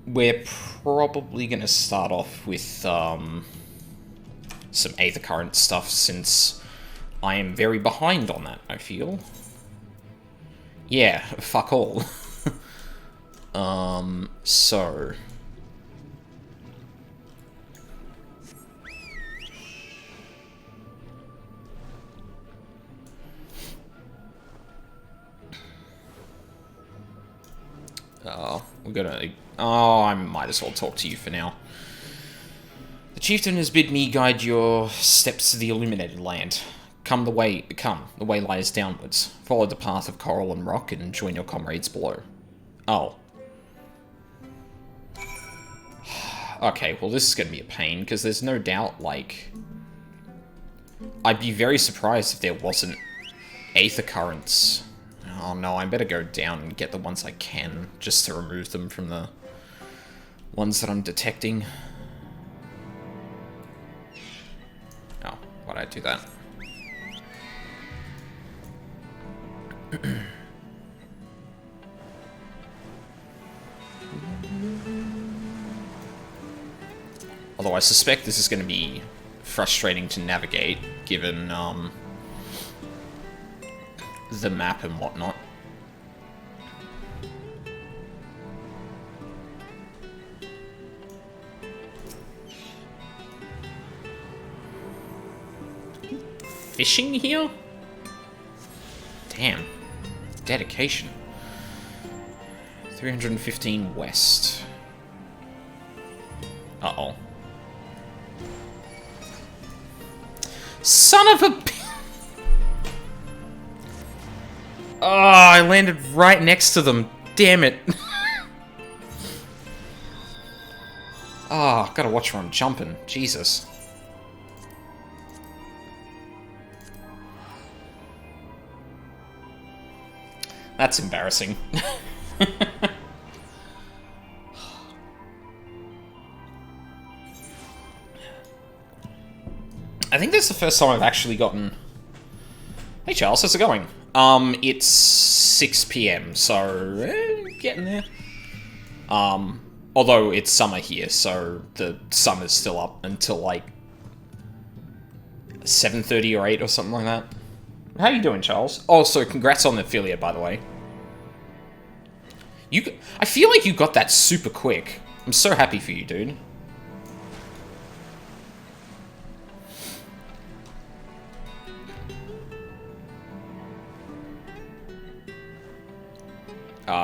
we're probably going to start off with some Aether Current stuff, since I am very behind on that, I feel. Yeah, fuck all. So... we're gonna... Oh, I might as well talk to you for now. The chieftain has bid me guide your steps to the Illuminated land. Come, the way lies downwards. Follow the path of coral and rock and join your comrades below. Oh. Okay, well this is gonna be a pain, because there's no doubt, like... I'd be very surprised if there wasn't Aether Currents. Oh no, I better go down and get the ones I can, just to remove them from the ones that I'm detecting. Oh, why'd I do that? Although I suspect this is going to be frustrating to navigate, given the map and whatnot. Fishing here? Damn. Dedication. 315 west. Uh-oh. Son of a... Oh, I landed right next to them. Damn it. Oh, gotta watch where I'm jumping. Jesus. That's embarrassing. I think that's the first time I've actually gotten... Hey Charles, how's it going? It's 6 PM, so getting there. Although it's summer here, so the summer's still up until like 7:30 or 8 or something like that. How you doing, Charles? Oh, so congrats on the affiliate, by the way. I feel like you got that super quick. I'm so happy for you, dude.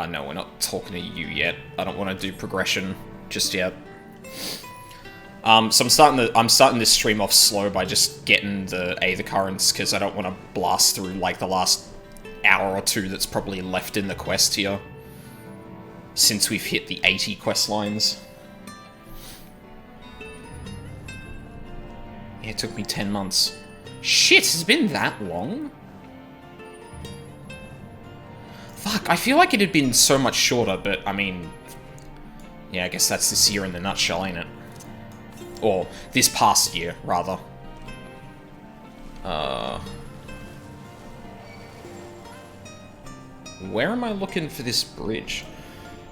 No, we're not talking to you yet. I don't want to do progression just yet. So I'm starting this stream off slow by just getting the Aether Currents, because I don't want to blast through, like, the last hour or two that's probably left in the quest here, since we've hit the 80 quest lines. Yeah, it took me 10 months. Shit, it's been that long? Fuck, I feel like it had been so much shorter, but, I mean... Yeah, I guess that's this year in the nutshell, ain't it? Or, this past year, rather. Where am I looking for this bridge?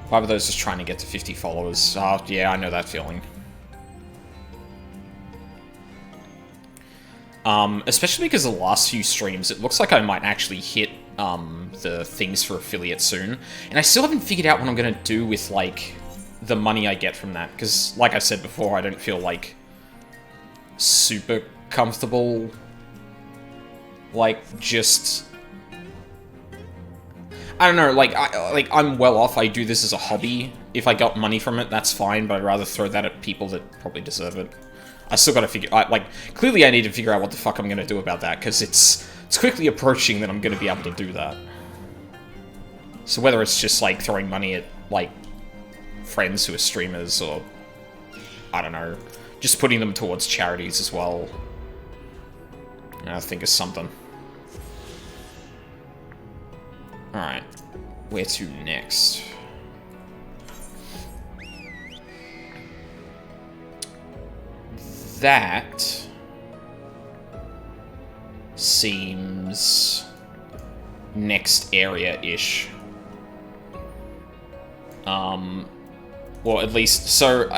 Five of those just trying to get to 50 followers. Yeah, I know that feeling. Especially because of the last few streams, it looks like I might actually hit, the things for affiliate soon. And I still haven't figured out what I'm gonna do with, like, the money I get from that. Because, like I said before, I don't feel, like, super comfortable, like, just... I don't know, like, I'm well off. I do this as a hobby. If I got money from it, that's fine, but I'd rather throw that at people that probably deserve it. I still gotta figure... clearly I need to figure out what the fuck I'm gonna do about that, because it's quickly approaching that I'm gonna be able to do that. So whether it's just, like, throwing money at, like, friends who are streamers, or... I don't know. Just putting them towards charities as well. I think is something. Alright. Where to next? That... seems... next area-ish. Or at least, so...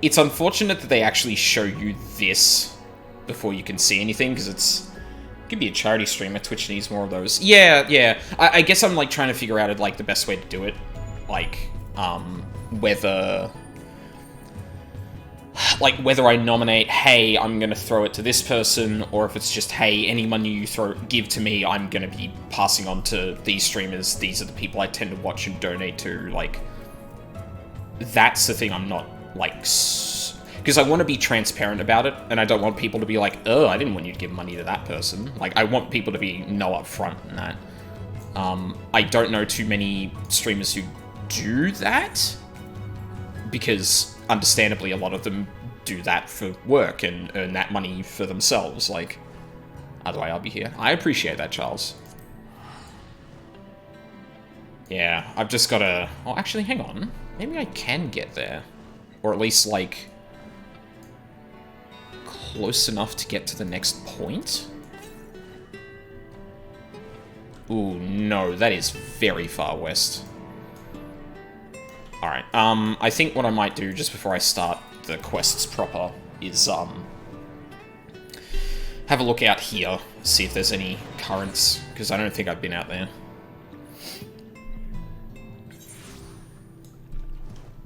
It's unfortunate that they actually show you this before you can see anything, because it's... It could be a charity streamer. Twitch needs more of those. Yeah, yeah. I guess I'm, like, trying to figure out, like, the best way to do it. Like, whether... Like, whether I nominate, hey, I'm gonna throw it to this person, or if it's just, hey, any money you give to me, I'm gonna be passing on to these streamers. These are the people I tend to watch and donate to. Like, that's the thing I'm not, like... Because I want to be transparent about it, and I don't want people to be like, oh, I didn't want you to give money to that person. Like, I want people to be upfront in that. I don't know too many streamers who do that, because... Understandably, a lot of them do that for work and earn that money for themselves. Like, other way I'll be here. I appreciate that, Charles. Yeah, I've just got to... Oh, actually, hang on. Maybe I can get there. Or at least, like, close enough to get to the next point? Ooh, no, that is very far west. Alright, I think what I might do just before I start the quests proper is, have a look out here, see if there's any currents, because I don't think I've been out there.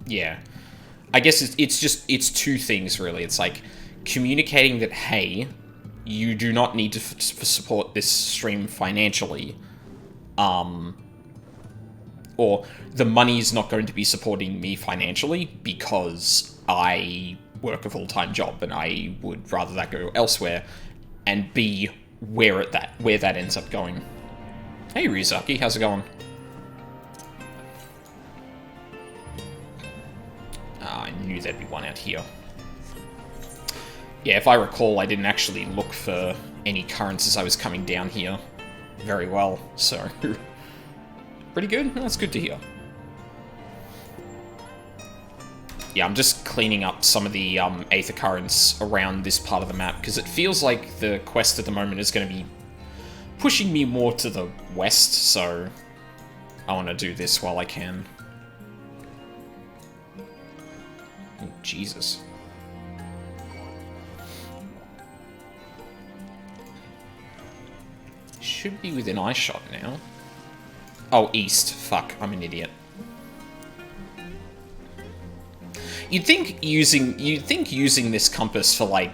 Yeah. I guess it's two things, really. It's like, communicating that, hey, you do not need to support this stream financially, or the money is not going to be supporting me financially because I work a full-time job and I would rather that go elsewhere, and B, where that ends up going. Hey Ryuzaki, how's it going? I knew there'd be one out here. Yeah, if I recall, I didn't actually look for any currents as I was coming down here very well, so... Pretty good? That's good to hear. Yeah, I'm just cleaning up some of the Aether currents around this part of the map, because it feels like the quest at the moment is going to be pushing me more to the west, so I want to do this while I can. Oh, Jesus. Should be within eyeshot now. Oh, east. Fuck, I'm an idiot. You'd think using this compass for, like,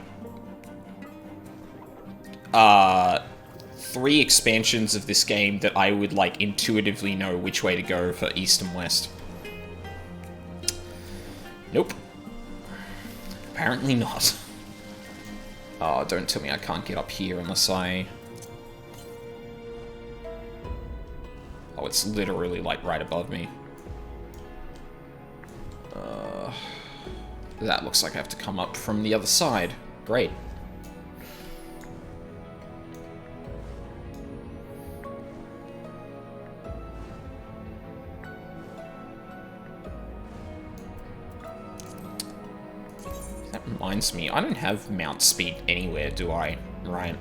3 expansions of this game that I would, like, intuitively know which way to go for east and west. Nope. Apparently not. Oh, don't tell me I can't get up here unless I... Oh, it's literally, like, right above me. That looks like I have to come up from the other side. Great. That reminds me, I don't have mount speed anywhere, do I? Right.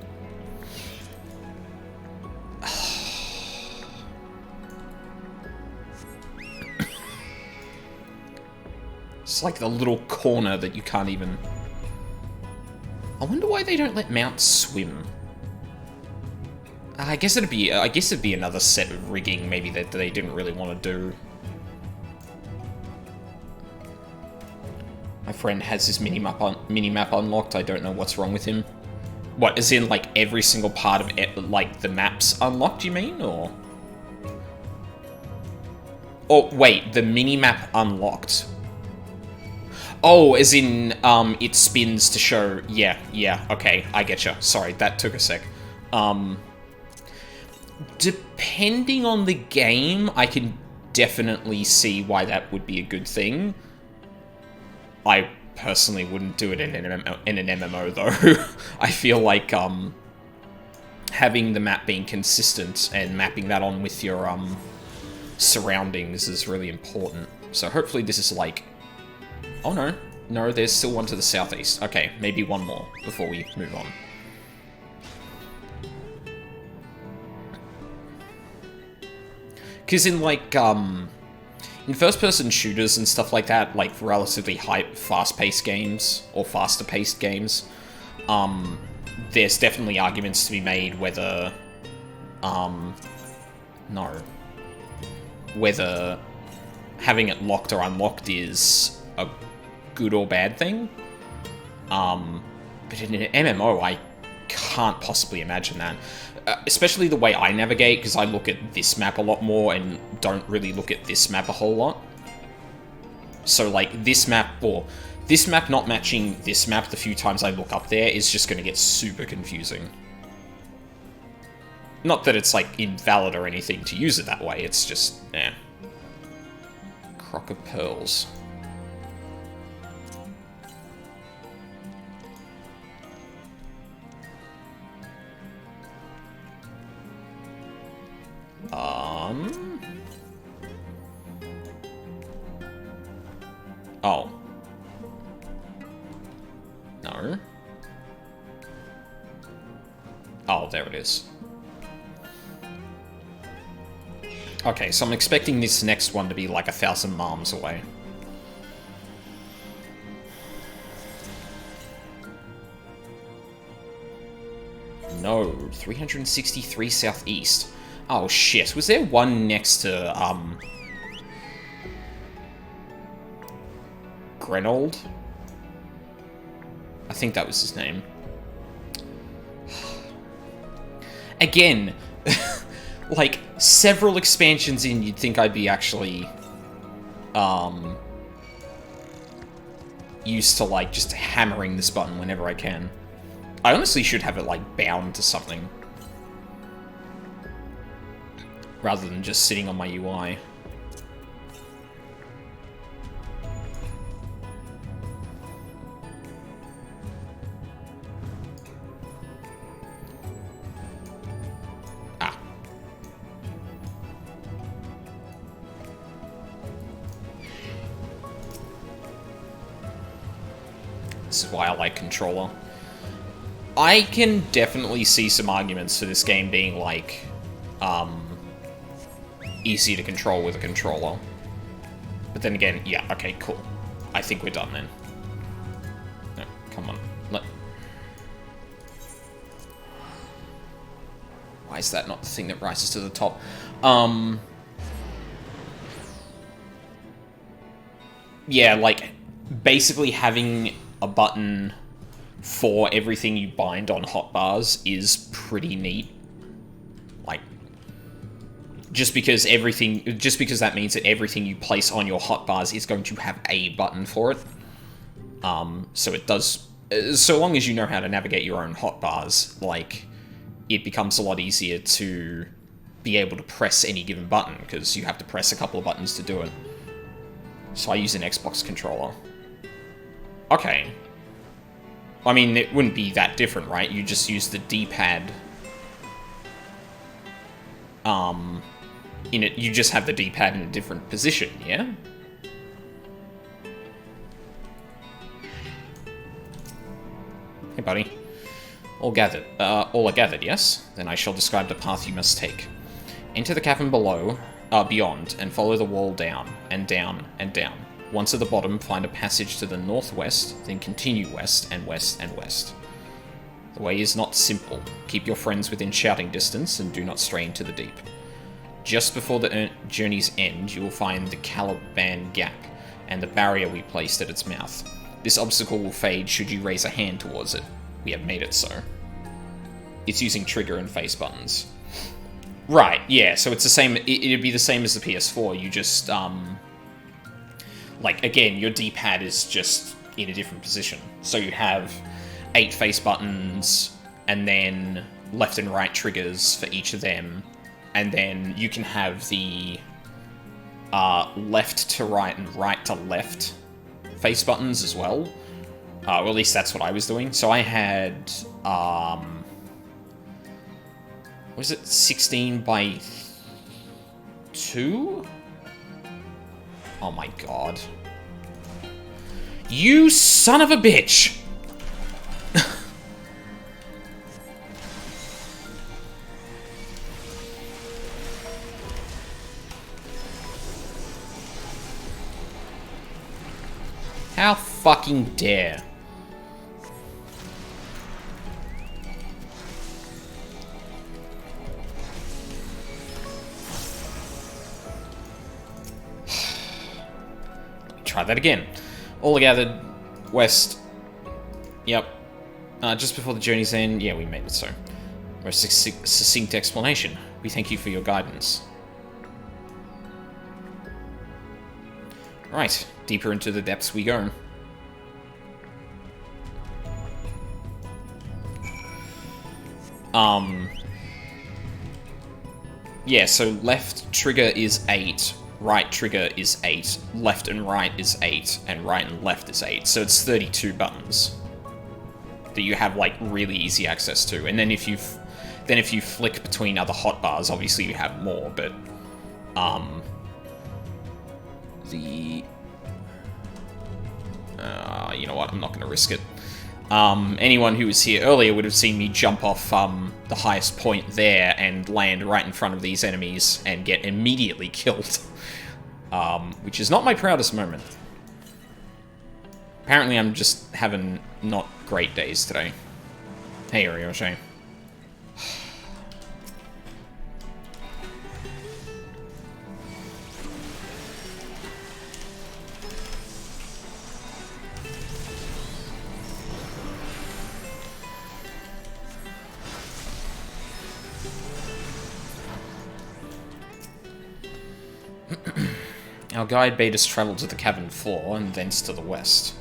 It's like the little corner that you can't even... I wonder why they don't let mounts swim. I guess it'd be another set of rigging maybe that they didn't really want to do. My friend has his minimap unlocked. I don't know what's wrong with him. What, as in like every single part of it, like the map's unlocked, you mean, or? Oh wait, the minimap unlocked. Oh, as in, it spins to show... Yeah, okay, I getcha. Sorry, that took a sec. Depending on the game, I can definitely see why that would be a good thing. I personally wouldn't do it in an MMO, though. I feel like, having the map being consistent and mapping that on with your, surroundings is really important. So hopefully this is, like... Oh, no. No, there's still one to the southeast. Okay, maybe one more before we move on. Because in, like, in first-person shooters and stuff like that, like relatively fast-paced games, or faster-paced games, there's definitely arguments to be made whether, whether having it locked or unlocked is a good or bad thing. But in an MMO, I can't possibly imagine that. Especially the way I navigate, because I look at this map a lot more and don't really look at this map a whole lot. So, like, this map, or this map not matching this map the few times I look up there is just going to get super confusing. Not that it's, like, invalid or anything to use it that way, it's just, eh. Crock of Pearls. Oh. No. Oh, there it is. Okay, so I'm expecting this next one to be like 1,000 miles away. No, 363 southeast. Oh shit, was there one next to, Grenold? I think that was his name. Again, like, several expansions in, you'd think I'd be actually, used to, like, just hammering this button whenever I can. I honestly should have it, like, bound to something. Rather than just sitting on my UI. Ah. This is why I like controller. I can definitely see some arguments for this game being, like, easy to control with a controller. But then again, yeah, okay, cool. I think we're done then. No, come on. Why is that not the thing that rises to the top? Yeah, like, basically having a button for everything you bind on hotbars is pretty neat. Like, just because that means that everything you place on your hotbars is going to have a button for it. So it does, so long as you know how to navigate your own hotbars, like, it becomes a lot easier to be able to press any given button, because you have to press a couple of buttons to do it. So I use an Xbox controller. Okay. I mean, it wouldn't be that different, right? You just use the D-pad. In it, you just have the D-pad in a different position, yeah? Hey, buddy. All are gathered, yes? Then I shall describe the path you must take. Enter the cavern beyond, and follow the wall down, and down, and down. Once at the bottom, find a passage to the northwest, then continue west, and west, and west. The way is not simple. Keep your friends within shouting distance, and do not stray into the deep. Just before the journey's end, you will find the Caliban Gap, and the barrier we placed at its mouth. This obstacle will fade should you raise a hand towards it. We have made it so. It's using trigger and face buttons. Right, yeah, so it's the same, it'd be the same as the PS4, you just, like, again, your D-pad is just in a different position. So you have 8 face buttons, and then left and right triggers for each of them, and then you can have the left to right and right to left face buttons as well. Or at least that's what I was doing. So I had, was it 16 by 2? Oh my god. You son of a bitch! How fucking dare. Try that again. All gathered west. Yep. Just before the journey's end. Yeah, we made it so. Most succinct explanation. We thank you for your guidance. Right. Deeper into the depths we go. Yeah, so left trigger is 8. Right trigger is 8, left and right is 8, and right and left is 8. So it's 32 buttons that you have like really easy access to. And then if you flick between other hotbars, obviously you have more. But you know what? I'm not going to risk it. Anyone who was here earlier would have seen me jump off the highest point there and land right in front of these enemies and get immediately killed. Which is not my proudest moment. Apparently I'm just having not great days today. Hey, Ryoshe. Our guide bade us travel to the cavern floor, and thence to the west.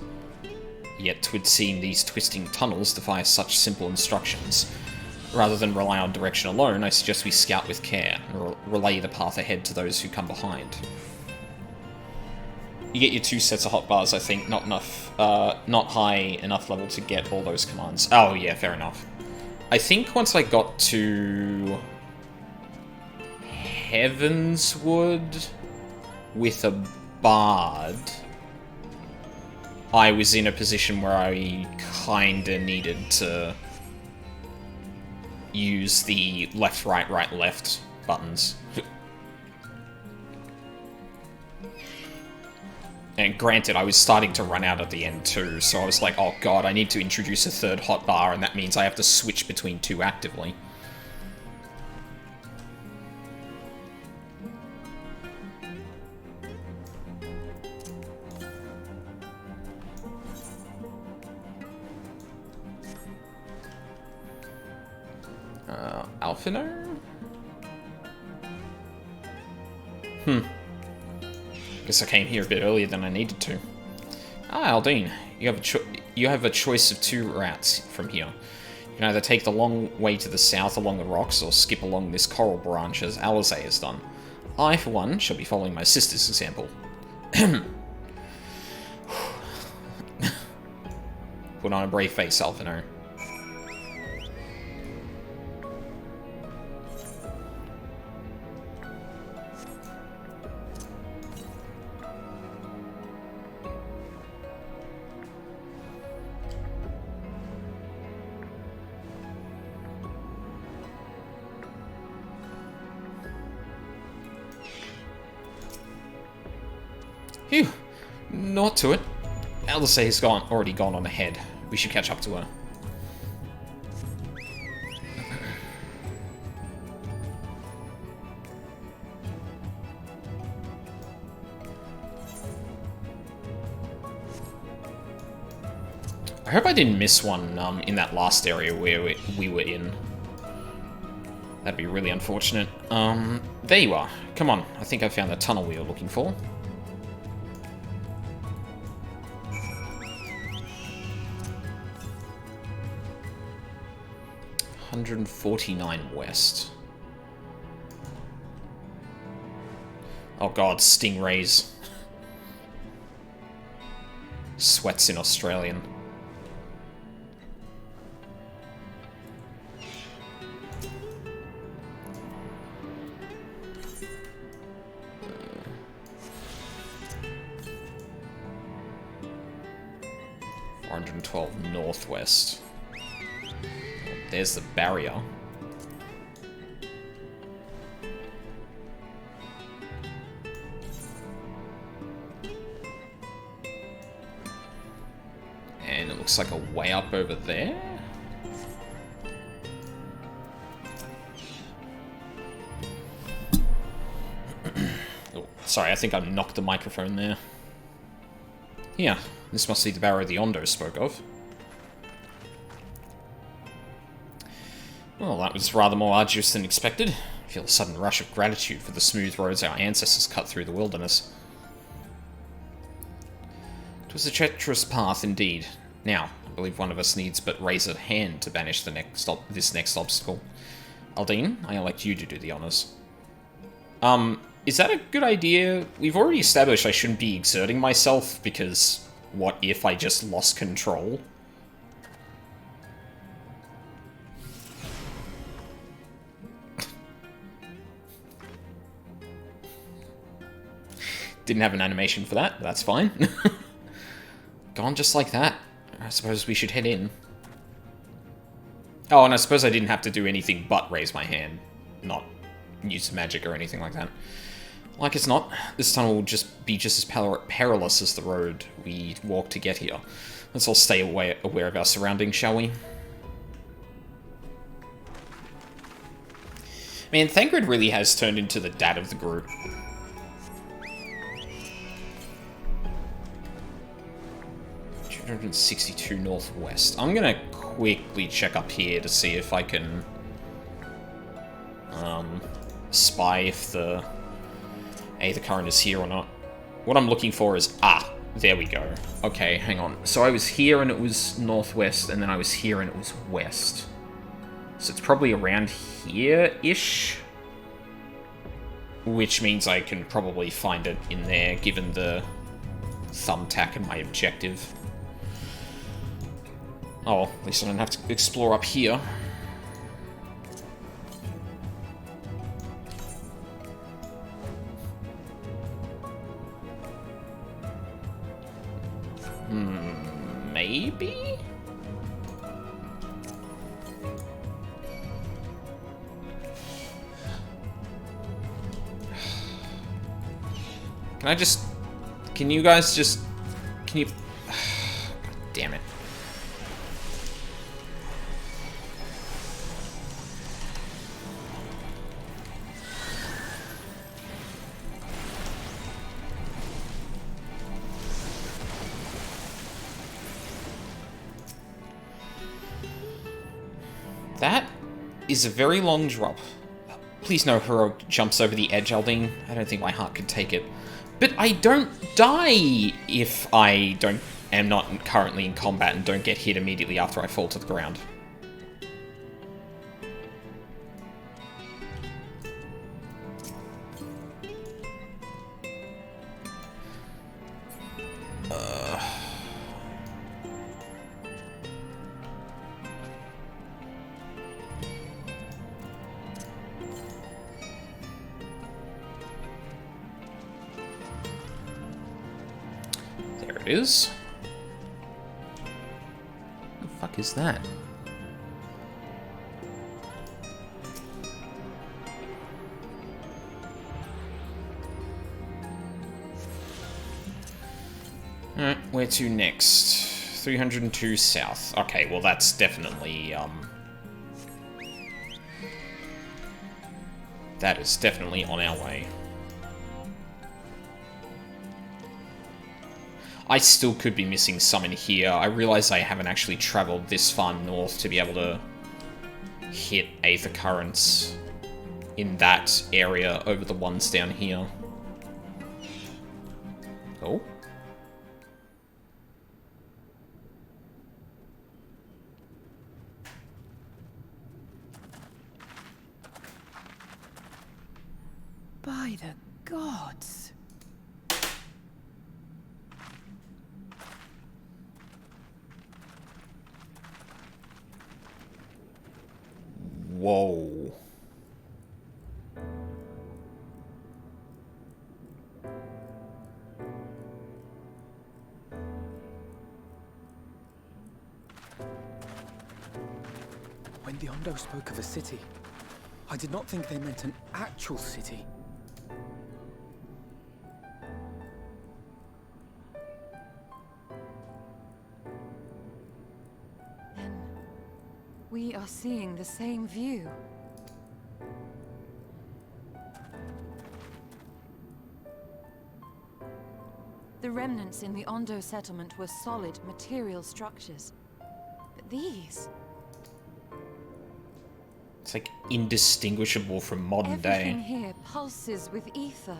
Yet 'twould seem these twisting tunnels defy such simple instructions. Rather than rely on direction alone, I suggest we scout with care, and relay the path ahead to those who come behind. You get your 2 sets of hotbars, I think, not high enough level to get all those commands. Oh yeah, fair enough. I think once I got to Heavenswood with a bard, I was in a position where I kinda needed to use the left, right, right, left buttons. And granted, I was starting to run out at the end too, so I was like, oh god, I need to introduce a 3rd hotbar, and that means I have to switch between 2 actively. Alphino? Guess I came here a bit earlier than I needed to. Ah, Aldine, you have a choice of 2 routes from here. You can either take the long way to the south along the rocks, or skip along this coral branch as Alizé has done. I, for one, shall be following my sister's example. Put on a brave face, Alphino. Phew. Not to it. Alizé has already gone on ahead. We should catch up to her. I hope I didn't miss one in that last area where we were in. That'd be really unfortunate. There you are. Come on, I think I found the tunnel we were looking for. $149 west. Oh god, stingrays. Sweats in Australian. $412 northwest. There's the barrier. looks like a way up over there. Oh, sorry, I think I knocked the microphone there. Yeah, this must be the barrow the Ondo spoke of. Well, that was rather more arduous than expected. I feel a sudden rush of gratitude for the smooth roads our ancestors cut through the wilderness. It was a treacherous path indeed. Now, I believe one of us needs but raise a hand to banish this next obstacle. Aldine, I elect you to do the honors. Is that a good idea? We've already established I shouldn't be exerting myself, because what if I just lost control? Didn't have an animation for that, that's fine. Gone just like that. I suppose we should head in. Oh, and I suppose I didn't have to do anything but raise my hand. Not use magic or anything like that. Like it's not. This tunnel will just be just as perilous as the road we walked to get here. Let's all stay aware of our surroundings, shall we? Man, Thangred really has turned into the dad of the group. .62 northwest. I'm gonna quickly check up here to see if I can spy if the Aether Current is here or not. What I'm looking for is there we go. Okay, hang on. So I was here and it was northwest, and then I was here and it was west. So it's probably around here-ish, which means I can probably find it in there, given the thumbtack and my objective. Oh, at least I don't have to explore up here. Maybe? Can you guys just... Can you... God damn it. That is a very long drop. Please no hero jumps over the edge, Aldine. I don't think my heart could take it. But I don't die if I am not currently in combat and don't get hit immediately after I fall to the ground. Is? What the fuck is that? Alright, where to next? 302 south. Okay, well that's definitely, that is definitely on our way. I still could be missing some in here. I realize I haven't actually traveled this far north to be able to hit Aether Currents in that area over the ones down here. Oh. By the gods. Whoa. When the Ondo spoke of a city, I did not think they meant an actual city. We are seeing the same view. The remnants in the Ondo settlement were solid material structures. But these... It's like indistinguishable from modern Everything day. here pulses with ether.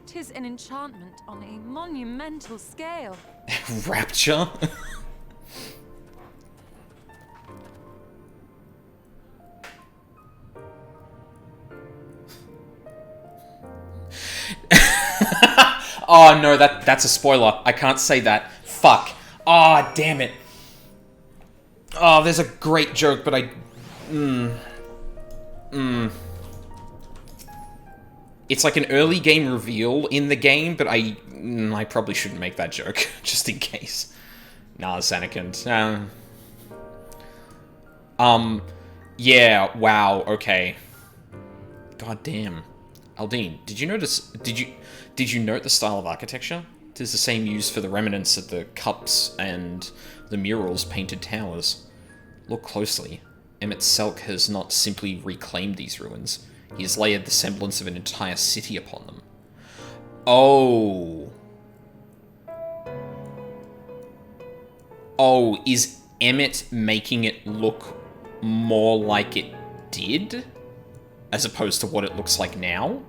'Tis an enchantment on a monumental scale. Rapture? Oh no, that's a spoiler. I can't say that. Fuck. Ah, oh, damn it. Oh, there's a great joke, but I... It's like an early game reveal in the game, but I probably shouldn't make that joke, just in case. Nah, Anakin. Yeah, wow, okay. God damn. Aldine, did you note the style of architecture? It is the same used for the remnants of the cups and the murals painted towers. Look closely. Emmett Selk has not simply reclaimed these ruins. He has layered the semblance of an entire city upon them. Oh. Oh, is Emmett making it look more like it did? As opposed to what it looks like now?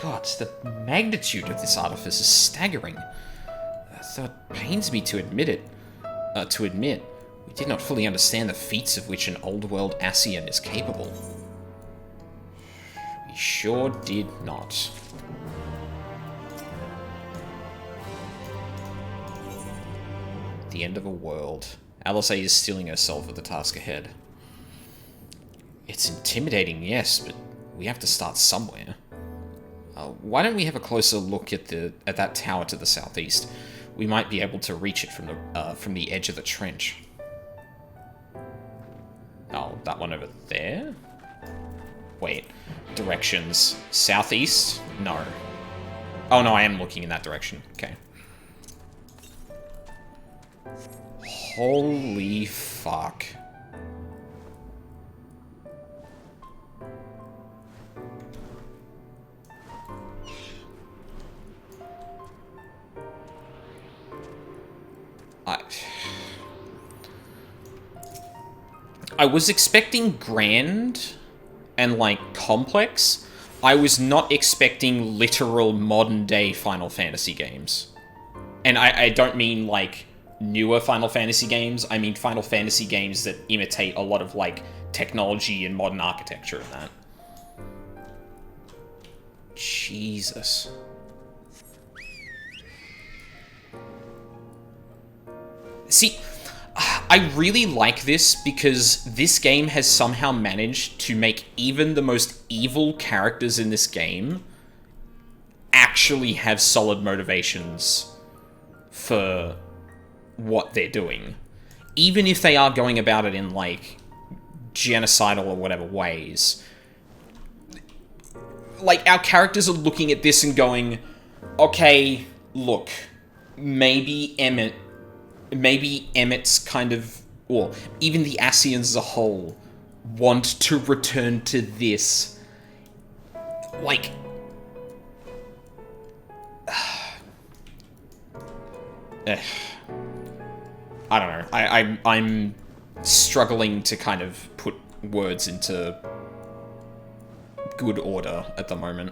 God, the magnitude of this artifice is staggering. Though it pains me to admit, we did not fully understand the feats of which an old-world Ascian is capable. We sure did not. The end of a world. Alice is steeling herself for the task ahead. It's intimidating, yes, but we have to start somewhere. Why don't we have a closer look at that tower to the southeast? We might be able to reach it from the edge of the trench. Oh, that one over there? Wait, directions. Southeast? No. Oh no, I am looking in that direction. Okay. Holy fuck. I was expecting grand and, like, complex. I was not expecting literal modern-day Final Fantasy games. And I don't mean, like, newer Final Fantasy games. I mean Final Fantasy games that imitate a lot of, like, technology and modern architecture and that. Jesus. See, I really like this because this game has somehow managed to make even the most evil characters in this game actually have solid motivations for what they're doing. Even if they are going about it in, like, genocidal or whatever ways. Like, our characters are looking at this and going, okay, look, maybe Emmett's kind of, or even the Ascians as a whole, want to return to this. Like, I don't know. I'm struggling to kind of put words into good order at the moment.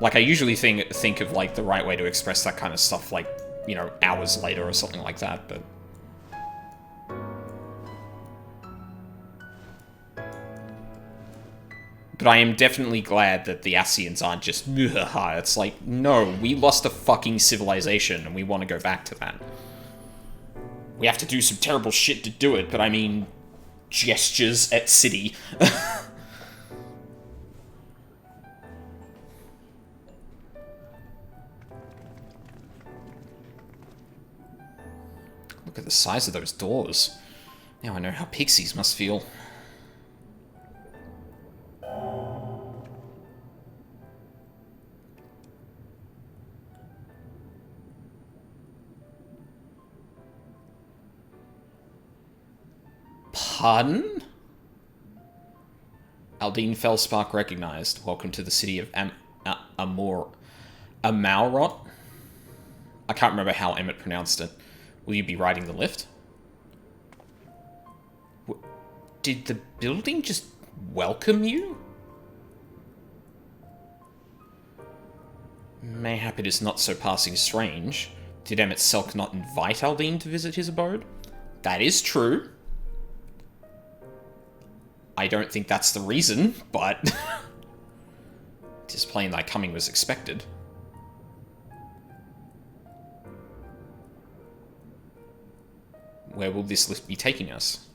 Like, I usually think of, like, the right way to express that kind of stuff, like, you know, hours later or something like that, but... But I am definitely glad that the Ascians aren't just, it's like, no, we lost a fucking civilization and we want to go back to that. We have to do some terrible shit to do it, but I mean, gestures at city. Look at the size of those doors. Now I know how pixies must feel. Pardon? Aldine Fellspark recognized. Welcome to the city of Amalrot. I can't remember how Emmett pronounced it. Will you be riding the lift? Did the building just welcome you? Mayhap it is not so passing strange. Did Emmett Selk not invite Aldine to visit his abode? That is true. I don't think that's the reason, but... 'tis plain thy coming was expected. Where will this lift be taking us?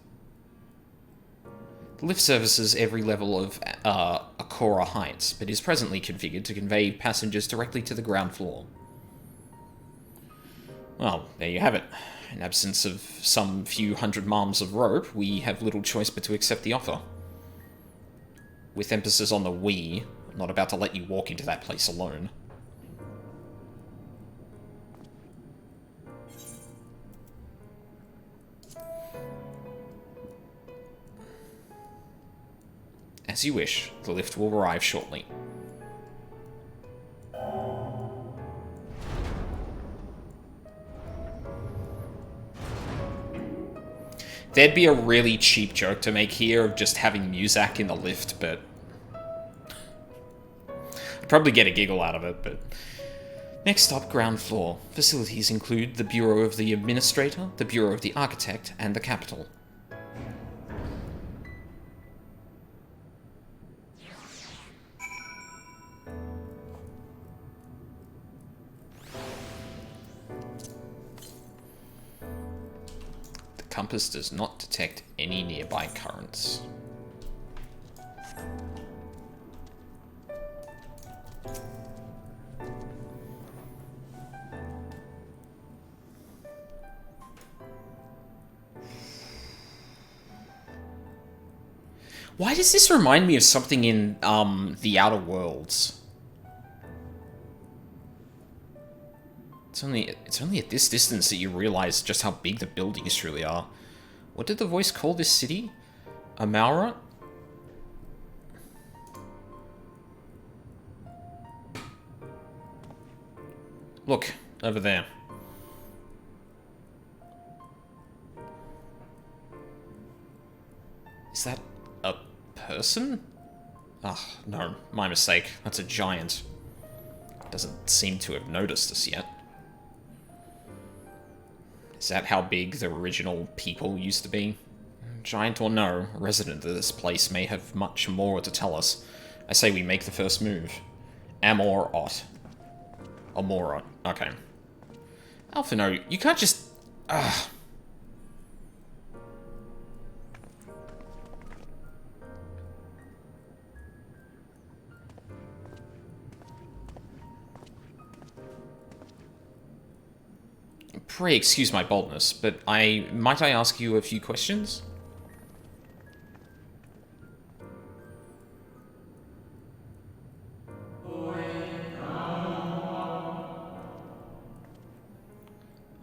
The lift services every level of Akora Heights, but is presently configured to convey passengers directly to the ground floor. Well, there you have it. In absence of some few hundred miles of rope, we have little choice but to accept the offer. With emphasis on the we, I'm not about to let you walk into that place alone. As you wish, the lift will arrive shortly. There'd be a really cheap joke to make here of just having Muzak in the lift, but... I'd probably get a giggle out of it, but... Next up, ground floor. Facilities include the Bureau of the Administrator, the Bureau of the Architect, and the Capital. Compass does not detect any nearby currents. Why does this remind me of something in The Outer Worlds? It's only at this distance that you realize just how big the buildings truly are. What did the voice call this city? Amalrot? Look, over there. Is that a person? Oh, no, my mistake. That's a giant. Doesn't seem to have noticed us yet. Is that how big the original people used to be? Giant or no, a resident of this place may have much more to tell us. I say we make the first move. Amalrot. Amalrot. Okay. Alpha, no, you can't just... Pray excuse my boldness, but might I ask you a few questions?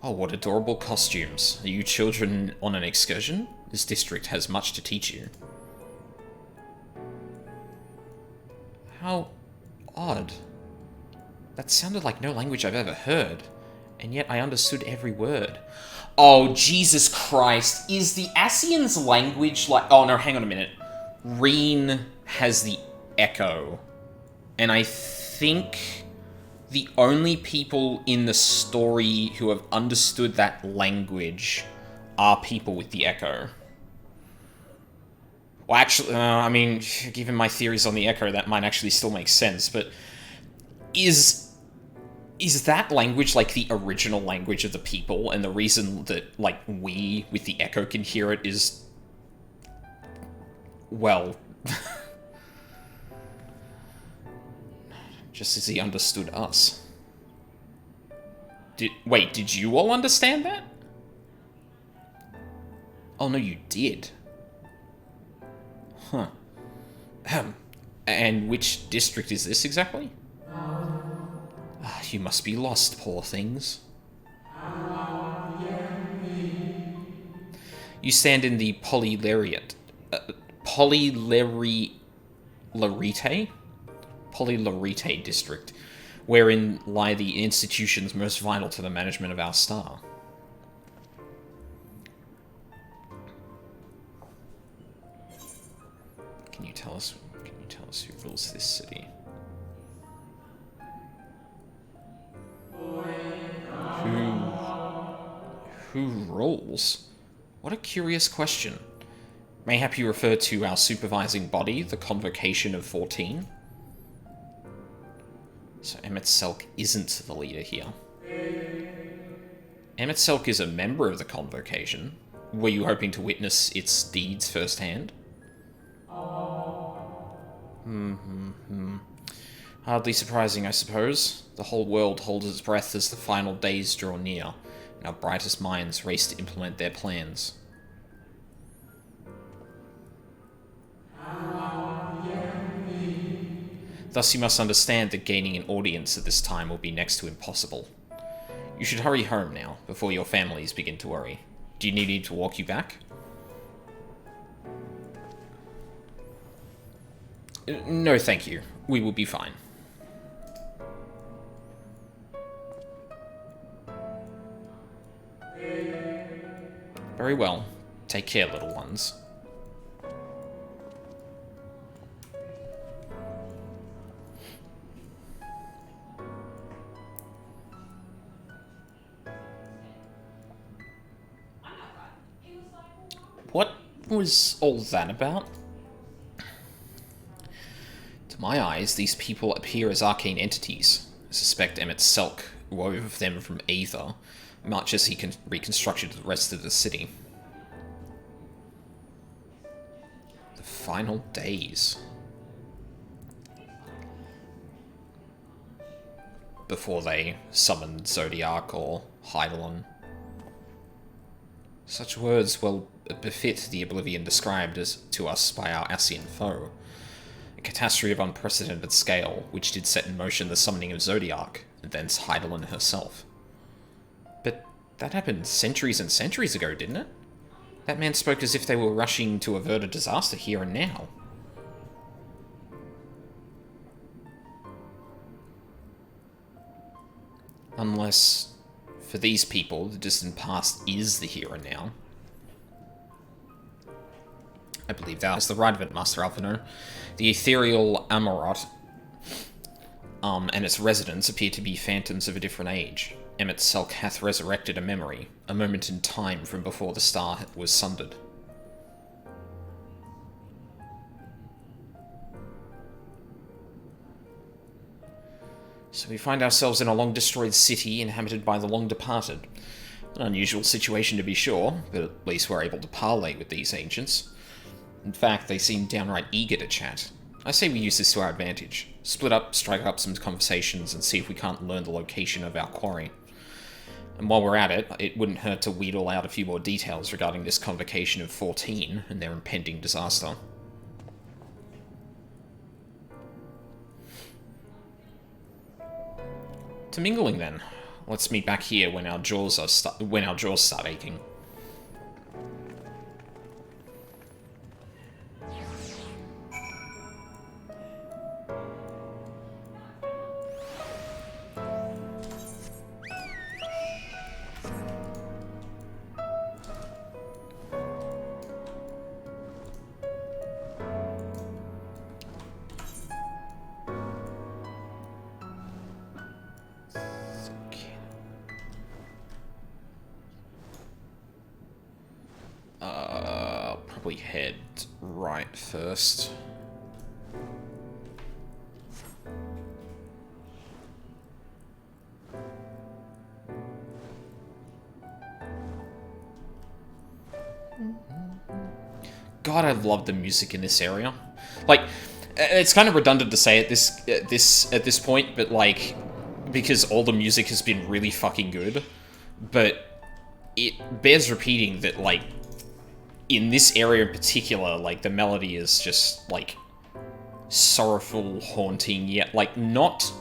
Oh, what adorable costumes. Are you children on an excursion? This district has much to teach you. How odd. That sounded like no language I've ever heard. And yet I understood every word. Oh, Jesus Christ. Is the Ascian's language like... Oh, no, hang on a minute. Reen has the echo. And I think the only people in the story who have understood that language are people with the echo. Well, actually, I mean, given my theories on the echo, that might actually still make sense, but is that language like the original language of the people, and the reason that, like, we, with the echo, can hear it is... well... just as he understood us. Wait, did you all understand that? Oh, no, you did. Huh. And which district is this exactly? You must be lost, poor things. You stand in the Polylariate district, wherein lie the institutions most vital to the management of our star. Can you tell us who rules this city? Who rules? What a curious question. Mayhap you refer to our supervising body, the Convocation of 14? So Emet-Selch isn't the leader here. Emet-Selch is a member of the Convocation. Were you hoping to witness its deeds firsthand? Hardly surprising, I suppose. The whole world holds its breath as the final days draw near, and our brightest minds race to implement their plans. Thus you must understand that gaining an audience at this time will be next to impossible. You should hurry home now, before your families begin to worry. Do you need me to walk you back? No, thank you. We will be fine. Very well. Take care, little ones. What was all that about? To my eyes, these people appear as arcane entities. I suspect Emet-Selch wove them from Aether, much as he reconstructed the rest of the city. The final days. Before they summoned Zodiac or Eidolon. Such words will befit the oblivion described as to us by our Ascian foe. A catastrophe of unprecedented scale, which did set in motion the summoning of Zodiac, and thence Eidolon herself. But that happened centuries and centuries ago, didn't it? That man spoke as if they were rushing to avert a disaster here and now. Unless, for these people, the distant past is the here and now. I believe thou hast the right of it, Master Alphino. The ethereal Amarot, and its residents appear to be phantoms of a different age. Emet-Selch hath resurrected a memory, a moment in time from before the star was sundered. So we find ourselves in a long-destroyed city inhabited by the long-departed. An unusual situation to be sure, but at least we're able to parley with these ancients. In fact, they seem downright eager to chat. I say we use this to our advantage. Split up, strike up some conversations, and see if we can't learn the location of our quarry. And while we're at it, it wouldn't hurt to wheedle out a few more details regarding this Convocation of 14 and their impending disaster. To mingling then. Let's meet back here when our jaws start aching. Probably head right first. God, I love the music in this area. Like, it's kind of redundant to say at this point, but like, because all the music has been really fucking good, but it bears repeating that, like, in this area in particular, like, the melody is just, like, sorrowful, haunting, yet, like, not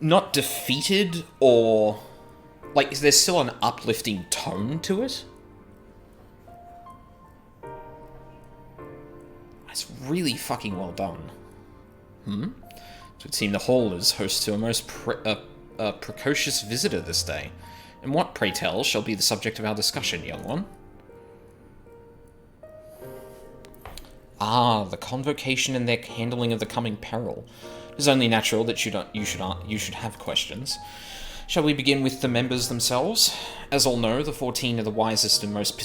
not defeated, or... Like, is there still an uplifting tone to it? It's really fucking well done. It would seem the hall is host to a most precocious visitor this day. And what, pray tell, shall be the subject of our discussion, young one? Ah, the convocation and their handling of the coming peril. It is only natural that you should have questions. Shall we begin with the members themselves? As all know, the 14 are the wisest and most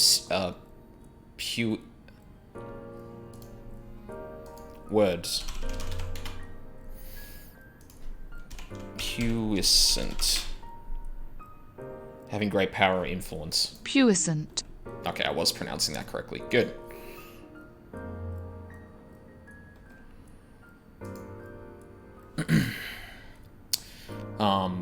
puissant. Having great power or influence. Puissant. Okay, I was pronouncing that correctly. Good.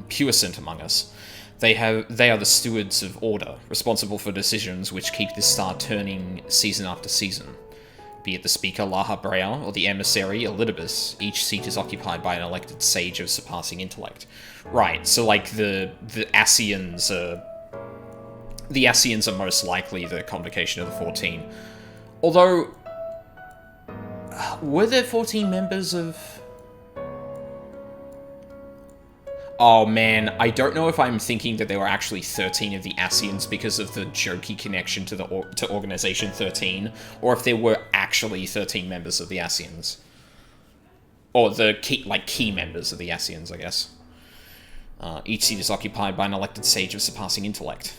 Puissant among us. They are the stewards of order, responsible for decisions which keep this star turning season after season. Be it the speaker, Laha Brea, or the emissary, Elidibus, each seat is occupied by an elected sage of surpassing intellect. Right, so like the Ascians are... The Ascians are most likely the convocation of the 14. Although... were there 14 members of... Oh man, I don't know if I'm thinking that there were actually 13 of the Ascians because of the jokey connection to the to Organization 13, or if there were actually 13 members of the Ascians. Or the key members of the Ascians, I guess. Each seat is occupied by an elected sage of surpassing intellect.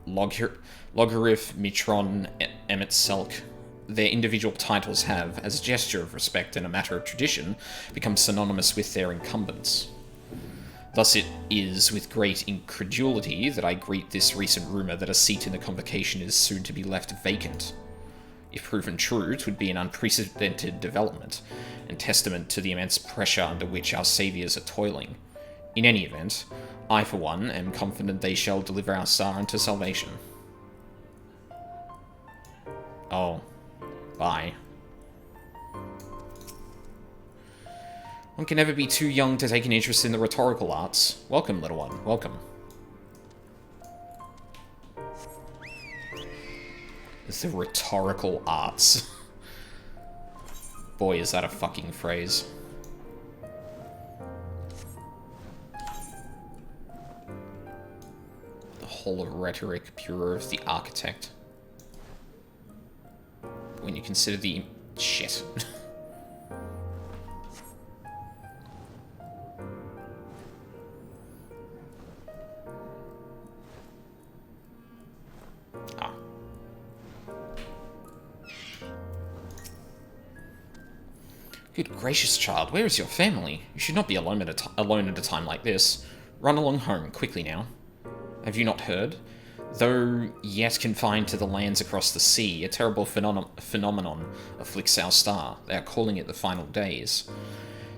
Logarith, Mitron, Emmet Selk. Their individual titles have, as a gesture of respect and a matter of tradition, become synonymous with their incumbents. Thus it is with great incredulity that I greet this recent rumour that a seat in the convocation is soon to be left vacant. If proven true, it would be an unprecedented development, and testament to the immense pressure under which our saviours are toiling. In any event, I, for one, am confident they shall deliver our star into salvation. Oh. Bye. One can never be too young to take an interest in the rhetorical arts. Welcome, little one. Welcome. It's the rhetorical arts. Boy, is that a fucking phrase. The whole of rhetoric, pure of the architect. When you consider the... shit. Ah. Good gracious, child, where is your family? You should not be alone at a time like this. Run along home, quickly now. Have you not heard? Though yet confined to the lands across the sea, a terrible phenomenon afflicts our star. They are calling it the final days.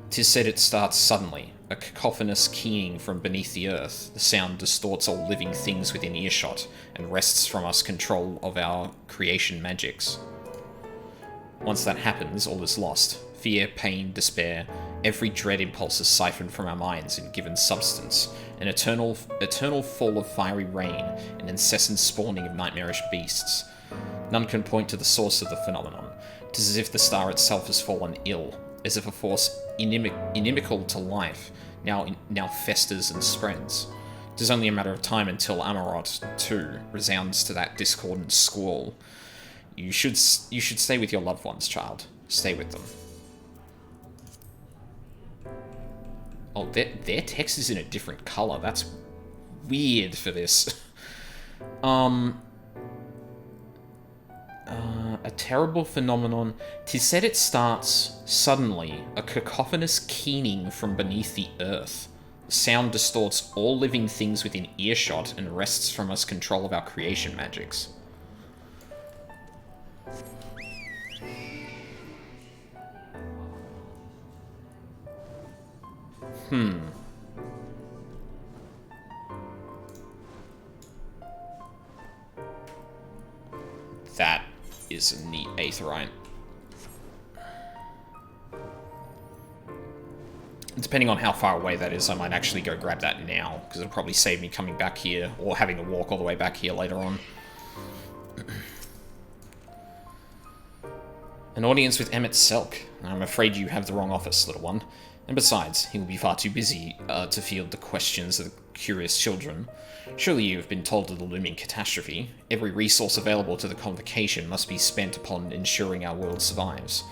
'Tis said it starts suddenly, a cacophonous keening from beneath the earth. The sound distorts all living things within earshot, and wrests from us control of our creation magics. Once that happens, all is lost. Fear, pain, despair, every dread impulse is siphoned from our minds and given substance. An eternal fall of fiery rain, an incessant spawning of nightmarish beasts. None can point to the source of the phenomenon. 'Tis as if the star itself has fallen ill, as if a force inimical to life now festers and spreads. 'Tis only a matter of time until Amarot, too, resounds to that discordant squall. You should stay with your loved ones, child. Stay with them. Oh, their text is in a different color. That's weird for this. A terrible phenomenon. 'Tis said it starts suddenly, a cacophonous keening from beneath the earth. The sound distorts all living things within earshot and wrests from us control of our creation magics. That is a neat aetheryte. Depending on how far away that is, I might actually go grab that now, because it'll probably save me coming back here, or having to walk all the way back here later on. An audience with Emmett Selk. I'm afraid you have the wrong office, little one. And besides, he will be far too busy to field the questions of the curious children. Surely you have been told of the looming catastrophe. Every resource available to the Convocation must be spent upon ensuring our world survives.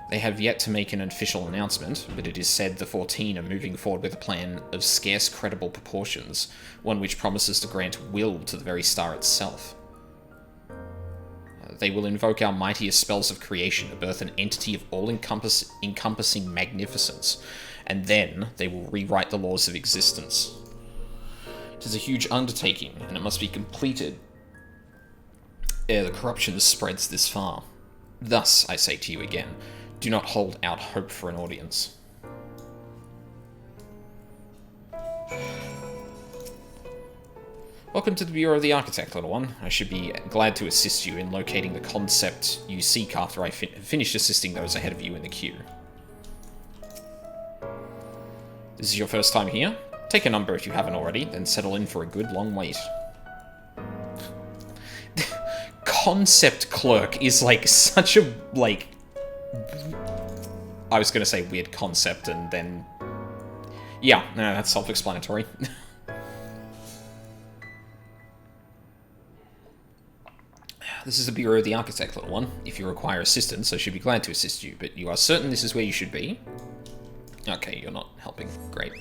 They have yet to make an official announcement, but it is said the 14 are moving forward with a plan of scarce credible proportions, one which promises to grant will to the very star itself. They will invoke our mightiest spells of creation to birth an entity of all-encompassing magnificence, and then they will rewrite the laws of existence. It is a huge undertaking, and it must be completed ere the corruption spreads this far. Thus, I say to you again, do not hold out hope for an audience. Welcome to the Bureau of the Architect, little one. I should be glad to assist you in locating the concept you seek after I finish assisting those ahead of you in the queue. This is your first time here? Take a number if you haven't already, then settle in for a good long wait. Concept clerk is like such a, like... I was gonna say weird concept and then... Yeah, no, that's self-explanatory. This is the Bureau of the Architect, little one. If you require assistance, I should be glad to assist you, but you are certain this is where you should be? Okay, you're not helping. Great.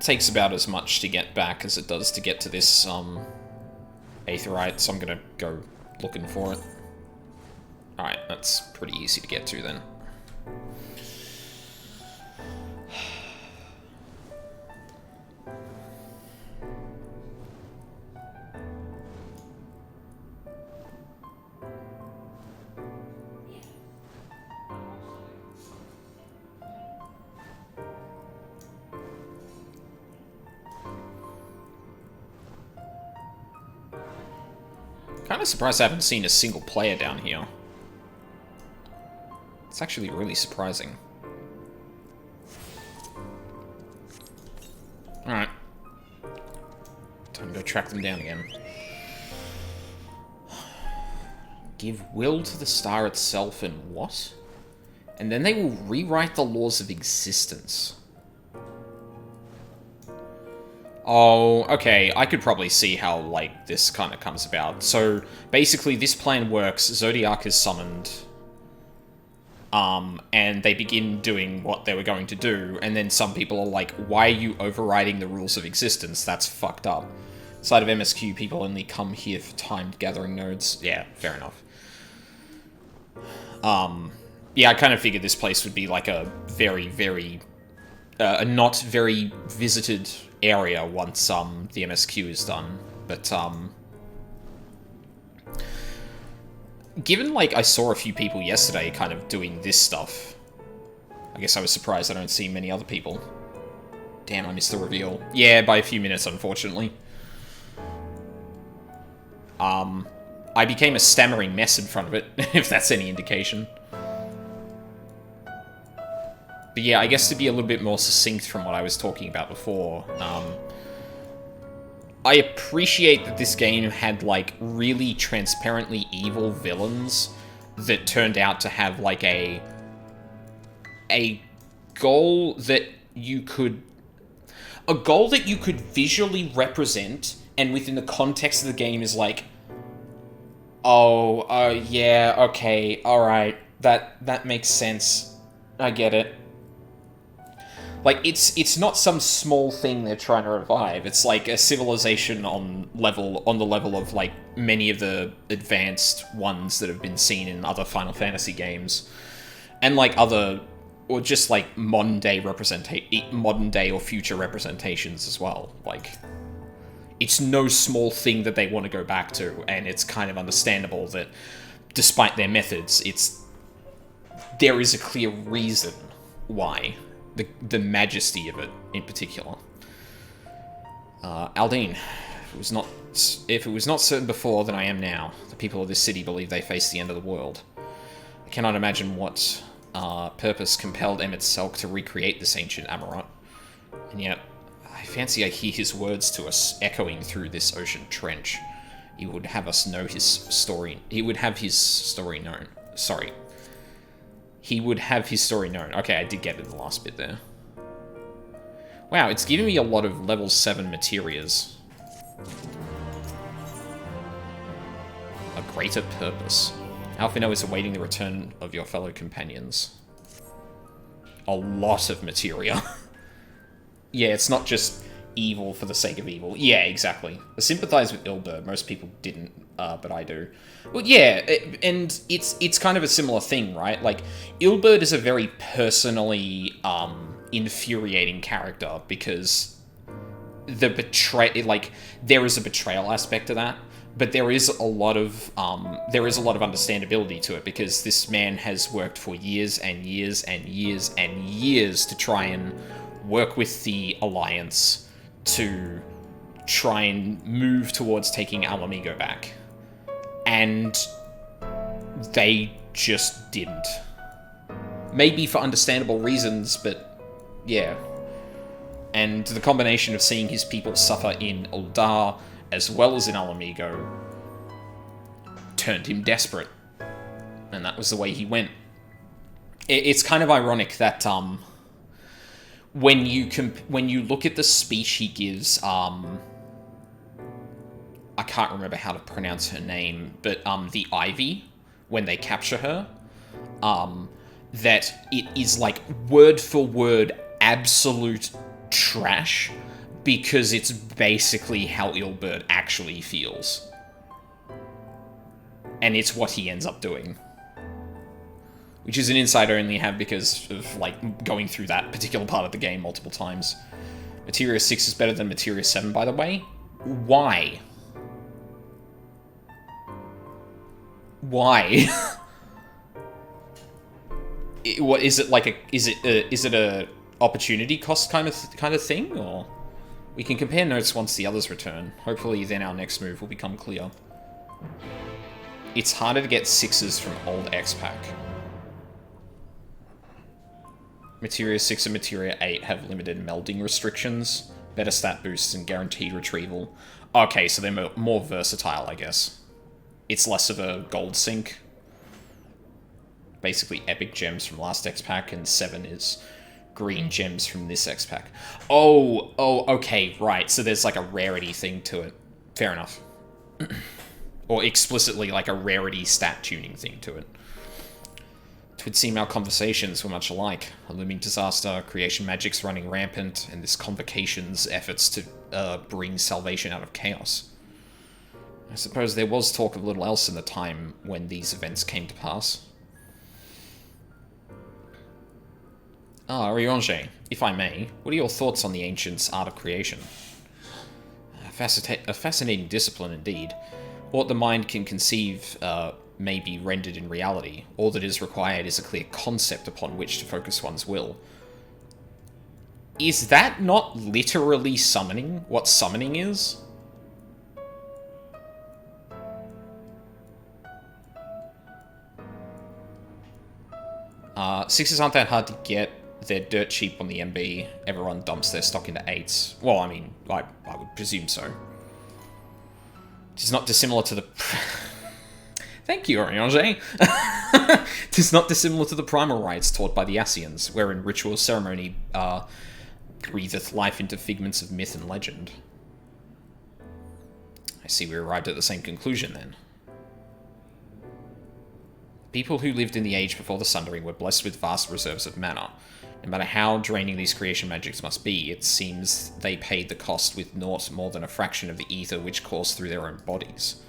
Takes about as much to get back as it does to get to this, Aetheryte, so I'm gonna go looking for it. Alright, that's pretty easy to get to then. Kind of surprised I haven't seen a single player down here. It's actually really surprising. Alright. Time to go track them down again. Give will to the star itself and what? And then they will rewrite the laws of existence. Oh, okay, I could probably see how, like, this kind of comes about. So, basically, this plan works, Zodiac is summoned, and they begin doing what they were going to do, and then some people are like, why are you overriding the rules of existence? That's fucked up. Inside of MSQ, people only come here for timed gathering nodes. Yeah, fair enough. Yeah, I kind of figured this place would be, like, a very, very... a not very visited area once the MSQ is done, but given like I saw a few people yesterday kind of doing this stuff, I guess I was surprised I don't see many other people. Damn, I missed the reveal. Yeah, by a few minutes, unfortunately. I became a stammering mess in front of it, if that's any indication. But yeah, I guess to be a little bit more succinct from what I was talking about before, I appreciate that this game had, like, really transparently evil villains that turned out to have, like, a goal that you could... a goal that you could visually represent, and within the context of the game is like, oh, yeah, okay, alright, that makes sense. I get it. Like, it's not some small thing they're trying to revive. It's like a civilization on the level of, like, many of the advanced ones that have been seen in other Final Fantasy games. And, like, other, or just, like, modern day or future representations as well. Like, it's no small thing that they want to go back to, and it's kind of understandable that, despite their methods, there is a clear reason why. The majesty of it, in particular. Aldine, if it was not certain before, then I am now. The people of this city believe they face the end of the world. I cannot imagine what purpose compelled Emmett Selk to recreate this ancient Amarot. And yet, I fancy I hear his words to us echoing through this ocean trench. He would have us know his story. He would have his story known. Sorry. He would have his story known. Okay, I did get it in the last bit there. Wow, it's giving me a lot of level 7 materias. A greater purpose. Alphino is awaiting the return of your fellow companions. A lot of materia. Yeah, it's not just evil for the sake of evil. Yeah, exactly. I sympathize with Ilberd. Most people didn't, but I do. Well, yeah, and it's kind of a similar thing, right? Like, Ilberd is a very personally infuriating character because there is a betrayal aspect to that, but there is a lot of understandability to it because this man has worked for years and years and years and years to try and work with the Alliance to try and move towards taking Alamigo back. And they just didn't. Maybe for understandable reasons, but yeah. And the combination of seeing his people suffer in Uldar as well as in Alamigo turned him desperate. And that was the way he went. It's kind of ironic that when you look at the speech he gives, I can't remember how to pronounce her name, but the Ivy, when they capture her, that it is like word for word absolute trash because it's basically how Ilberd actually feels. And it's what he ends up doing. Which is an insight I only have because of, like, going through that particular part of the game multiple times. Materia 6 is better than Materia 7, by the way. Why? Why? What is it like is it a opportunity cost kind of thing, or we can compare notes once the others return. Hopefully then our next move will become clear. It's harder to get 6s from old X-Pack. Materia 6 and Materia 8 have limited melding restrictions, better stat boosts, and guaranteed retrieval. Okay, so they're more versatile, I guess. It's less of a gold sink. Basically epic gems from last X-Pack, and 7 is green gems from this X-Pack. Oh, okay, right. So there's like a rarity thing to it. Fair enough. Or explicitly like a rarity stat tuning thing to it. It would seem our conversations were much alike. A looming disaster, creation magics running rampant, and this Convocation's efforts to bring salvation out of chaos. I suppose there was talk of little else in the time when these events came to pass. Riange, if I may, what are your thoughts on the Ancients' art of creation? A fascinating discipline indeed. What the mind can conceive may be rendered in reality. All that is required is a clear concept upon which to focus one's will. Is that not literally summoning what summoning is? Sixes aren't that hard to get. They're dirt cheap on the MB. Everyone dumps their stock into 8s. Well, I mean, I would presume so. It is not dissimilar to the... Thank you, Oriange. It is not dissimilar to the primal rites taught by the Ascians, wherein ritual ceremony breatheth life into figments of myth and legend. I see we arrived at the same conclusion, then. People who lived in the age before the Sundering were blessed with vast reserves of mana. No matter how draining these creation magics must be, it seems they paid the cost with naught more than a fraction of the ether which coursed through their own bodies.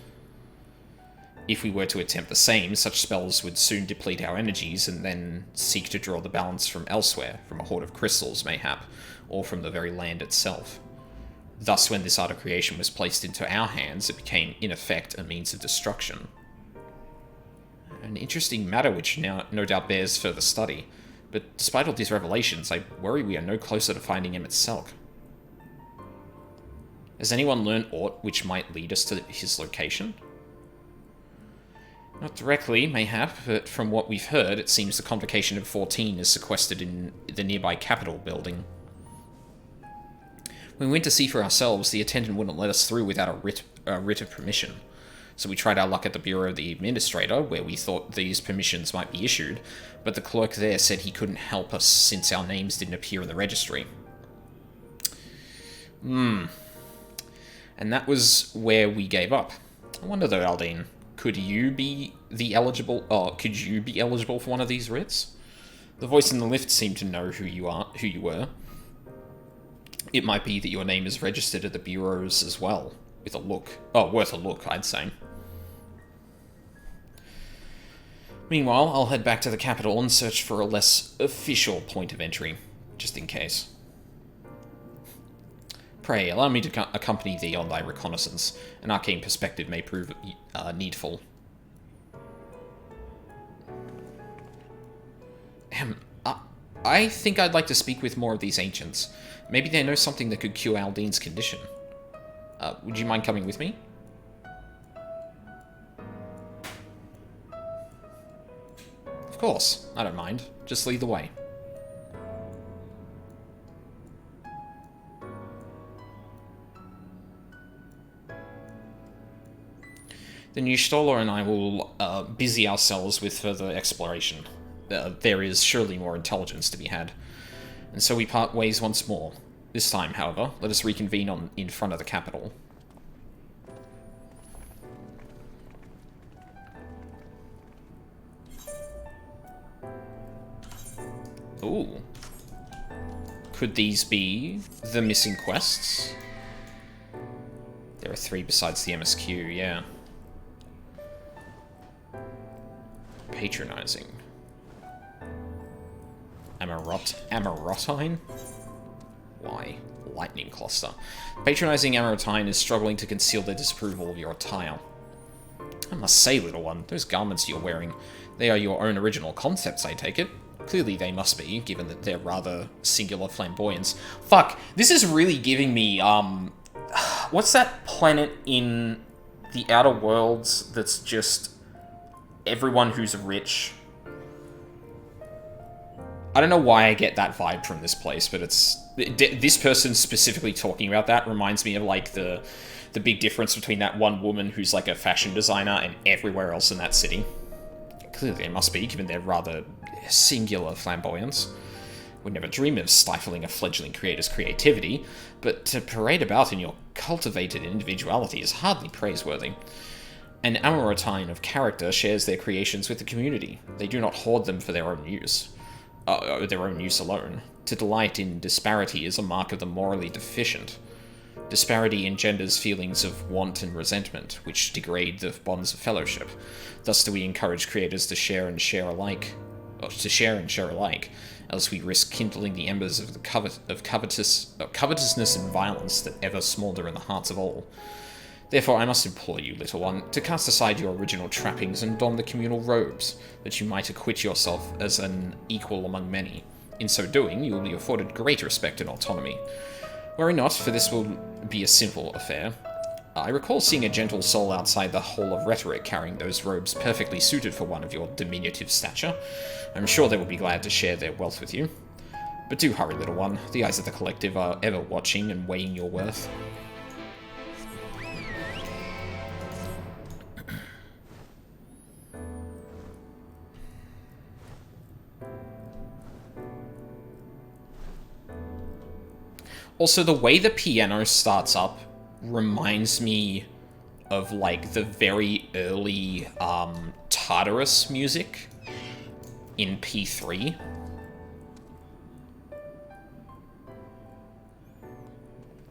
If we were to attempt the same, such spells would soon deplete our energies and then seek to draw the balance from elsewhere, from a hoard of crystals, mayhap, or from the very land itself. Thus, when this art of creation was placed into our hands, it became, in effect, a means of destruction. An interesting matter which now no doubt bears further study. But despite all these revelations, I worry we are no closer to finding Emmett Selk. Has anyone learned aught which might lead us to his location? Not directly, mayhap, but from what we've heard, it seems the Convocation of 14 is sequestered in the nearby Capitol building. When we went to see for ourselves, the attendant wouldn't let us through without a writ of permission. So we tried our luck at the Bureau of the Administrator, where we thought these permissions might be issued, but the clerk there said he couldn't help us since our names didn't appear in the registry. And that was where we gave up. I wonder though, Aldine, could you be eligible for one of these writs? The voice in the lift seemed to know who you were. It might be that your name is registered at the bureaus as well. With a look. Oh, worth a look, I'd say. Meanwhile, I'll head back to the capital and search for a less official point of entry, just in case. Pray, allow me to accompany thee on thy reconnaissance. An arcane perspective may prove needful. I think I'd like to speak with more of these ancients. Maybe they know something that could cure Aldine's condition. Would you mind coming with me? Of course, I don't mind. Just lead the way. The new Stoller and I will busy ourselves with further exploration. There is surely more intelligence to be had. And so we part ways once more. This time, however, let us reconvene in front of the capital. Ooh. Could these be the missing quests? There are 3 besides the MSQ, yeah. Patronizing. Amarotine? Why? Lightning Cluster. Patronizing Amarotine is struggling to conceal their disapproval of your attire. I must say, little one, those garments you're wearing, they are your own original concepts, I take it. Clearly they must be, given that they're rather singular flamboyance. Fuck, this is really giving me, what's that planet in the Outer Worlds that's just everyone who's rich? I don't know why I get that vibe from this place, but this person specifically talking about that reminds me of, like, the big difference between that one woman who's, like, a fashion designer and everywhere else in that city. Clearly they must be, given their rather singular flamboyance. Would never dream of stifling a fledgling creator's creativity, but to parade about in your cultivated individuality is hardly praiseworthy. An Amarotine of character shares their creations with the community. They do not hoard them for their own use. Their own use alone. To delight in disparity is a mark of the morally deficient. Disparity engenders feelings of want and resentment, which degrade the bonds of fellowship. Thus do we encourage creators to share and share alike, else we risk kindling the embers of covetousness and violence that ever smolder in the hearts of all. Therefore, I must implore you, little one, to cast aside your original trappings and don the communal robes, that you might acquit yourself as an equal among many. In so doing, you will be afforded great respect and autonomy. Were it not, for this will be a simple affair. I recall seeing a gentle soul outside the Hall of Rhetoric carrying those robes perfectly suited for one of your diminutive stature. I'm sure they will be glad to share their wealth with you. But do hurry, little one. The eyes of the collective are ever watching and weighing your worth. Also, the way the piano starts up reminds me of, like, the very early Tartarus music in P3.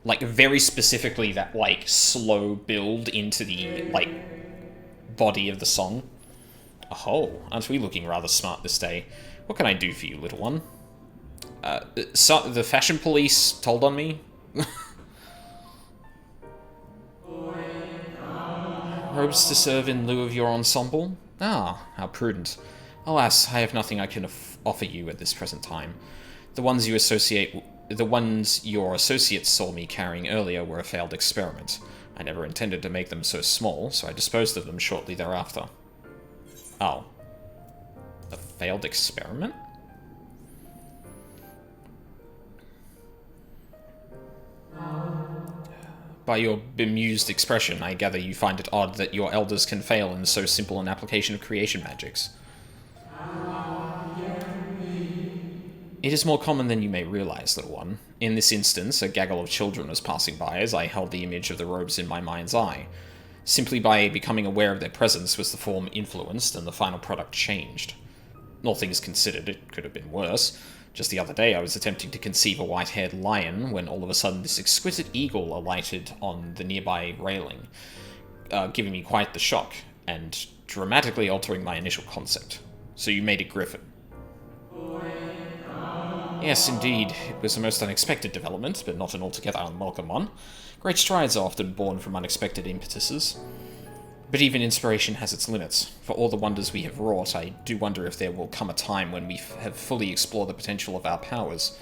Like, very specifically that, like, slow build into the, like, body of the song. Oh, aren't we looking rather smart this day? What can I do for you, little one? So the fashion police told on me. Robes to serve in lieu of your ensemble? Ah, how prudent. Alas, I have nothing I can offer you at this present time. The ones your associates saw me carrying earlier were a failed experiment. I never intended to make them so small, so I disposed of them shortly thereafter. Oh. A failed experiment? By your bemused expression, I gather you find it odd that your elders can fail in so simple an application of creation magics. It is more common than you may realize, little one. In this instance, a gaggle of children was passing by as I held the image of the robes in my mind's eye. Simply by becoming aware of their presence was the form influenced, and the final product changed. All things considered, it could have been worse. Just the other day I was attempting to conceive a white-haired lion when all of a sudden this exquisite eagle alighted on the nearby railing, giving me quite the shock, and dramatically altering my initial concept. So you made a griffin. Yes, indeed. It was a most unexpected development, but not an altogether unwelcome one. Great strides are often born from unexpected impetuses. But even inspiration has its limits. For all the wonders we have wrought, I do wonder if there will come a time when we have fully explored the potential of our powers,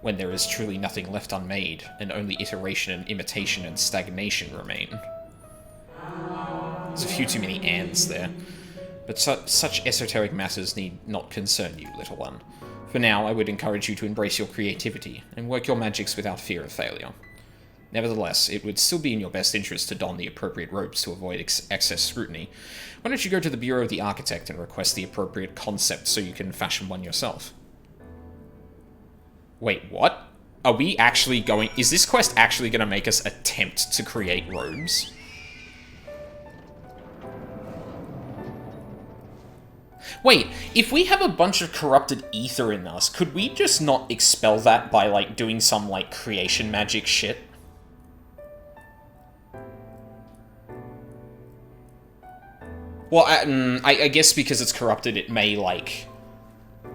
when there is truly nothing left unmade, and only iteration and imitation and stagnation remain. There's a few too many ands there. But such esoteric matters need not concern you, little one. For now, I would encourage you to embrace your creativity, and work your magics without fear of failure. Nevertheless, it would still be in your best interest to don the appropriate robes to avoid excess scrutiny. Why don't you go to the Bureau of the Architect and request the appropriate concept so you can fashion one yourself? Wait, what? Are we actually going... Is this quest actually going to make us attempt to create robes? Wait, if we have a bunch of corrupted ether in us, could we just not expel that by, like, doing some, like, creation magic shit? Well, I guess because it's corrupted, it may, like,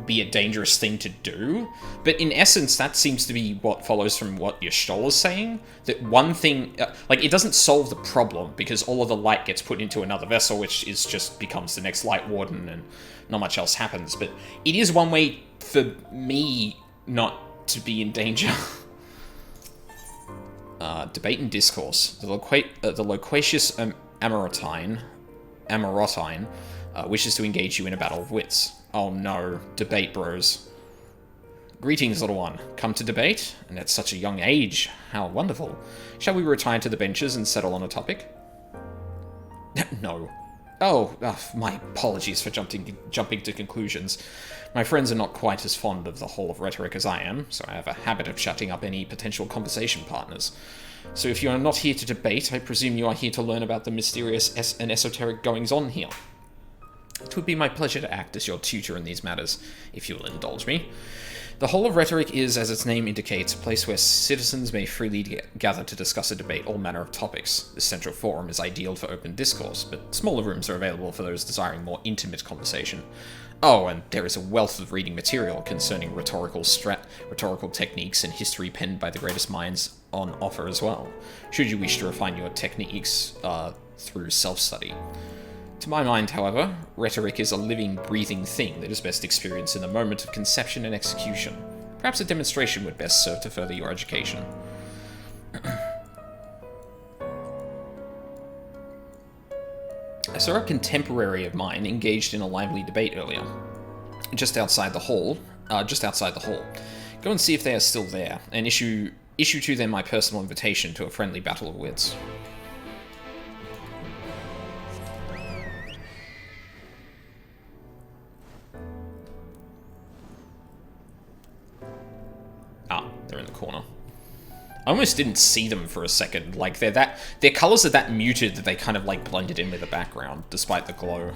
be a dangerous thing to do. But in essence, that seems to be what follows from what Yashtol is saying. That one thing... like, it doesn't solve the problem, because all of the light gets put into another vessel, which is just becomes the next Light Warden, and not much else happens. But it is one way for me not to be in danger. Debate and discourse. The loquacious Amarotine wishes to engage you in a battle of wits. Oh no, debate bros. Greetings, little one. Come to debate? And at such a young age. How wonderful. Shall we retire to the benches and settle on a topic? No. Oh, my apologies for jumping to conclusions. My friends are not quite as fond of the whole of rhetoric as I am, so I have a habit of shutting up any potential conversation partners. So if you are not here to debate, I presume you are here to learn about the mysterious and esoteric goings-on here. It would be my pleasure to act as your tutor in these matters, if you will indulge me. The Hall of Rhetoric is, as its name indicates, a place where citizens may freely gather to discuss and debate all manner of topics. This central forum is ideal for open discourse, but smaller rooms are available for those desiring more intimate conversation. Oh, and there is a wealth of reading material concerning rhetorical techniques and history penned by the greatest minds on offer as well, should you wish to refine your techniques through self-study. To my mind, however, rhetoric is a living, breathing thing that is best experienced in the moment of conception and execution. Perhaps a demonstration would best serve to further your education. I saw a contemporary of mine engaged in a lively debate earlier, just outside the hall. Go and see if they are still there, and issue to them my personal invitation to a friendly battle of wits. They're in the corner. I almost didn't see them for a second. Like, their colors are that muted that they kind of, like, blended in with the background, despite the glow.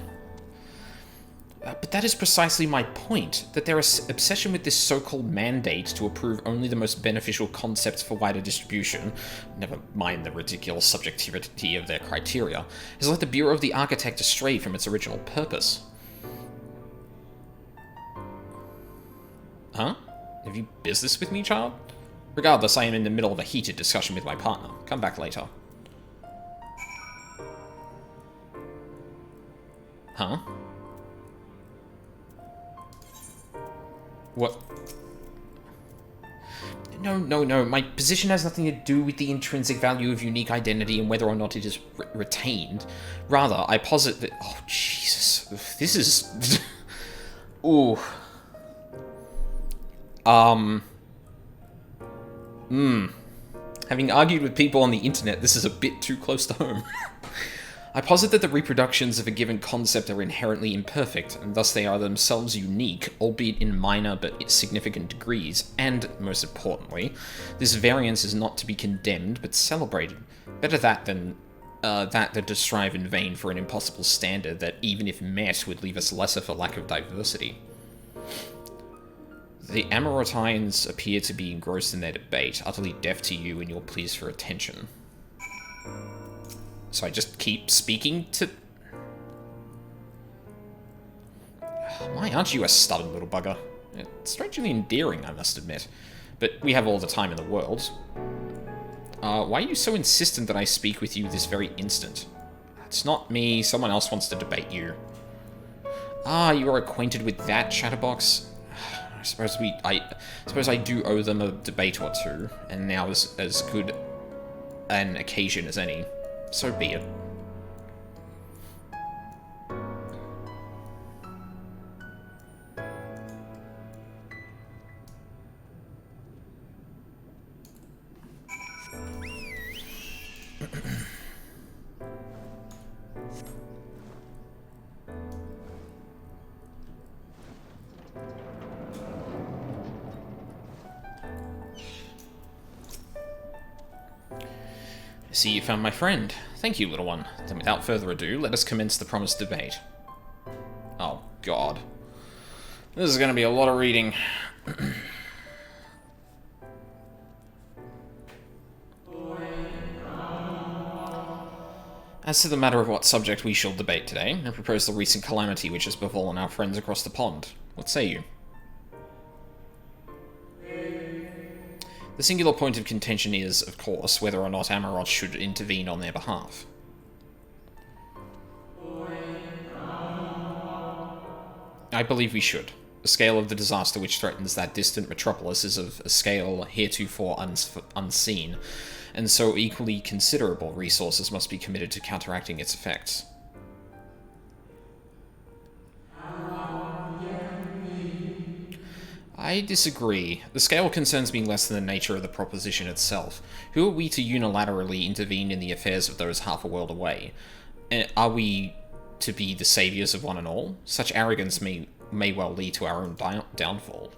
But that is precisely my point, that their obsession with this so-called mandate to approve only the most beneficial concepts for wider distribution, never mind the ridiculous subjectivity of their criteria, has led the Bureau of the Architect astray from its original purpose. Huh? Have you business with me, child? Regardless, I am in the middle of a heated discussion with my partner. Come back later. Huh? What? No. My position has nothing to do with the intrinsic value of unique identity and whether or not it is retained. Rather, I posit that... Oh, Jesus. This is... Ooh. Having argued with people on the internet, this is a bit too close to home. I posit that the reproductions of a given concept are inherently imperfect, and thus they are themselves unique, albeit in minor but significant degrees, and, most importantly, this variance is not to be condemned but celebrated. Better that than to strive in vain for an impossible standard that, even if met, would leave us lesser for lack of diversity. The Amarotines appear to be engrossed in their debate, utterly deaf to you and your pleas for attention. So I just keep speaking to... Why aren't you a stubborn little bugger? It's strangely endearing, I must admit. But we have all the time in the world. Why are you so insistent that I speak with you this very instant? It's not me, someone else wants to debate you. Ah, you are acquainted with that, Chatterbox? I suppose I do owe them a debate or two, and now is as good an occasion as any. So be it. I see you found my friend. Thank you, little one. Then without further ado, let us commence the promised debate. Oh, God. This is going to be a lot of reading. As to the matter of what subject we shall debate today, I propose the recent calamity which has befallen our friends across the pond. What say you? The singular point of contention is, of course, whether or not Amarot should intervene on their behalf. I believe we should. The scale of the disaster which threatens that distant metropolis is of a scale heretofore unseen, and so equally considerable resources must be committed to counteracting its effects. I disagree. The scale concerns me less than the nature of the proposition itself. Who are we to unilaterally intervene in the affairs of those half a world away? Are we to be the saviors of one and all? Such arrogance may well lead to our own downfall.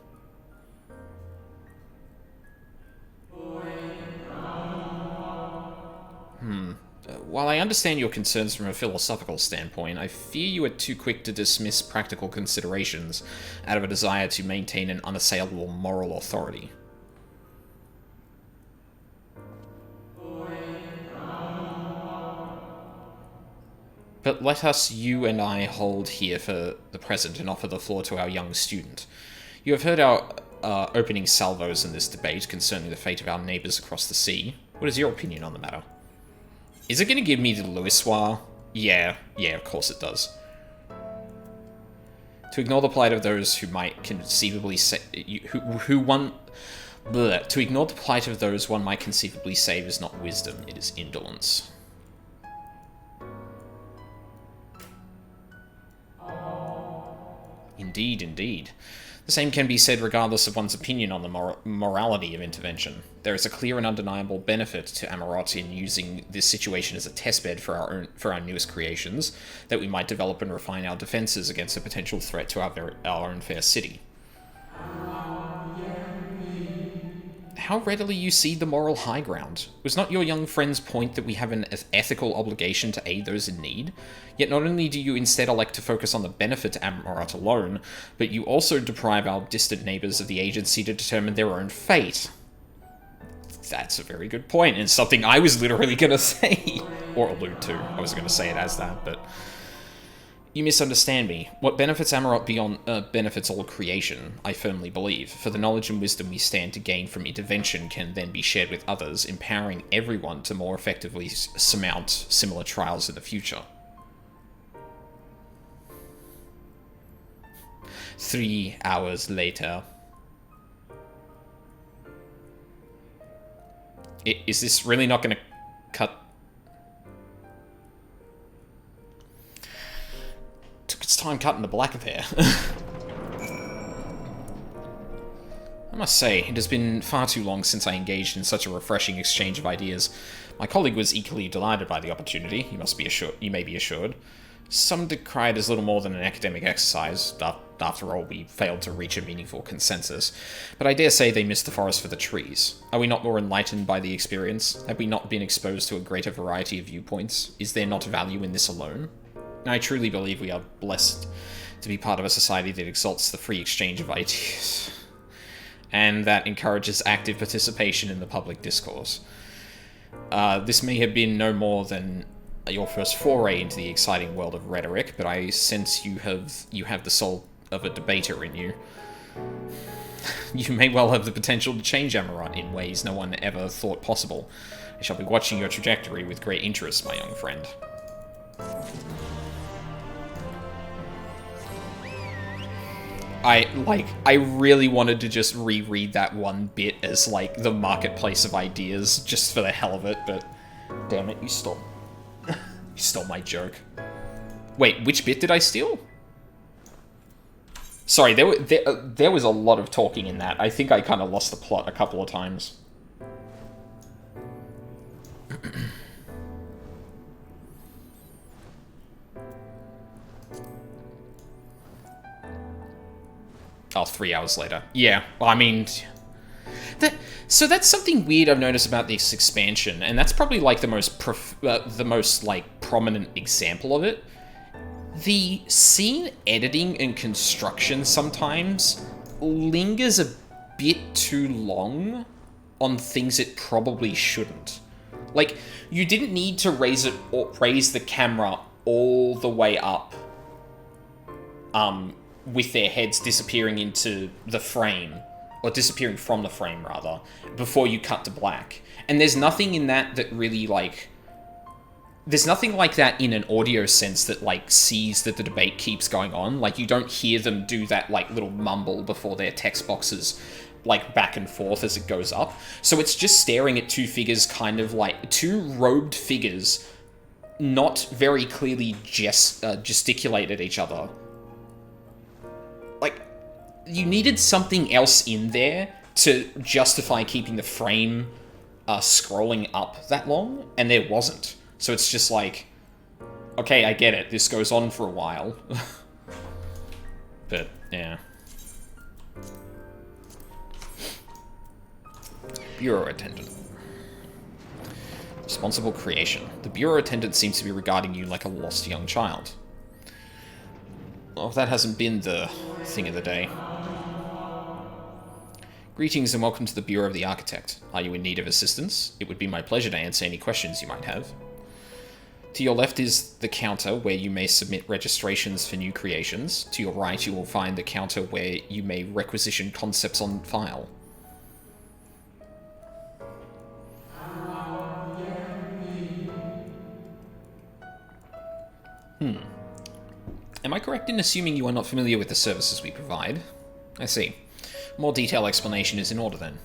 While I understand your concerns from a philosophical standpoint, I fear you are too quick to dismiss practical considerations out of a desire to maintain an unassailable moral authority. But let us, you and I, hold here for the present and offer the floor to our young student. You have heard our opening salvos in this debate concerning the fate of our neighbours across the sea. What is your opinion on the matter? Is it going to give me the Louisoire? Yeah, of course it does. To ignore the plight of those who might conceivably say... To ignore the plight of those one might conceivably save is not wisdom, it is indolence. Indeed. The same can be said regardless of one's opinion on the morality of intervention. There is a clear and undeniable benefit to Amarot in using this situation as a testbed for our newest creations, that we might develop and refine our defences against a potential threat to our own fair city. How readily you see the moral high ground. Was not your young friend's point that we have an ethical obligation to aid those in need? Yet not only do you instead elect to focus on the benefit to Amarot alone, but you also deprive our distant neighbours of the agency to determine their own fate. That's a very good point, and something I was literally going to say. Or allude to. I wasn't going to say it as that, but... You misunderstand me. What benefits Amarot beyond benefits all creation, I firmly believe, for the knowledge and wisdom we stand to gain from intervention can then be shared with others, empowering everyone to more effectively surmount similar trials in the future. 3 hours later. Is this really not going to cut? Took its time cutting the black there. I must say, it has been far too long since I engaged in such a refreshing exchange of ideas. My colleague was equally delighted by the opportunity, you may be assured. Some decry it as little more than an academic exercise. After all, we failed to reach a meaningful consensus. But I dare say they missed the forest for the trees. Are we not more enlightened by the experience? Have we not been exposed to a greater variety of viewpoints? Is there not value in this alone? I truly believe we are blessed to be part of a society that exalts the free exchange of ideas, and that encourages active participation in the public discourse. This may have been no more than your first foray into the exciting world of rhetoric, but I sense you have the soul of a debater in you. You may well have the potential to change Amarat in ways no one ever thought possible. I shall be watching your trajectory with great interest, my young friend. I really wanted to just reread that one bit as, like, the marketplace of ideas, just for the hell of it, but damn it, you stole my joke. Wait, which bit did I steal? Sorry, there was a lot of talking in that. I think I kind of lost the plot a couple of times. Oh, 3 hours later. Yeah, I mean... So that's something weird I've noticed about this expansion, and that's probably, like, the most like, prominent example of it. The scene editing and construction sometimes lingers a bit too long on things it probably shouldn't. Like, you didn't need to raise the camera all the way up, with their heads disappearing into the frame, or disappearing from the frame, rather, before you cut to black. And there's nothing in that that really, like... There's nothing like that in an audio sense that, like, sees that the debate keeps going on. Like, you don't hear them do that, like, little mumble before their text boxes, like, back and forth as it goes up. So it's just staring at two figures, kind of, like, two robed figures, not very clearly gesticulate at each other. Like, you needed something else in there to justify keeping the frame scrolling up that long, and there wasn't. So it's just like, okay, I get it, this goes on for a while. But, yeah. Bureau Attendant. Responsible creation. The Bureau Attendant seems to be regarding you like a lost young child. Well, that hasn't been the thing of the day. Greetings and welcome to the Bureau of the Architect. Are you in need of assistance? It would be my pleasure to answer any questions you might have. To your left is the counter where you may submit registrations for new creations. To your right you will find the counter where you may requisition concepts on file. Am I correct in assuming you are not familiar with the services we provide? I see. More detailed explanation is in order then.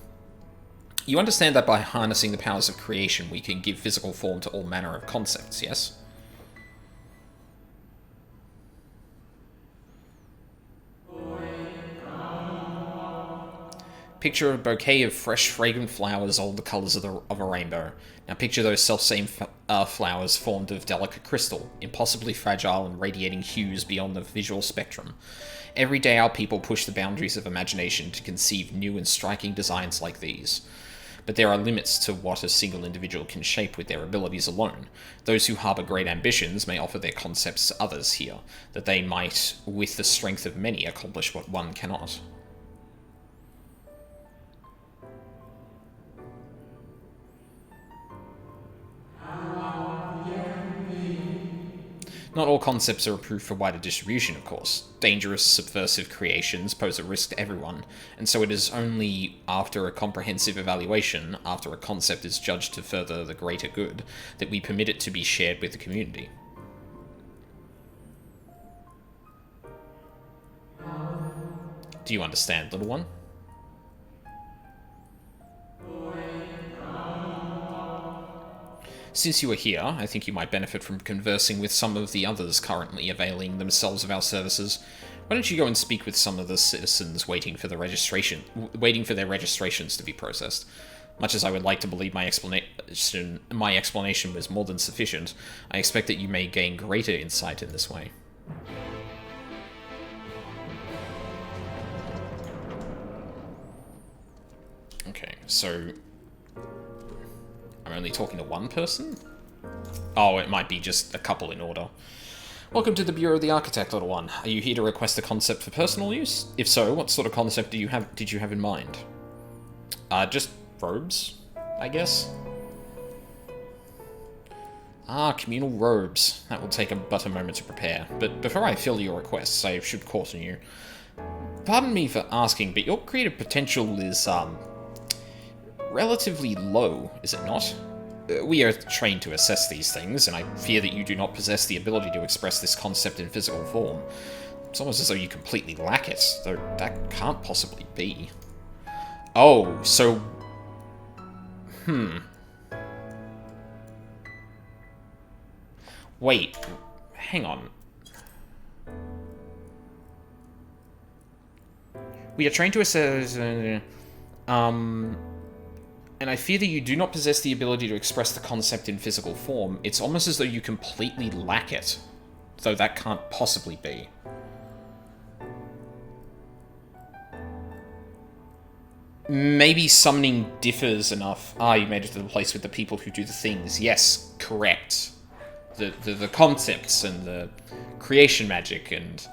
You understand that by harnessing the powers of creation, we can give physical form to all manner of concepts, yes? Picture a bouquet of fresh, fragrant flowers, all the colours of a rainbow. Now picture those self-same flowers formed of delicate crystal, impossibly fragile and radiating hues beyond the visual spectrum. Every day our people push the boundaries of imagination to conceive new and striking designs like these. But there are limits to what a single individual can shape with their abilities alone. Those who harbour great ambitions may offer their concepts to others here, that they might, with the strength of many, accomplish what one cannot. Not all concepts are approved for wider distribution, of course. Dangerous, subversive creations pose a risk to everyone, and so it is only after a comprehensive evaluation, after a concept is judged to further the greater good, that we permit it to be shared with the community. Do you understand, little one? Since you are here, I think you might benefit from conversing with some of the others currently availing themselves of our services. Why don't you go and speak with some of the citizens waiting for their registrations to be processed? Much as I would like to believe my explanation was more than sufficient, I expect that you may gain greater insight in this way. Okay, so I'm only talking to one person? Oh, it might be just a couple in order. Welcome to the Bureau of the Architect, little one. Are you here to request a concept for personal use? If so, what sort of concept did you have in mind? Just robes, I guess? Ah, communal robes. That will take but a moment to prepare. But before I fill your requests, I should caution you. Pardon me for asking, but your creative potential is, relatively low, is it not? We are trained to assess these things, and I fear that you do not possess the ability to express this concept in physical form. It's almost as though you completely lack it, though that can't possibly be. Oh, so... Wait, hang on. We are trained to assess... And I fear that you do not possess the ability to express the concept in physical form. It's almost as though you completely lack it. Though that can't possibly be. Maybe summoning differs enough. Ah, you made it to the place with the people who do the things. Yes, correct. The concepts and the creation magic and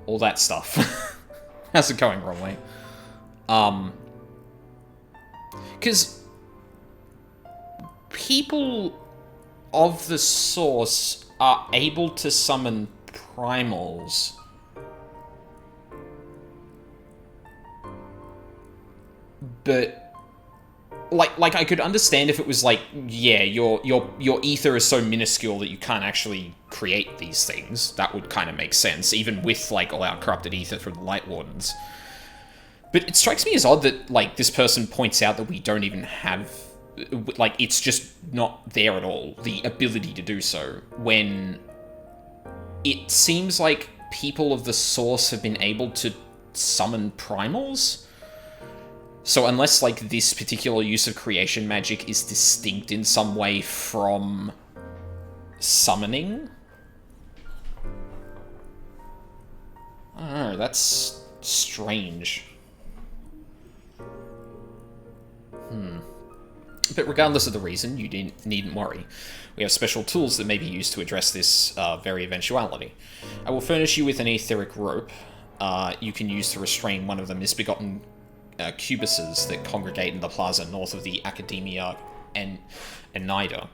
all that stuff. How's it going, wrong way? Because people of the source are able to summon primals. But like I could understand if it was like, yeah, your ether is so minuscule that you can't actually create these things. That would kind of make sense, even with like all our corrupted ether from the Light Wardens. But it strikes me as odd that, like, this person points out that we don't even have... Like, it's just not there at all, the ability to do so, when it seems like people of the source have been able to summon primals? So unless, like, this particular use of creation magic is distinct in some way from summoning? I don't know, that's strange. But regardless of the reason, you needn't worry. We have special tools that may be used to address this very eventuality. I will furnish you with an etheric rope you can use to restrain one of the misbegotten cubuses that congregate in the plaza north of the Academia and NIDA.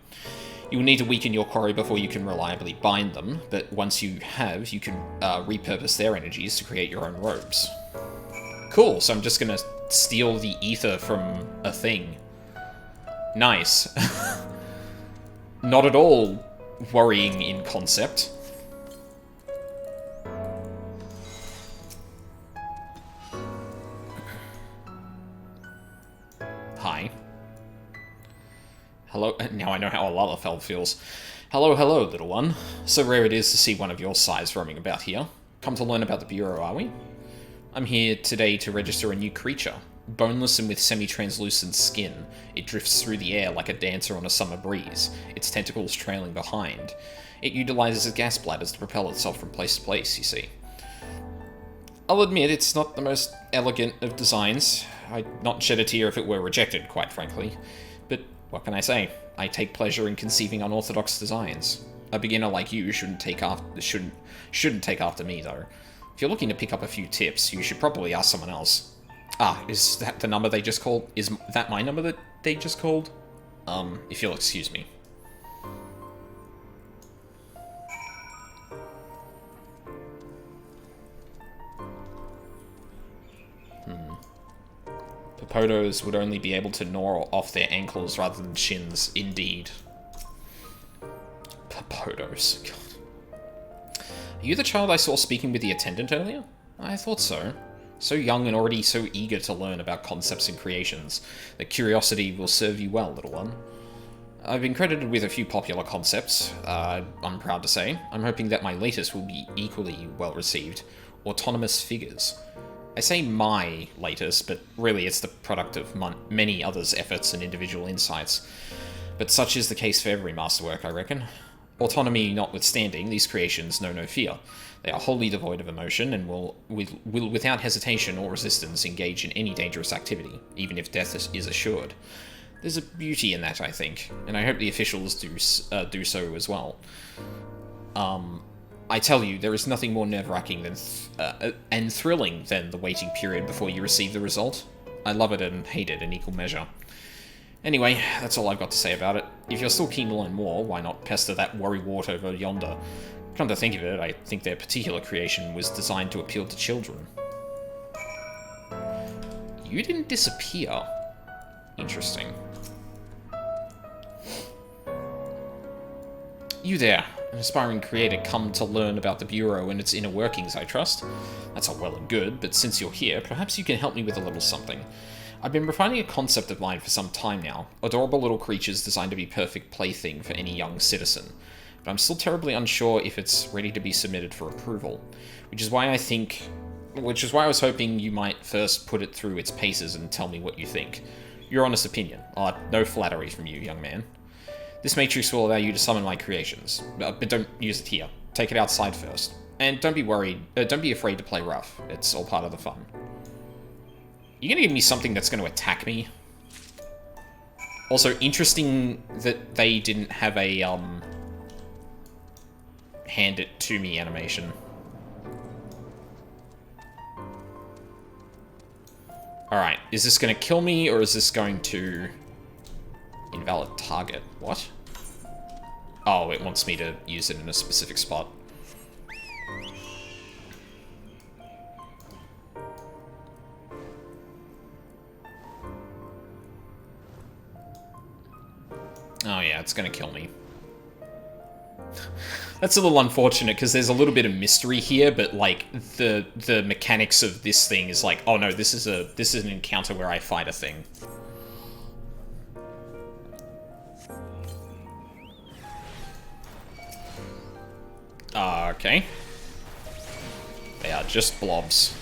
You will need to weaken your quarry before you can reliably bind them, but once you have, you can repurpose their energies to create your own robes. Cool, so I'm just gonna steal the ether from a thing. Nice. Not at all worrying in concept. Hi. Hello. Now I know how a Lalafell feels. Hello, hello, little one. So rare it is to see one of your size roaming about here. Come to learn about the Bureau, are we? I'm here today to register a new creature. Boneless and with semi-translucent skin, it drifts through the air like a dancer on a summer breeze, its tentacles trailing behind. It utilizes gas bladders to propel itself from place to place, you see. I'll admit, it's not the most elegant of designs. I'd not shed a tear if it were rejected, quite frankly. But what can I say? I take pleasure in conceiving unorthodox designs. A beginner like you shouldn't take after me, though. If you're looking to pick up a few tips, you should probably ask someone else. Ah, is that the number they just called? Is that my number that they just called? If you'll excuse me. Popodos would only be able to gnaw off their ankles rather than shins, indeed. Popodos. God. Are you the child I saw speaking with the attendant earlier? I thought so. So young and already so eager to learn about concepts and creations. The curiosity will serve you well, little one. I've been credited with a few popular concepts, I'm proud to say. I'm hoping that my latest will be equally well received. Autonomous figures. I say my latest, but really it's the product of many others' efforts and individual insights. But such is the case for every masterwork, I reckon. Autonomy notwithstanding, these creations know no fear. They are wholly devoid of emotion and will without hesitation or resistance engage in any dangerous activity, even if death is assured. There's a beauty in that, I think, and I hope the officials do so as well. I tell you, there is nothing more nerve-wracking than and thrilling than the waiting period before you receive the result. I love it and hate it in equal measure. Anyway, that's all I've got to say about it. If you're still keen to learn more, why not pester that worrywart over yonder? Come to think of it, I think their particular creation was designed to appeal to children. You didn't disappear. Interesting. You there, an aspiring creator come to learn about the Bureau and its inner workings, I trust. That's all well and good, but since you're here, perhaps you can help me with a little something. I've been refining a concept of mine for some time now. Adorable little creatures designed to be perfect plaything for any young citizen. But I'm still terribly unsure if it's ready to be submitted for approval. Which is why I was hoping you might first put it through its paces and tell me what you think. Your honest opinion. I'll have no flattery from you, young man. This matrix will allow you to summon my creations, but don't use it here. Take it outside first. And don't be afraid to play rough. It's all part of the fun. You gonna give me something that's gonna attack me? Also, interesting that they didn't have a, hand it to me animation. Alright, is this gonna kill me, or is this going to... Invalid target. What? Oh, it wants me to use it in a specific spot. Oh yeah, it's gonna kill me. That's a little unfortunate, because there's a little bit of mystery here, but, like, the mechanics of this thing is like, oh no, this is an encounter where I fight a thing. Okay. They are just blobs.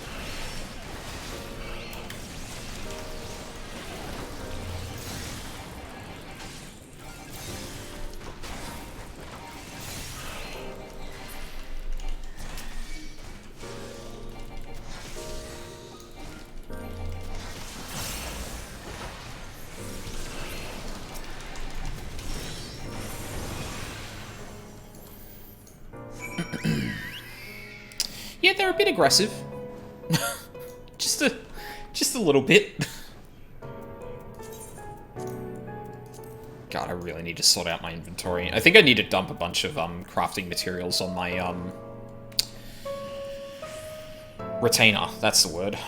Yeah, they're a bit aggressive. just a little bit. God, I really need to sort out my inventory. I think I need to dump a bunch of crafting materials on my retainer. That's the word.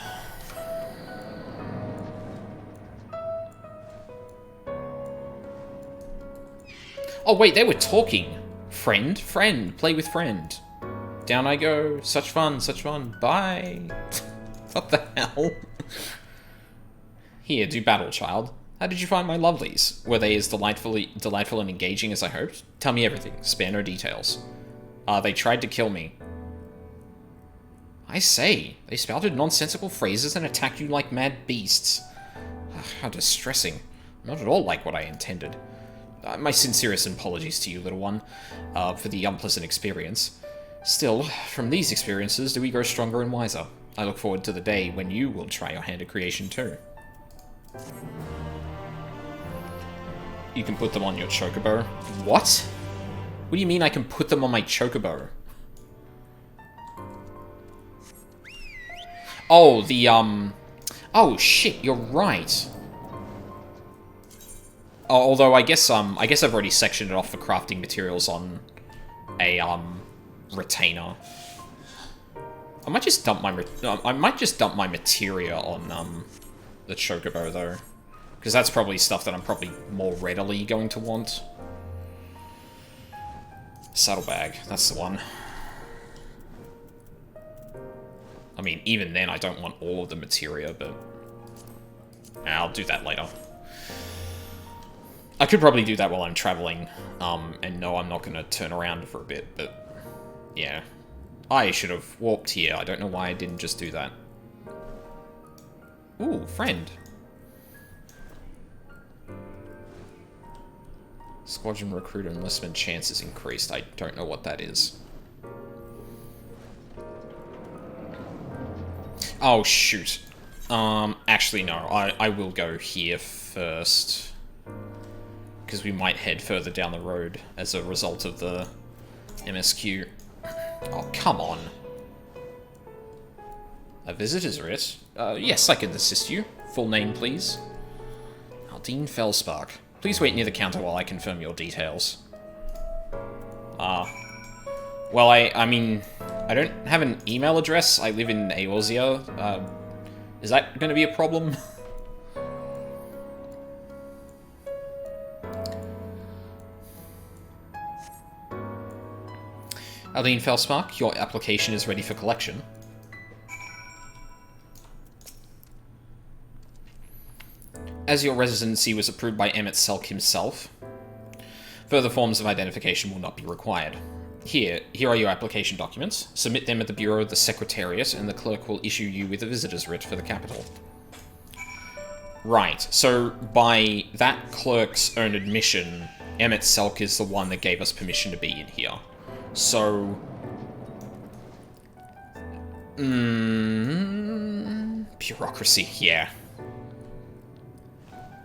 Oh wait, they were talking. Friend, play with friend. Down I go. Such fun, bye. What the hell? Here, do battle, child. How did you find my lovelies? Were they as delightful and engaging as I hoped? Tell me everything, spare no details. They tried to kill me. I say, they spouted nonsensical phrases and attacked you like mad beasts. How distressing. Not at all like what I intended. My sincerest apologies to you, little one, for the unpleasant experience. Still, from these experiences do we grow stronger and wiser. I look forward to the day when you will try your hand at creation too. You can put them on your chocobo. What? What do you mean I can put them on my chocobo? Oh, the, oh shit, you're right. Oh, although I guess I've already sectioned it off for crafting materials on a, retainer. I might just dump my materia on the chocobo though, because that's probably stuff that I'm probably more readily going to want. Saddlebag, that's the one. I mean, even then I don't want all of the materia, but I'll do that later. I could probably do that while I'm traveling, and no, I'm not going to turn around for a bit, but yeah. I should have warped here. I don't know why I didn't just do that. Ooh, friend. Squadron recruit enlistment chances increased. I don't know what that is. Oh, shoot. Actually, no. I will go here first. Because we might head further down the road as a result of the MSQ. Oh, come on. A visitor's writ? Yes, I can assist you. Full name, please. Aldine Felspark. Please wait near the counter while I confirm your details. Well, I mean, I don't have an email address. I live in Eorzea. Is that going to be a problem? Aldine Felspark, your application is ready for collection. As your residency was approved by Emmett Selk himself, further forms of identification will not be required. Here are your application documents. Submit them at the Bureau of the Secretariat, and the clerk will issue you with a visitor's writ for the capital. Right, so by that clerk's own admission, Emmett Selk is the one that gave us permission to be in here. So... bureaucracy, yeah.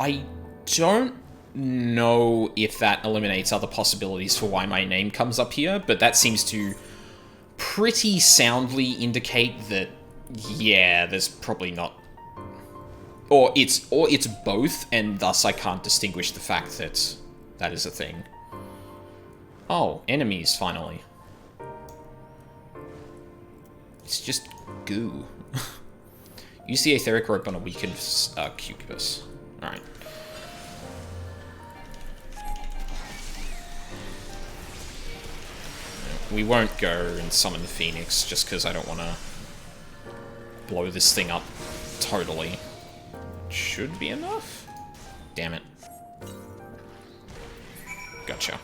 I don't know if that eliminates other possibilities for why my name comes up here, but that seems to pretty soundly indicate that, yeah, there's probably not... Or it's both, and thus I can't distinguish the fact that that is a thing. Oh, enemies, finally. It's just goo. Use the etheric rope on a weakened cucubus. Alright. We won't go and summon the Phoenix, just because I don't want to blow this thing up totally. Should be enough? Damn it. Gotcha.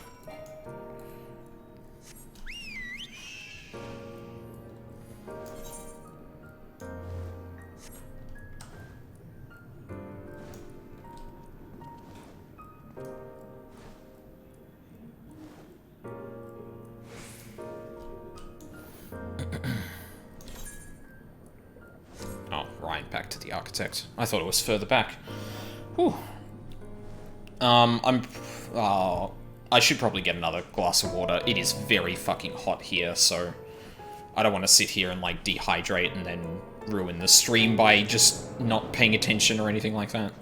Back to the architect. I thought it was further back. Whew. I should probably get another glass of water. It is very fucking hot here, so I don't want to sit here and, like, dehydrate and then ruin the stream by just not paying attention or anything like that.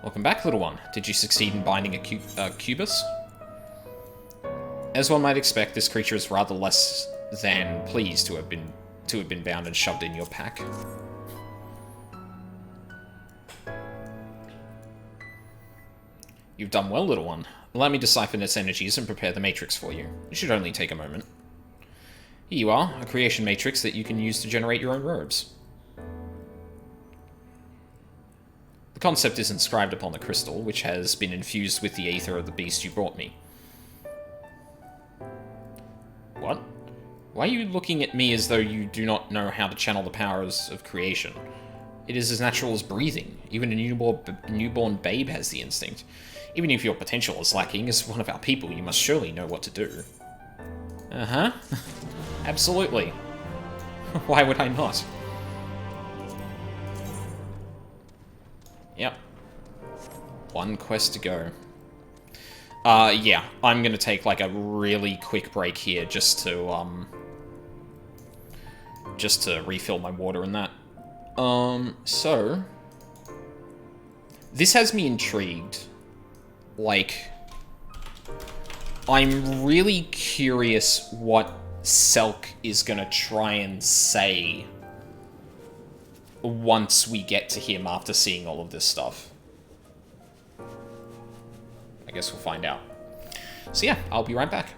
Welcome back, little one. Did you succeed in binding a cubus? As one might expect, this creature is rather less than pleased to have been bound and shoved in your pack. You've done well, little one. Allow me to siphon its energies and prepare the matrix for you. It should only take a moment. Here you are, a creation matrix that you can use to generate your own robes. The concept is inscribed upon the crystal, which has been infused with the aether of the beast you brought me. What? Why are you looking at me as though you do not know how to channel the powers of creation? It is as natural as breathing. Even a newborn babe has the instinct. Even if your potential is lacking, as one of our people, you must surely know what to do. Uh-huh. Absolutely. Why would I not? Yep. One quest to go. Yeah, I'm gonna take, like, a really quick break here just to refill my water and that. So... This has me intrigued. Like... I'm really curious what Selk is gonna try and say once we get to him after seeing all of this stuff. I guess we'll find out. So yeah, I'll be right back.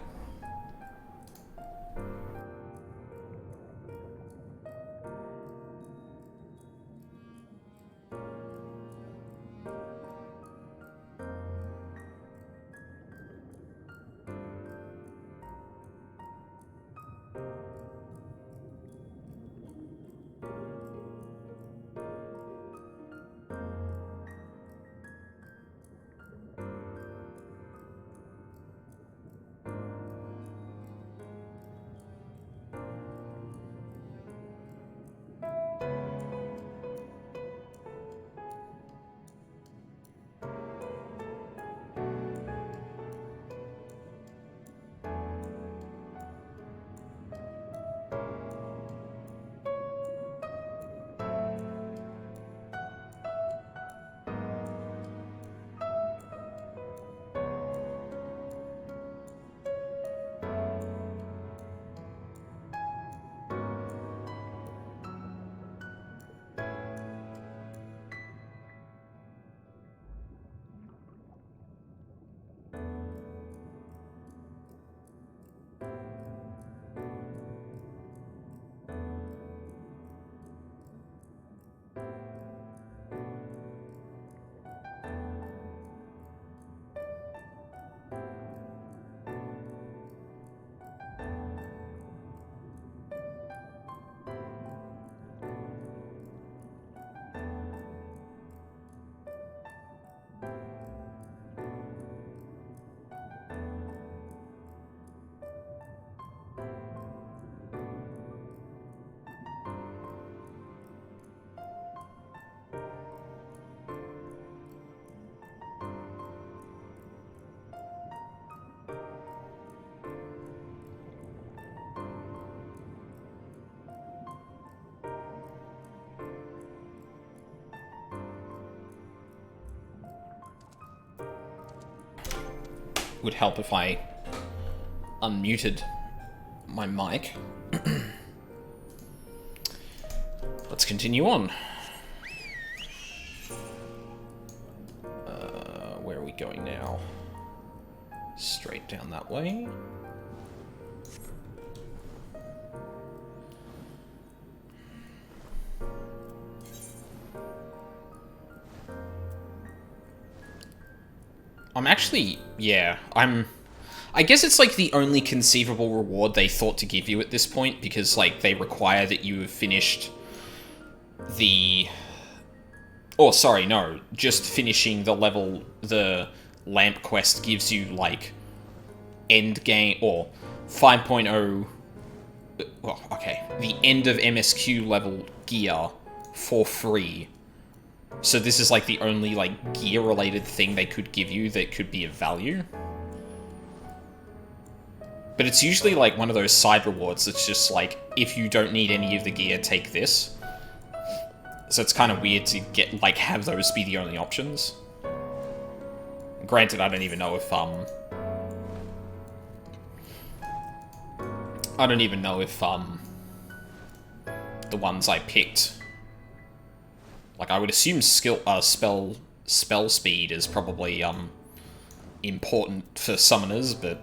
would help if I unmuted my mic. Let's continue on. Where are we going now? Straight down that way. I'm actually, yeah, I guess it's like the only conceivable reward they thought to give you at this point, because like they require that you have finished the, oh sorry, no, just finishing the level, the lamp quest gives you like end game, or 5.0, well, okay, the end of MSQ level gear for free. So this is like the only like gear related thing they could give you that could be of value. But it's usually like one of those side rewards that's just like, if you don't need any of the gear, take this. So it's kind of weird to get, like, have those be the only options. Granted, I don't even know if, the ones I picked, like, I would assume spell speed is probably, important for summoners, but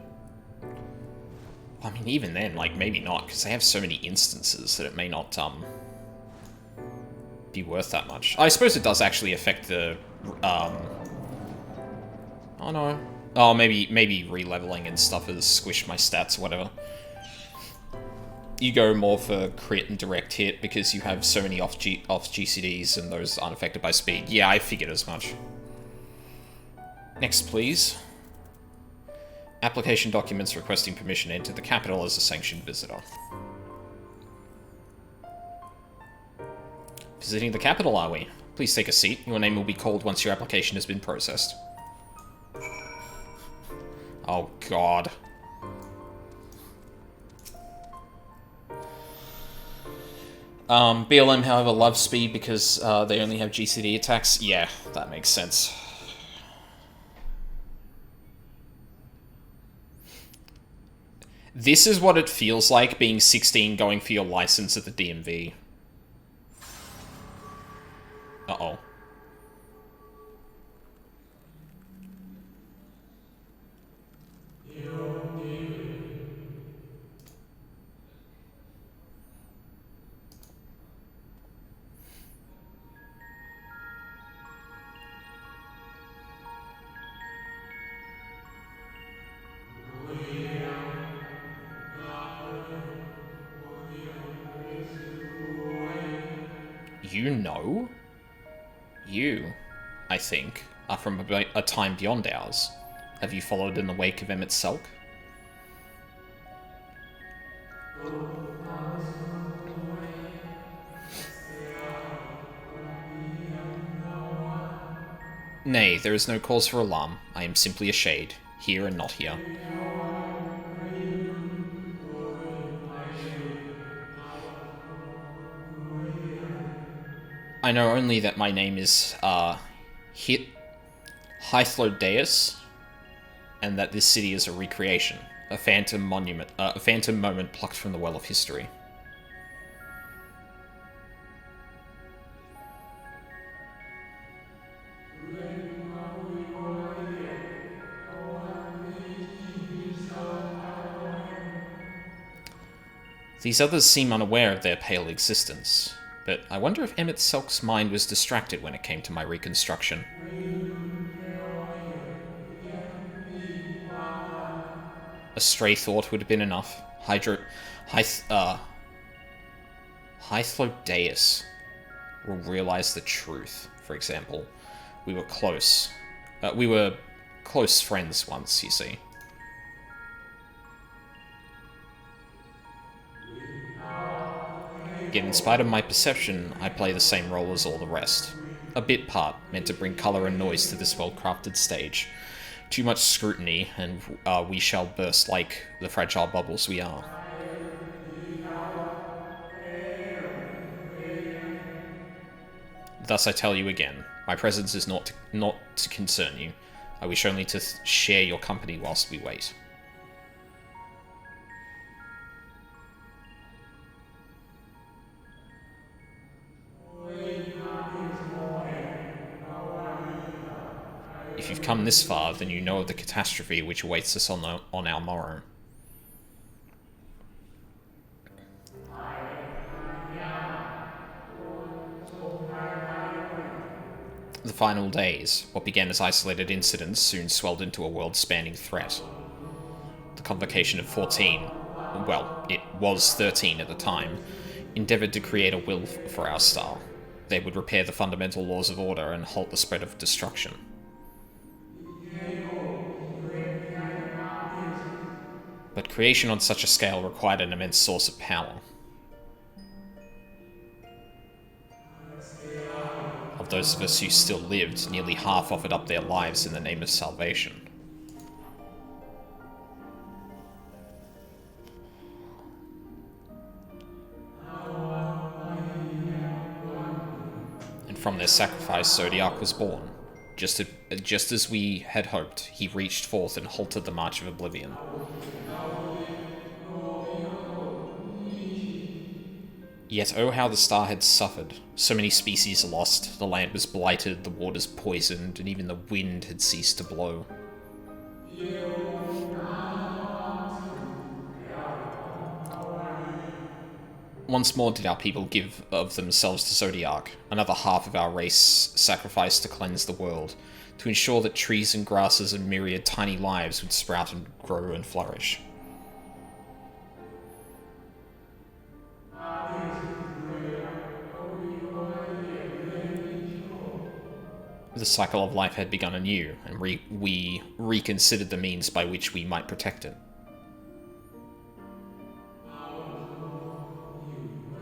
I mean, even then, like, maybe not, because they have so many instances that it may not, be worth that much. I suppose it does actually affect the, oh no. Oh, maybe re-leveling and stuff has squished my stats or whatever. You go more for crit and direct hit because you have so many off GCDs and those aren't affected by speed. Yeah, I figured as much. Next, please. Application documents requesting permission to enter the capital as a sanctioned visitor. Visiting the capital, are we? Please take a seat. Your name will be called once your application has been processed. Oh, God. BLM, however, loves speed because they only have GCD attacks. Yeah, that makes sense. This is what it feels like being 16 going for your license at the DMV. Uh-oh. You know? You, I think, are from a time beyond ours. Have you followed in the wake of Emmet Selk? Nay, there is no cause for alarm. I am simply a shade, here and not here. I know only that my name is, Hythlodeus, and that this city is a recreation, a phantom monument, a phantom moment plucked from the well of history. These others seem unaware of their pale existence, but I wonder if Emmet Selk's mind was distracted when it came to my reconstruction. A stray thought would have been enough. Hythlodeus will realize the truth. For example, we were close. We were close friends once, you see. Yet in spite of my perception, I play the same role as all the rest. A bit part, meant to bring colour and noise to this well-crafted stage. Too much scrutiny, and we shall burst like the fragile bubbles we are. Thus I tell you again, my presence is not to concern you. I wish only to share your company whilst we wait. If you've come this far, then you know of the catastrophe which awaits us on our morrow. The final days, what began as isolated incidents, soon swelled into a world-spanning threat. The Convocation of 14, well, it was 13 at the time, endeavoured to create a will for our star. They would repair the fundamental laws of order and halt the spread of destruction. But creation on such a scale required an immense source of power. Of those of us who still lived, nearly half offered up their lives in the name of salvation. And from their sacrifice, Zodiac was born. Just as we had hoped, he reached forth and halted the march of oblivion. Yet oh how the star had suffered. So many species lost, the land was blighted, the waters poisoned, and even the wind had ceased to blow. Once more did our people give of themselves to Zodiac. Another half of our race sacrificed to cleanse the world, to ensure that trees and grasses and myriad tiny lives would sprout and grow and flourish. The cycle of life had begun anew, and we reconsidered the means by which we might protect it.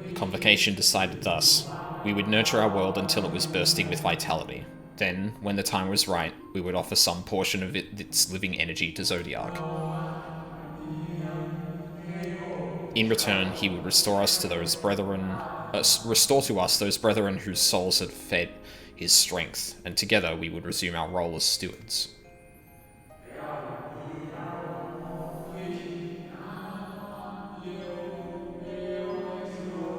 The Convocation decided thus. We would nurture our world until it was bursting with vitality. Then, when the time was right, we would offer some portion of its living energy to Zodiac. In return, he would restore to us those brethren whose souls had fed his strength, and together we would resume our role as stewards.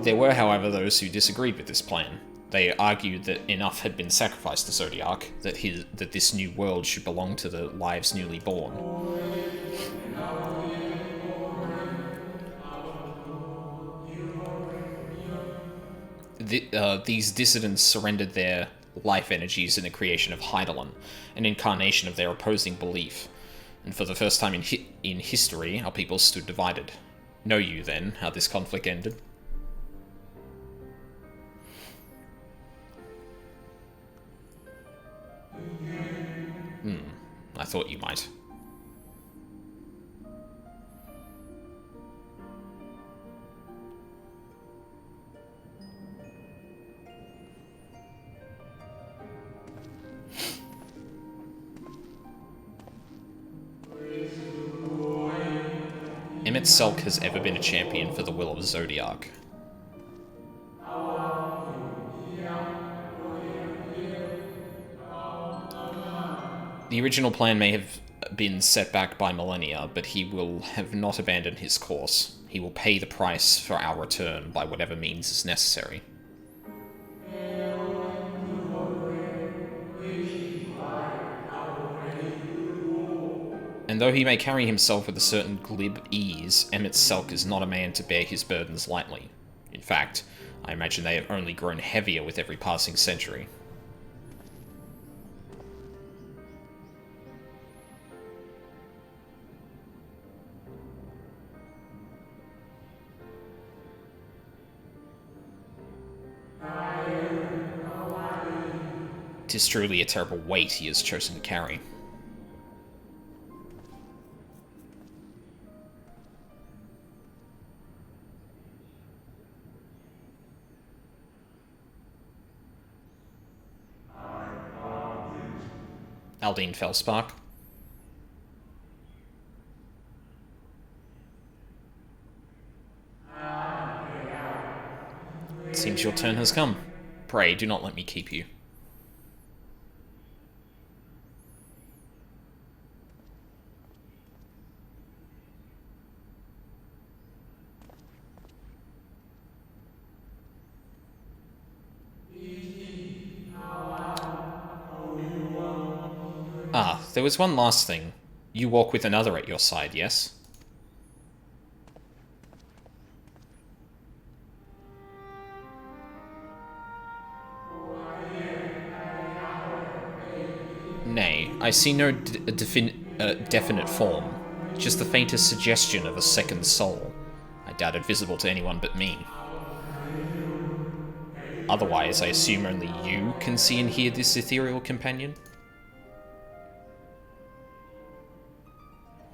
There were, however, those who disagreed with this plan. They argued that enough had been sacrificed to Zodiac, that this new world should belong to the lives newly born. These dissidents surrendered their life energies in the creation of Heidelin, an incarnation of their opposing belief, and for the first time in history, our people stood divided. Know you, then, how this conflict ended? I thought you might. Selk has ever been a champion for the will of Zodiac. The original plan may have been set back by millennia, but he will have not abandoned his course. He will pay the price for our return by whatever means is necessary. And though he may carry himself with a certain glib ease, Selk is not a man to bear his burdens lightly. In fact, I imagine they have only grown heavier with every passing century. It is truly a terrible weight he has chosen to carry. Aldine Felspark. It seems your turn has come. Pray, do not let me keep you. there was one last thing. You walk with another at your side, yes? Nay, I see no definite form, just the faintest suggestion of a second soul. I doubt it visible to anyone but me. Otherwise, I assume only you can see and hear this ethereal companion?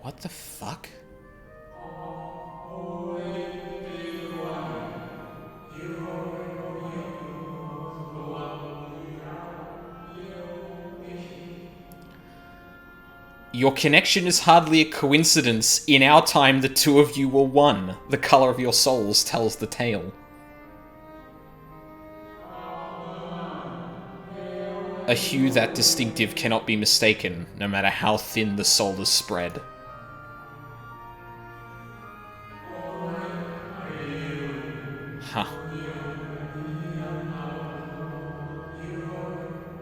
What the fuck? Your connection is hardly a coincidence. In our time, the two of you were one. The color of your souls tells the tale. A hue that distinctive cannot be mistaken, no matter how thin the soul is spread. Huh.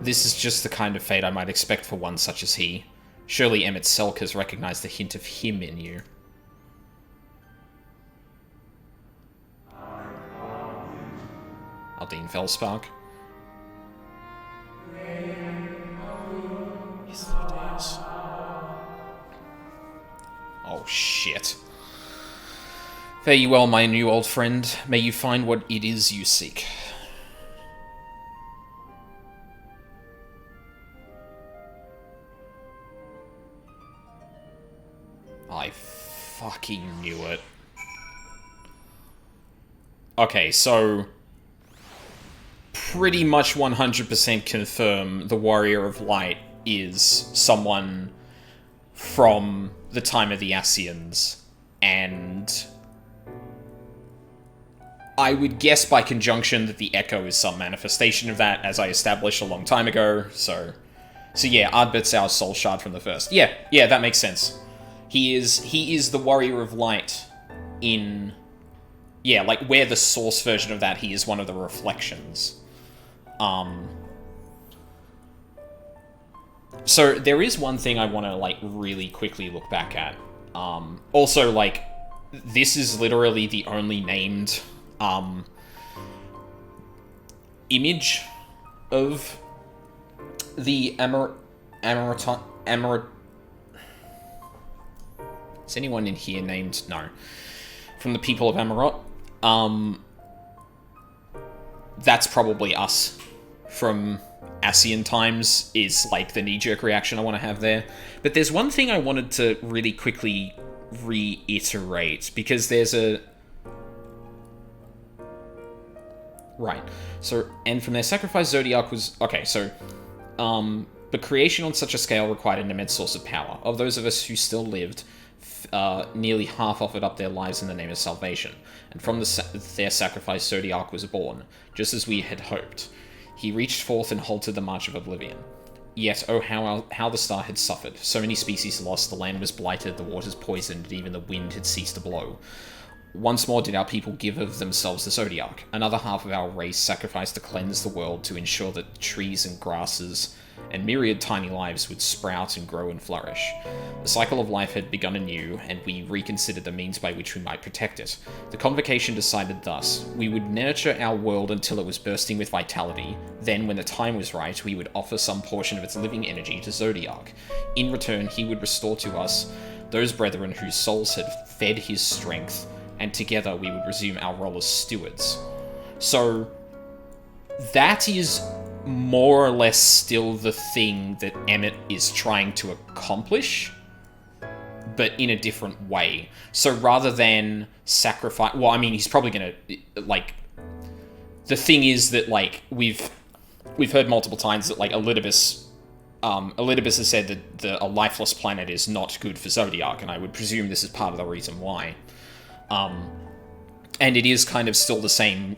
This is just the kind of fate I might expect for one such as he. Surely Emmett Selk has recognized the hint of him in you. Aldine Fellspark. Yes, it is. Oh, shit. Fare you well, my new old friend. May you find what it is you seek. I fucking knew it. Okay, so... pretty much 100% confirm the Warrior of Light is someone from the time of the Ascians, and... I would guess by conjunction that the Echo is some manifestation of that, as I established a long time ago, so... So yeah, Ardbit's our soul shard from the first. Yeah, that makes sense. He is the Warrior of Light in... Yeah, like, where the source version of that, he is one of the reflections. So, there is one thing I want to, like, really quickly look back at. Also, like, this is literally the only named, image of the Is anyone in here named? No. From the people of Amarot. That's probably us. From Ascian times is, like, the knee-jerk reaction I want to have there. But there's one thing I wanted to really quickly reiterate, because there's a... Right. So, and from their sacrifice, Zodiac was... Okay, so... But creation on such a scale required an immense source of power. Of those of us who still lived... nearly half offered up their lives in the name of salvation, and from their sacrifice Zodiac was born, just as we had hoped. He reached forth and halted the march of oblivion. Yet, oh how the star had suffered. So many species lost, the land was blighted, the waters poisoned, and even the wind had ceased to blow. Once more did our people give of themselves to Zodiac. Another half of our race sacrificed to cleanse the world, to ensure that trees and grasses and myriad tiny lives would sprout and grow and flourish. The cycle of life had begun anew, and we reconsidered the means by which we might protect it. The convocation decided thus: we would nurture our world until it was bursting with vitality, then, when the time was right, we would offer some portion of its living energy to Zodiac. In return, he would restore to us those brethren whose souls had fed his strength, and together we would resume our role as stewards. So, that is more or less still the thing that Emmett is trying to accomplish, but in a different way. So rather than sacrifice... Well, I mean, he's probably gonna... Like, the thing is that, like, we've heard multiple times that, like, Elidibus has said that a lifeless planet is not good for Zodiac, and I would presume this is part of the reason why. And it is kind of still the same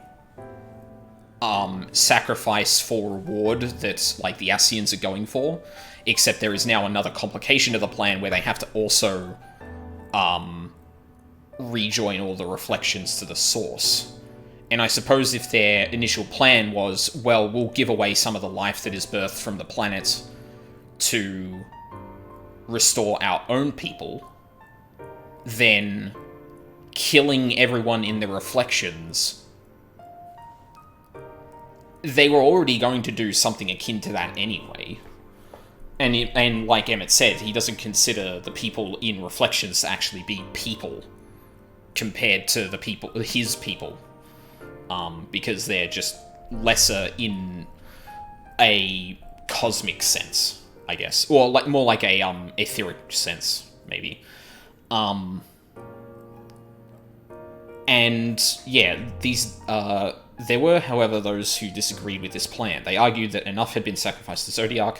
sacrifice for reward that, like, the Ascians are going for, except there is now another complication of the plan where they have to also rejoin all the reflections to the source. And I suppose if their initial plan was, well, we'll give away some of the life that is birthed from the planet to restore our own people, then killing everyone in the reflections, they were already going to do something akin to that anyway. And like Emmett said, he doesn't consider the people in reflections to actually be people compared to the people, his people, because they're just lesser in a cosmic sense, I guess, or like more like a etheric sense, maybe. And yeah, these there were, however, those who disagreed with this plan. They argued that enough had been sacrificed to Zodiac,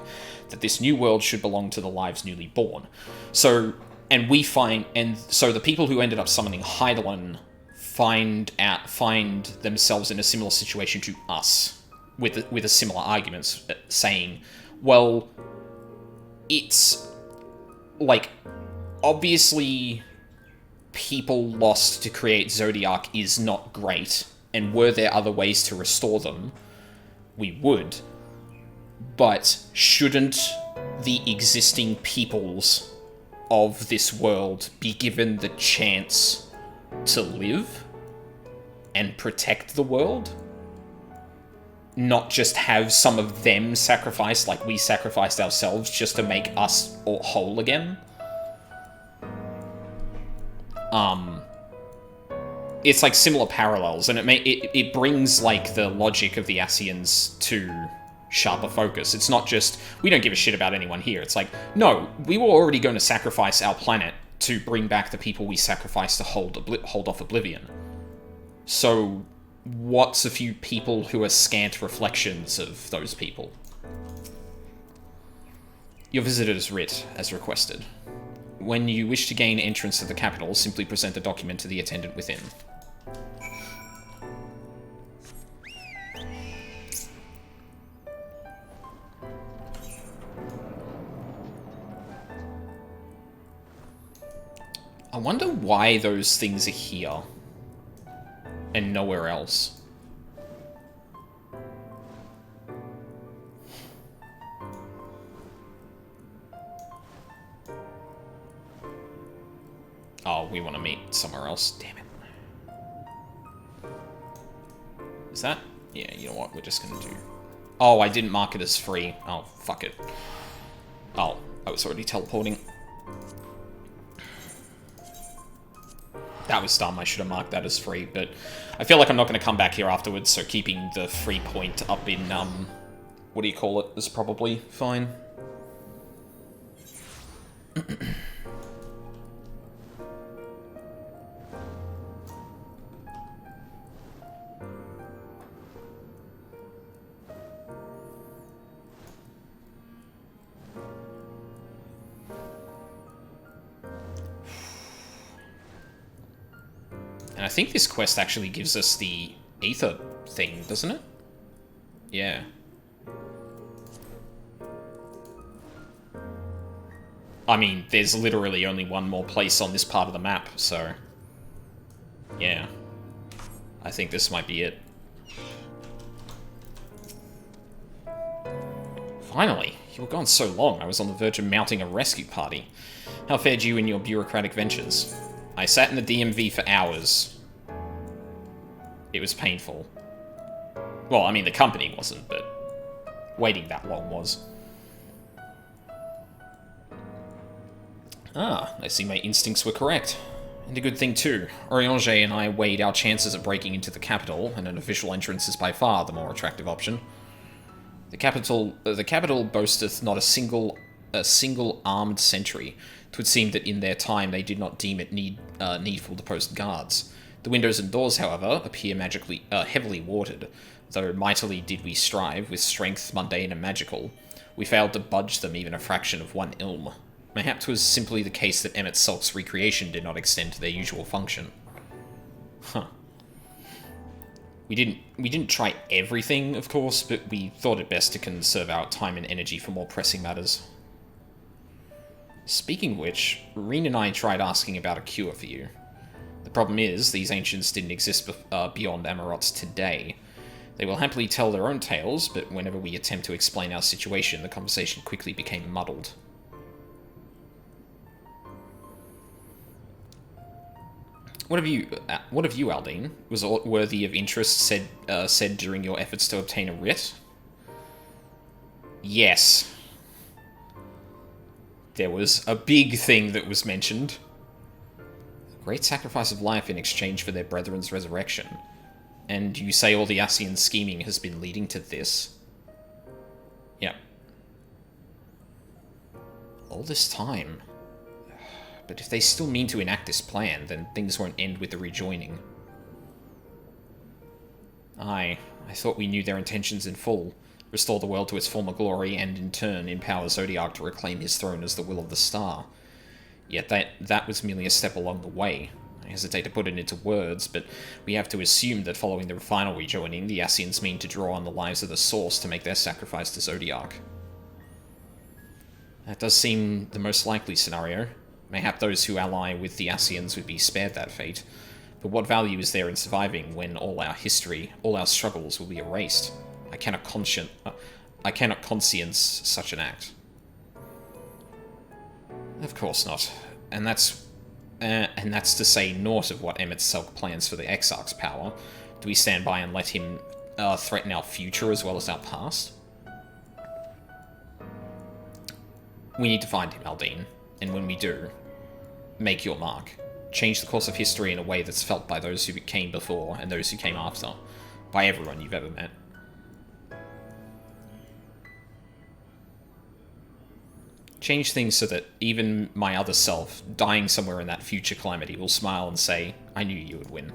that this new world should belong to the lives newly born. So the people who ended up summoning Heidelin find themselves in a similar situation to us, with a similar arguments, saying, well, it's like, obviously people lost to create Zodiac is not great, and were there other ways to restore them, we would. But shouldn't the existing peoples of this world be given the chance to live and protect the world? Not just have some of them sacrificed like we sacrificed ourselves just to make us all whole again? It's like similar parallels, and it brings like the logic of the Ascians to sharper focus. It's not just, we don't give a shit about anyone here. It's like, no, we were already going to sacrifice our planet to bring back the people we sacrificed to hold off Oblivion. So what's a few people who are scant reflections of those people? Your visitor's writ, as requested. When you wish to gain entrance to the capital, simply present the document to the attendant within. I wonder why those things are here and nowhere else. Oh, we want to meet somewhere else. Damn it. Is that? Yeah, you know what? We're just going to do... Oh, I didn't mark it as free. Oh, fuck it. Oh, I was already teleporting. That was dumb. I should have marked that as free, but I feel like I'm not going to come back here afterwards, so keeping the free point up in, what do you call it, is probably fine. And I think this quest actually gives us the ether thing, doesn't it? Yeah. I mean, there's literally only one more place on this part of the map, so... yeah. I think this might be it. Finally! You were gone so long, I was on the verge of mounting a rescue party. How fared you in your bureaucratic ventures? I sat in the DMV for hours. It was painful. Well, I mean, the company wasn't, but waiting that long was. Ah, I see my instincts were correct. And a good thing too. Oriange and I weighed our chances of breaking into the capital, and an official entrance is by far the more attractive option. The capital boasteth not a single armed sentry. 'Twould seem that in their time they did not deem it needful to post guards. The windows and doors, however, appear magically heavily warded, though mightily did we strive, with strength mundane and magical. We failed to budge them even a fraction of one ilm. Mayhap 'twas simply the case that Emmett Salk's recreation did not extend to their usual function. Huh. We didn't try everything, of course, but we thought it best to conserve our time and energy for more pressing matters. Speaking of which, Reen and I tried asking about a cure for you. The problem is, these ancients didn't exist beyond Amarots today. They will happily tell their own tales, but whenever we attempt to explain our situation, the conversation quickly became muddled. What have you, Aldine? Was it worthy of interest said during your efforts to obtain a writ? Yes. There was a big thing that was mentioned. A great sacrifice of life in exchange for their brethren's resurrection. And you say all the Ascian scheming has been leading to this? Yeah. All this time. But if they still mean to enact this plan, then things won't end with the rejoining. I thought we knew their intentions in full. Restore the world to its former glory, and in turn empower Zodiac to reclaim his throne as the will of the star. Yet that was merely a step along the way. I hesitate to put it into words, but we have to assume that following the final rejoining, the Ascians mean to draw on the lives of the Source to make their sacrifice to Zodiac. That does seem the most likely scenario. Mayhap those who ally with the Ascians would be spared that fate, but what value is there in surviving when all our history, all our struggles will be erased? I cannot conscience such an act. Of course not, and that's to say naught of what Emmett Selk plans for the Exarch's power. Do we stand by and let him threaten our future as well as our past? We need to find him, Aldine, and when we do, make your mark. Change the course of history in a way that's felt by those who came before and those who came after, by everyone you've ever met. Change things so that even my other self, dying somewhere in that future calamity, will smile and say, I knew you would win.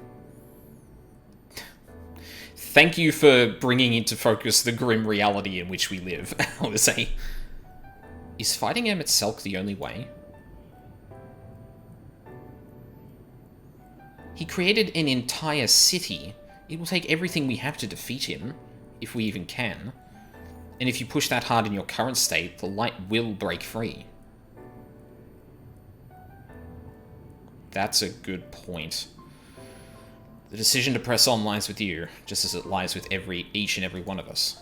Thank you for bringing into focus the grim reality in which we live, I would say. Is fighting Emmett Selk the only way? He created an entire city. It will take everything we have to defeat him, if we even can. And if you push that hard in your current state, the light will break free. That's a good point. The decision to press on lies with you, just as it lies with each and every one of us.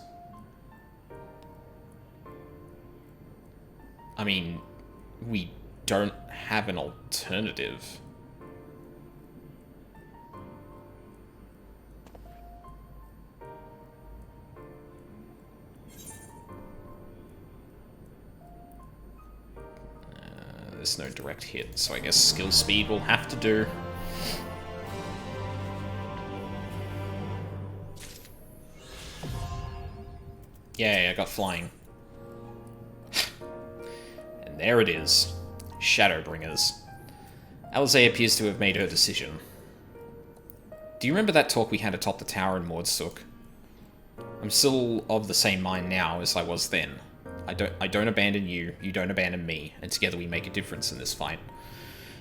I mean, we don't have an alternative. There's no direct hit, so I guess skill speed will have to do. Yay, I got flying. And there it is. Shadowbringers. Alizé appears to have made her decision. Do you remember that talk we had atop the tower in Mordsuk? I'm still of the same mind now as I was then. I don't abandon you, you don't abandon me, and together we make a difference in this fight.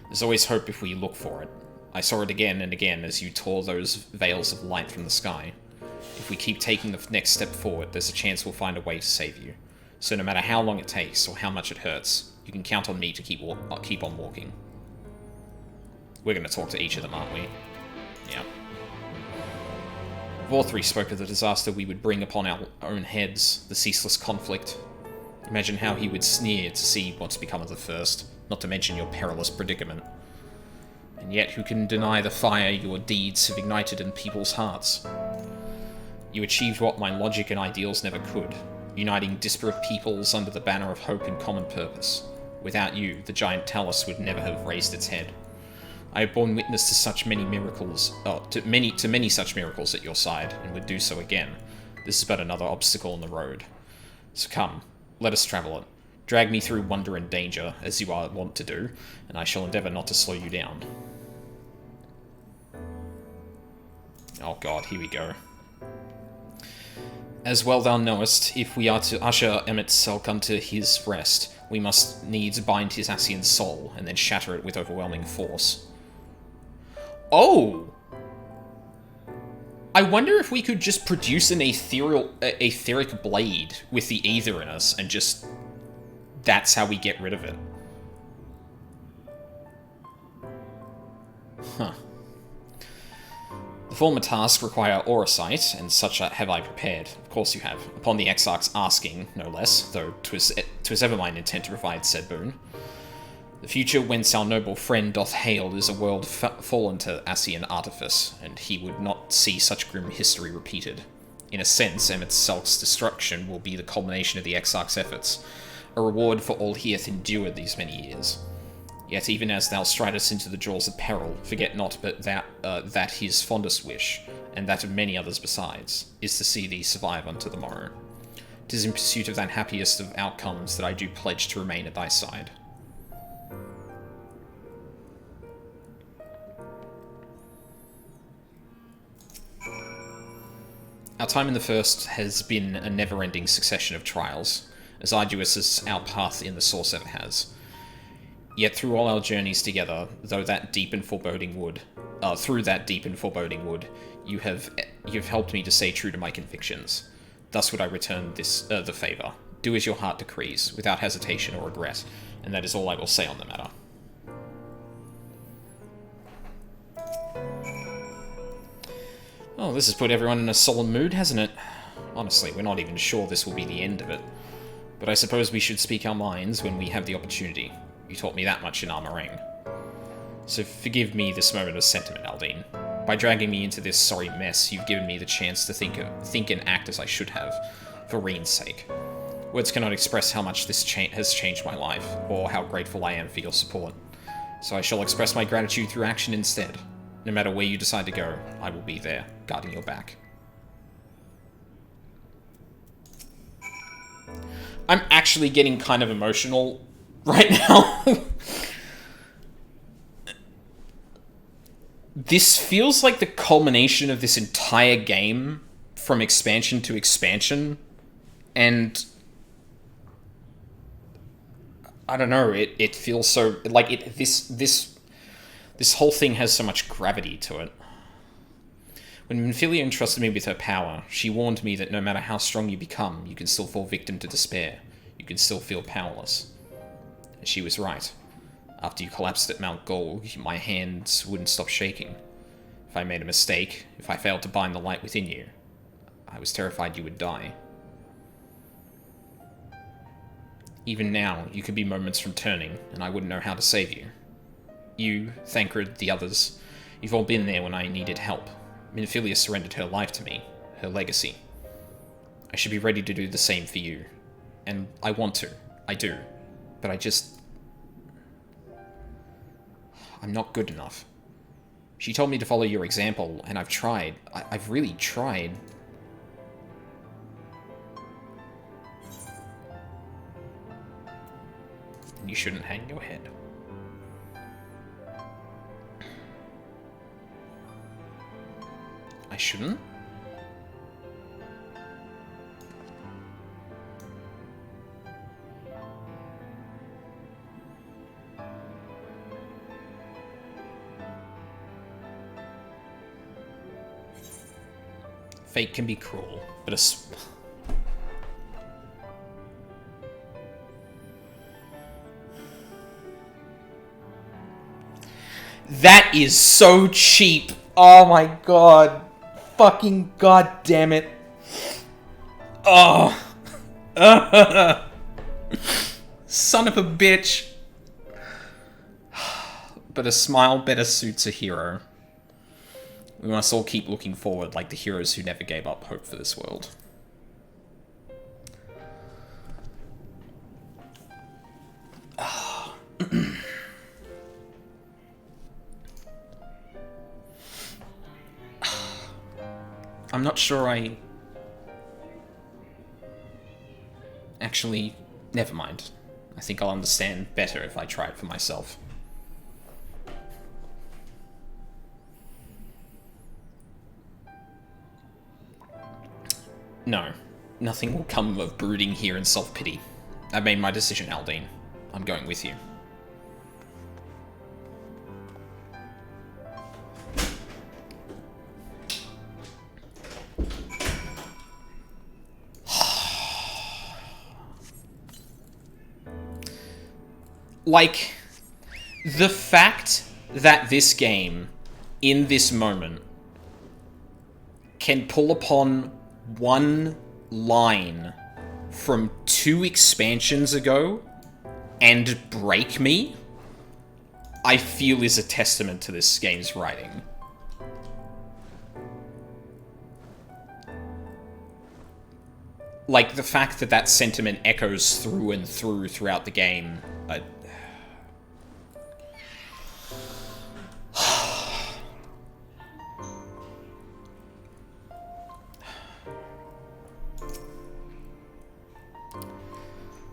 There's always hope if we look for it. I saw it again and again as you tore those veils of light from the sky. If we keep taking the next step forward, there's a chance we'll find a way to save you. So no matter how long it takes, or how much it hurts, you can count on me to keep on walking. We're going to talk to each of them, aren't we? Yeah. Vorthri spoke of the disaster we would bring upon our own heads, the ceaseless conflict. Imagine how he would sneer to see what's become of the first, not to mention your perilous predicament. And yet who can deny the fire your deeds have ignited in people's hearts? You achieved what my logic and ideals never could, uniting disparate peoples under the banner of hope and common purpose. Without you, the giant Talus would never have raised its head. I have borne witness to such many miracles, to many such miracles at your side, and would do so again. This is but another obstacle on the road. So come, let us travel it. Drag me through wonder and danger, as you are wont to do, and I shall endeavour not to slow you down. Oh god, here we go. As well thou knowest, if we are to usher Emmett Selk unto his rest, we must needs bind his Ascian soul, and then shatter it with overwhelming force. Oh! I wonder if we could just produce an etheric blade with the ether in us, and just... that's how we get rid of it. Huh. The former tasks require aurasight, and such have I prepared. Of course you have. Upon the Exarch's asking, no less, though 'twas ever mine intent to provide said boon. The The future whence our noble friend doth hail is a world fallen to Asian artifice, and he would not see such grim history repeated. In a sense, Emmet's self-destruction will be the culmination of the Exarch's efforts, a reward for all he hath endured these many years. Yet even as thou stridest into the jaws of peril, forget not but that his fondest wish, and that of many others besides, is to see thee survive unto the morrow. 'Tis in pursuit of that happiest of outcomes that I do pledge to remain at thy side. Our time in the First has been a never-ending succession of trials, as arduous as our path in the Source ever has. Yet through all our journeys together, through that deep and foreboding wood, you have helped me to stay true to my convictions. Thus would I return the favour. Do as your heart decrees, without hesitation or regret, and that is all I will say on the matter. Oh, this has put everyone in a solemn mood, hasn't it? Honestly, we're not even sure this will be the end of it. But I suppose we should speak our minds when we have the opportunity. You taught me that much in Armoring. So forgive me this moment of sentiment, Aldine. By dragging me into this sorry mess, you've given me the chance to think and act as I should have, for Reen's sake. Words cannot express how much this has changed my life, or how grateful I am for your support. So I shall express my gratitude through action instead. No matter where you decide to go, I will be there, guarding your back. I'm actually getting kind of emotional right now. This feels like the culmination of this entire game, from expansion to expansion, and I don't know, it feels so, like, this whole thing has so much gravity to it. When Minfilia entrusted me with her power, she warned me that no matter how strong you become, you can still fall victim to despair. You can still feel powerless. And she was right. After you collapsed at Mount Gol, my hands wouldn't stop shaking. If I made a mistake, if I failed to bind the light within you, I was terrified you would die. Even now, you could be moments from turning, and I wouldn't know how to save you. You, Thancred, the others, you've all been there when I needed help. Minfilia surrendered her life to me, her legacy. I should be ready to do the same for you. And I want to. I do. But I'm not good enough. She told me to follow your example, and I've tried. I've really tried. You shouldn't hang your head. I shouldn't? Fate can be cruel, but that is so cheap. Oh my god. Fucking god damn it. Oh. Son of a bitch. But a smile better suits a hero. We must all keep looking forward like the heroes who never gave up hope for this world. I'm not sure I... Actually, never mind. I think I'll understand better if I try it for myself. No, nothing will come of brooding here in self-pity. I've made my decision, Aldine. I'm going with you. Like, the fact that this game, in this moment, can pull upon one line from 2 expansions ago and break me I feel is a testament to this game's writing. Like, the fact that that sentiment echoes through and through throughout the game.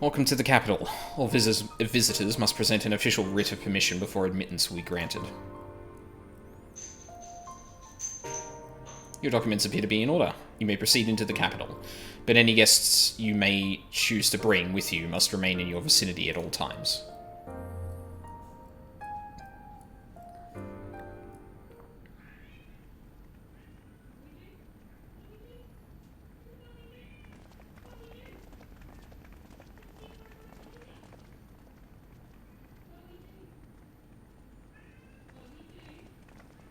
Welcome to the capital. All visitors must present an official writ of permission before admittance will be granted. Your documents appear to be in order. You may proceed into the capital, but any guests you may choose to bring with you must remain in your vicinity at all times.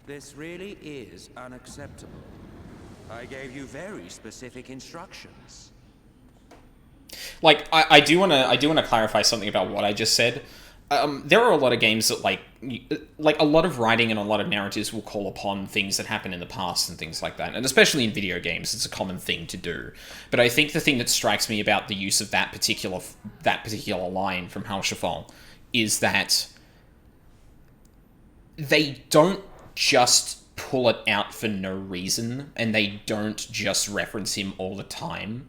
This really is unacceptable. I gave you very specific instructions. Like, I do wanna clarify something about what I just said. There are a lot of games that, like a lot of writing and a lot of narratives will call upon things that happened in the past and things like that. And especially in video games, it's a common thing to do. But I think the thing that strikes me about the use of that particular line from Hal Chiffon is that they don't just pull it out for no reason, and they don't just reference him all the time.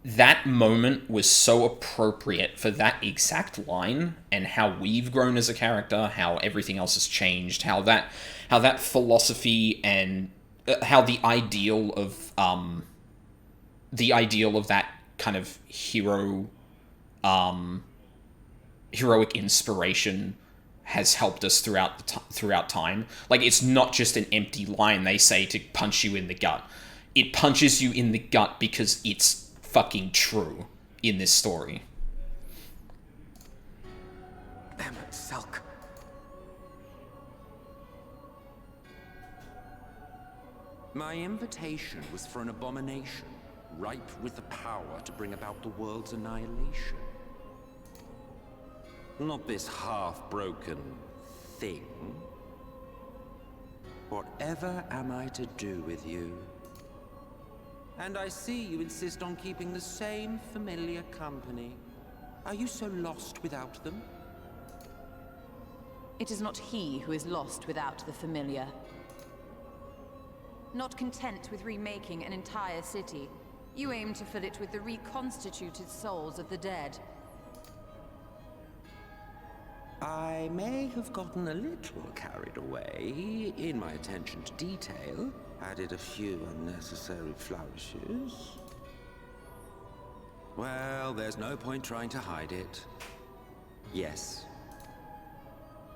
That moment was so appropriate for that exact line, and how we've grown as a character, how everything else has changed, how that philosophy and how the ideal of that kind of heroic inspiration has helped us throughout time. Like, it's not just an empty line they say to punch you in the gut. It punches you in the gut because it's fucking true in this story. Them at Selk. My invitation was for an abomination, ripe with the power to bring about the world's annihilation. Not this half-broken thing. Whatever am I to do with you? And I see you insist on keeping the same familiar company. Are you so lost without them? It is not he who is lost without the familiar. Not content with remaking an entire city, you aim to fill it with the reconstituted souls of the dead. I may have gotten a little carried away in my attention to detail, added a few unnecessary flourishes. Well, there's no point trying to hide it. Yes.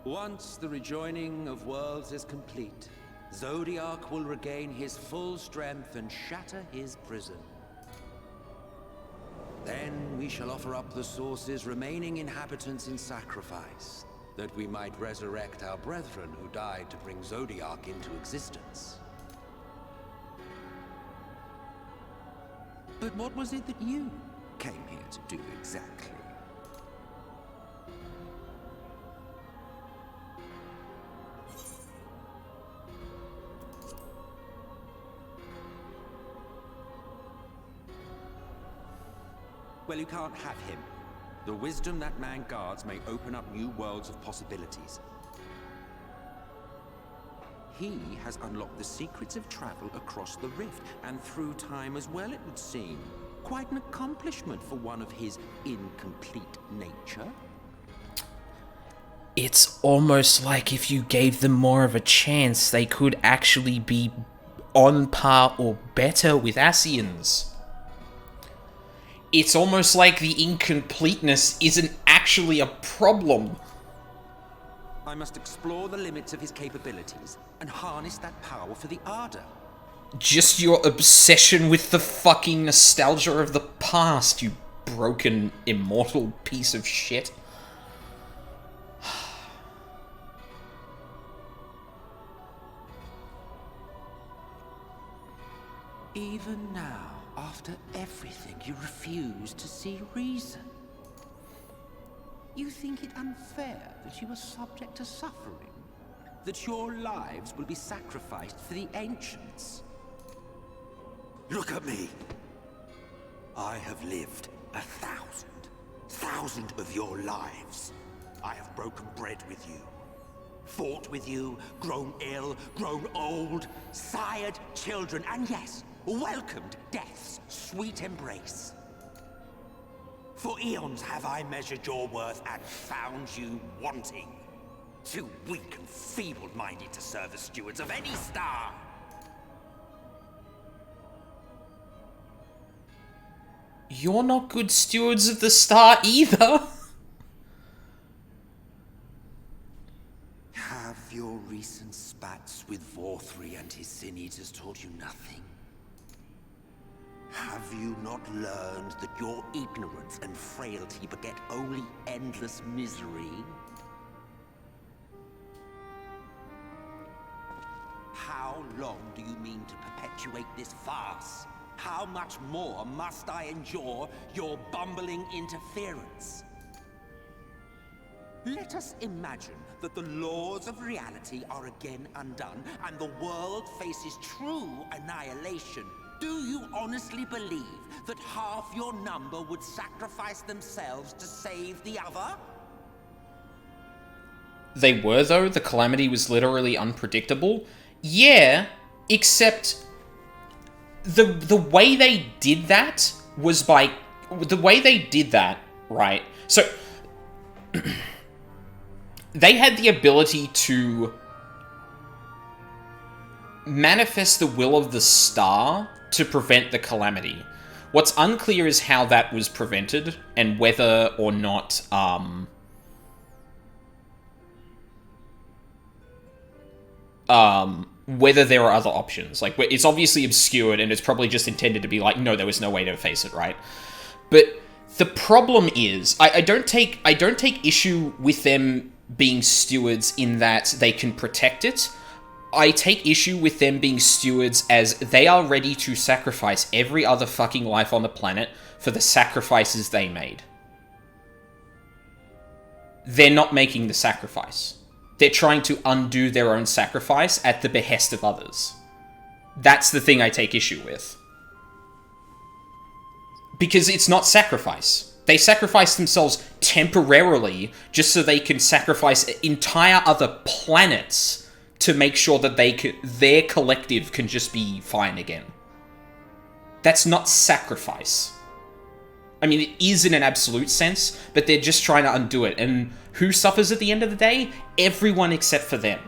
Once the rejoining of worlds is complete, Zodiac will regain his full strength and shatter his prison. Then we shall offer up the Source's remaining inhabitants in sacrifice, that we might resurrect our brethren who died to bring Zodiac into existence. But what was it that you came here to do exactly? Well, you can't have him. The wisdom that man guards may open up new worlds of possibilities. He has unlocked the secrets of travel across the rift, and through time as well, it would seem. Quite an accomplishment for one of his incomplete nature. It's almost like if you gave them more of a chance, they could actually be on par or better with Ascians. It's almost like the incompleteness isn't actually a problem. I must explore the limits of his capabilities and harness that power for the Ardor. Just your obsession with the fucking nostalgia of the past, you broken, immortal piece of shit. Even now, after everything, you refuse to see reason. You think it unfair that you are subject to suffering? That your lives will be sacrificed for the ancients? Look at me! I have lived 1,000 of your lives. I have broken bread with you, fought with you, grown ill, grown old, sired children, and yes, welcomed death's sweet embrace. For eons have I measured your worth and found you wanting. Too weak and feeble-minded to serve as stewards of any star. You're not good stewards of the star either. Have your recent spats with Vorthri and his sin-eaters taught you nothing? Have you not learned that your ignorance and frailty beget only endless misery? How long do you mean to perpetuate this farce? How much more must I endure your bumbling interference? Let us imagine that the laws of reality are again undone and the world faces true annihilation. Do you honestly believe that half your number would sacrifice themselves to save the other? They were, though. The calamity was literally unpredictable. Yeah, except the way they did that was by... The way they did that, right? So, they had the ability to manifest the will of the star to prevent the calamity. What's unclear is how that was prevented, and whether or not, whether there are other options. Like, it's obviously obscured, and it's probably just intended to be like, no, there was no way to face it, right? But the problem is, I don't take issue with them being stewards in that they can protect it. I take issue with them being stewards as they are ready to sacrifice every other fucking life on the planet for the sacrifices they made. They're not making the sacrifice. They're trying to undo their own sacrifice at the behest of others. That's the thing I take issue with. Because it's not sacrifice. They sacrifice themselves temporarily just so they can sacrifice entire other planets to make sure that their collective can just be fine again. That's not sacrifice. I mean, it is in an absolute sense, but they're just trying to undo it. And who suffers at the end of the day? Everyone except for them.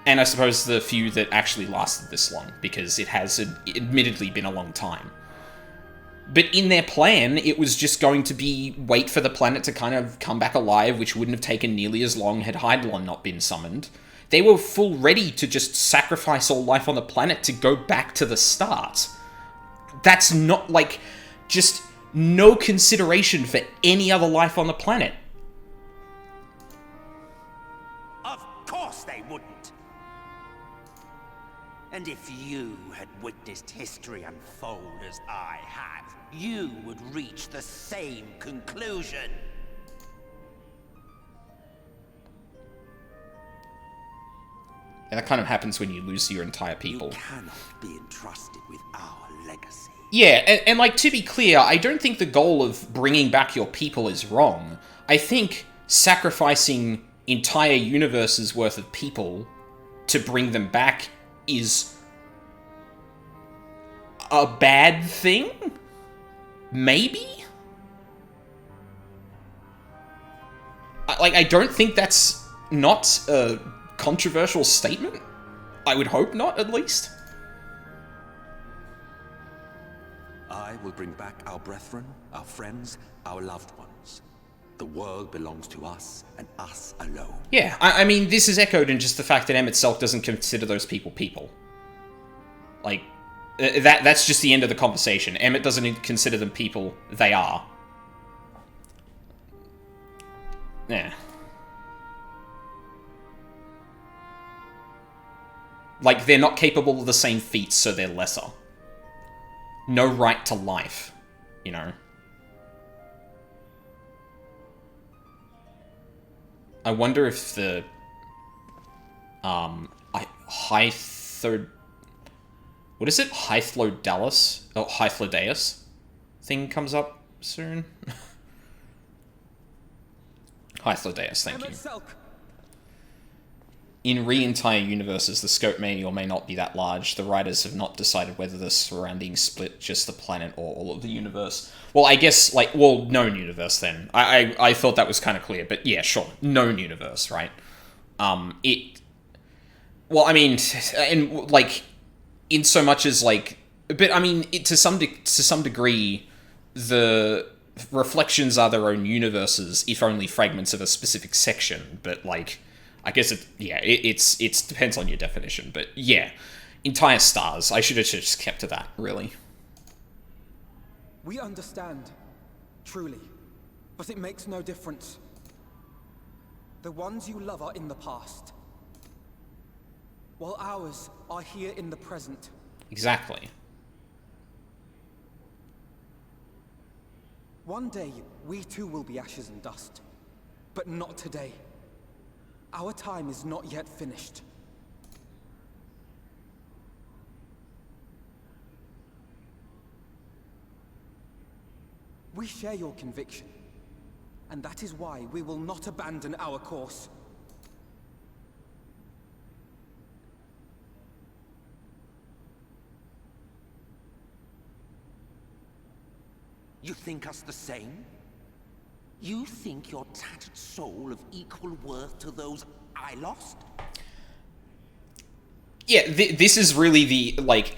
And I suppose the few that actually lasted this long, because it has admittedly been a long time. But in their plan, it was just going to be wait for the planet to kind of come back alive, which wouldn't have taken nearly as long had Eidolon not been summoned. They were full ready to just sacrifice all life on the planet to go back to the start. That's not, like, just no consideration for any other life on the planet. Of course they wouldn't. And if you had witnessed history unfold as I have, you would reach the same conclusion. And that kind of happens when you lose your entire people. You cannot be entrusted with our legacy. Yeah, and like, to be clear, I don't think the goal of bringing back your people is wrong. I think sacrificing entire universes worth of people to bring them back is a bad thing? Maybe? I don't think that's not a controversial statement. I would hope not, at least. I will bring back our brethren, our friends, our loved ones. The world belongs to us, and us alone. Yeah, I mean, this is echoed in just the fact that Emmet Selk doesn't consider those people people. Like, that's just the end of the conversation. Emmet doesn't consider them people, they are. Yeah. Like, they're not capable of the same feats, so they're lesser. No right to life, you know? I wonder if the Hytho... What is it? Hythlodalus? Oh, Hythlodaeus thing comes up soon? Hythlodaeus, thank you. In re-entire universes, the scope may or may not be that large. The writers have not decided whether the surroundings split just the planet or all of the universe. Well, I guess, like, well, known universe then. I thought that was kind of clear, but yeah, sure. Known universe, right? Well, I mean, and, like, in so much as, like... But, I mean, to some degree, the reflections are their own universes, if only fragments of a specific section, but, like... I guess it depends on your definition, but yeah, entire stars. I should have just kept to that, really. We understand, truly, but it makes no difference. The ones you love are in the past, while ours are here in the present. Exactly. One day, we too will be ashes and dust, but not today. Our time is not yet finished. We share your conviction, and that is why we will not abandon our course. You think us the same? You think your tattered soul of equal worth to those I lost? Yeah, this is really the, like...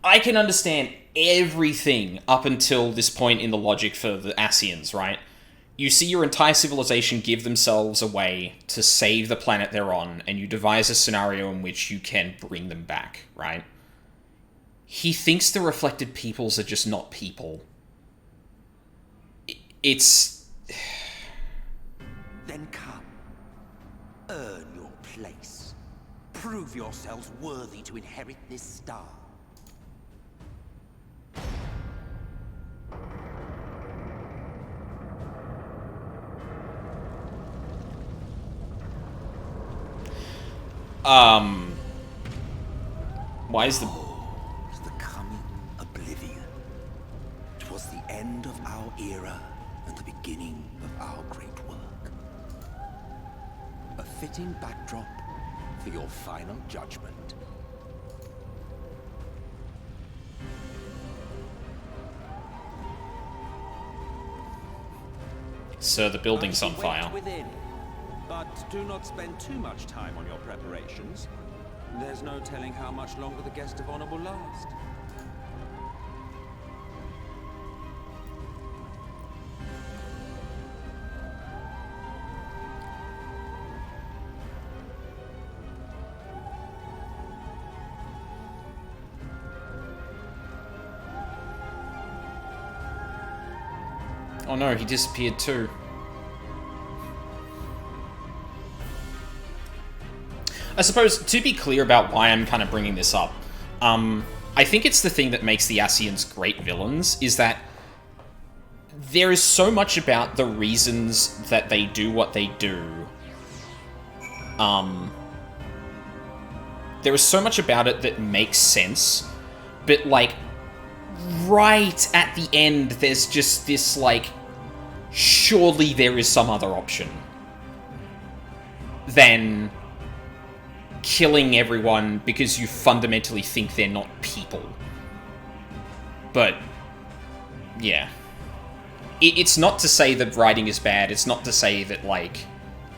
I can understand everything up until this point in the logic for the Ascians, right? You see your entire civilization give themselves away to save the planet they're on, and you devise a scenario in which you can bring them back, right? He thinks the reflected peoples are just not people. It's... Then come. Earn your place. Prove yourselves worthy to inherit this star. Why is the... Is the coming oblivion. 'Twas the end of our era and the beginning of our great work. A fitting backdrop for your final judgment. Sir, the building's on fire. Within, but do not spend too much time on your preparations. There's no telling how much longer the guest of honor will last. Oh no, he disappeared too. I suppose, to be clear about why I'm kind of bringing this up, I think it's the thing that makes the Ascians great villains, is that there is so much about the reasons that they do what they do. There is so much about it that makes sense, but, like, right at the end, there's just this, like, surely there is some other option than killing everyone because you fundamentally think they're not people. But, yeah. It's not to say that writing is bad, it's not to say that, like,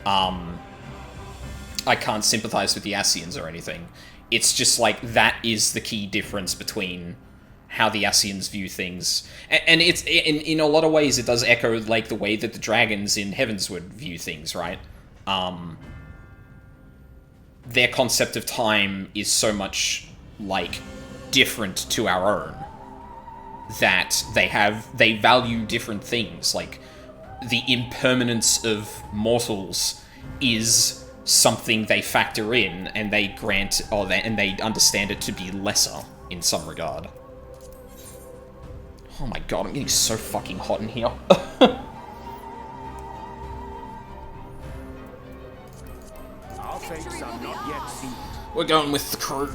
I can't sympathize with the Ascians or anything. It's just, like, that is the key difference between how the Ascians view things. And it's, in a lot of ways, it does echo, like, the way that the dragons in Heavensward view things, right? Their concept of time is so much, like, different to our own that they value different things. Like, the impermanence of mortals is something they factor in, and they grant, and they understand it to be lesser in some regard. Oh my god, I'm getting so fucking hot in here. We're going with the crew.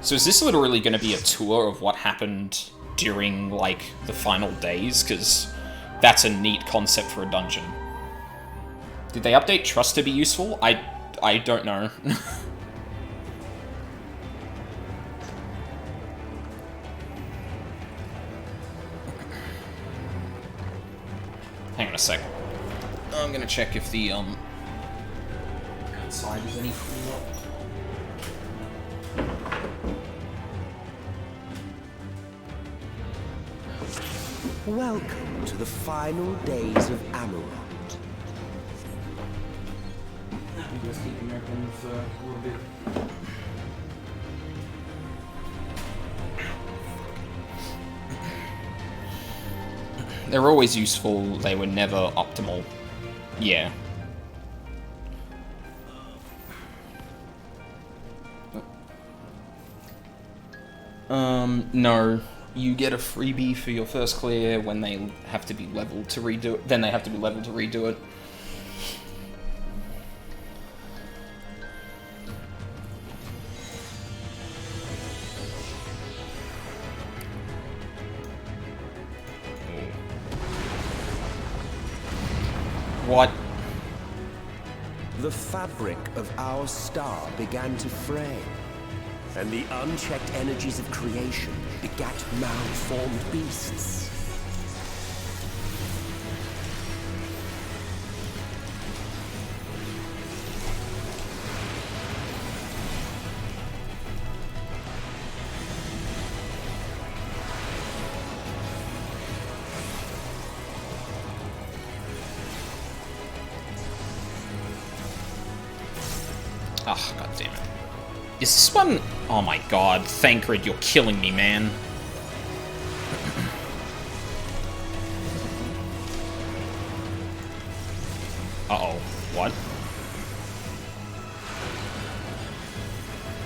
So is this literally going to be a tour of what happened during, like, the final days? Because that's a neat concept for a dungeon. Did they update Trust to be useful? I don't know. Hang on a sec. I'm gonna check if the, outside is any cooler. Welcome to the final days of Amarant. Just keeping open for a little bit. They're always useful, they were never optimal. Yeah. No. You get a freebie for your first clear when they have to be leveled to redo it. Then they have to be leveled to redo it. What? The fabric of our star began to fray, and the unchecked energies of creation begat malformed beasts. Oh, god damn it. Is this one... Oh my god, Thancred, you're killing me, man. Uh-oh. What?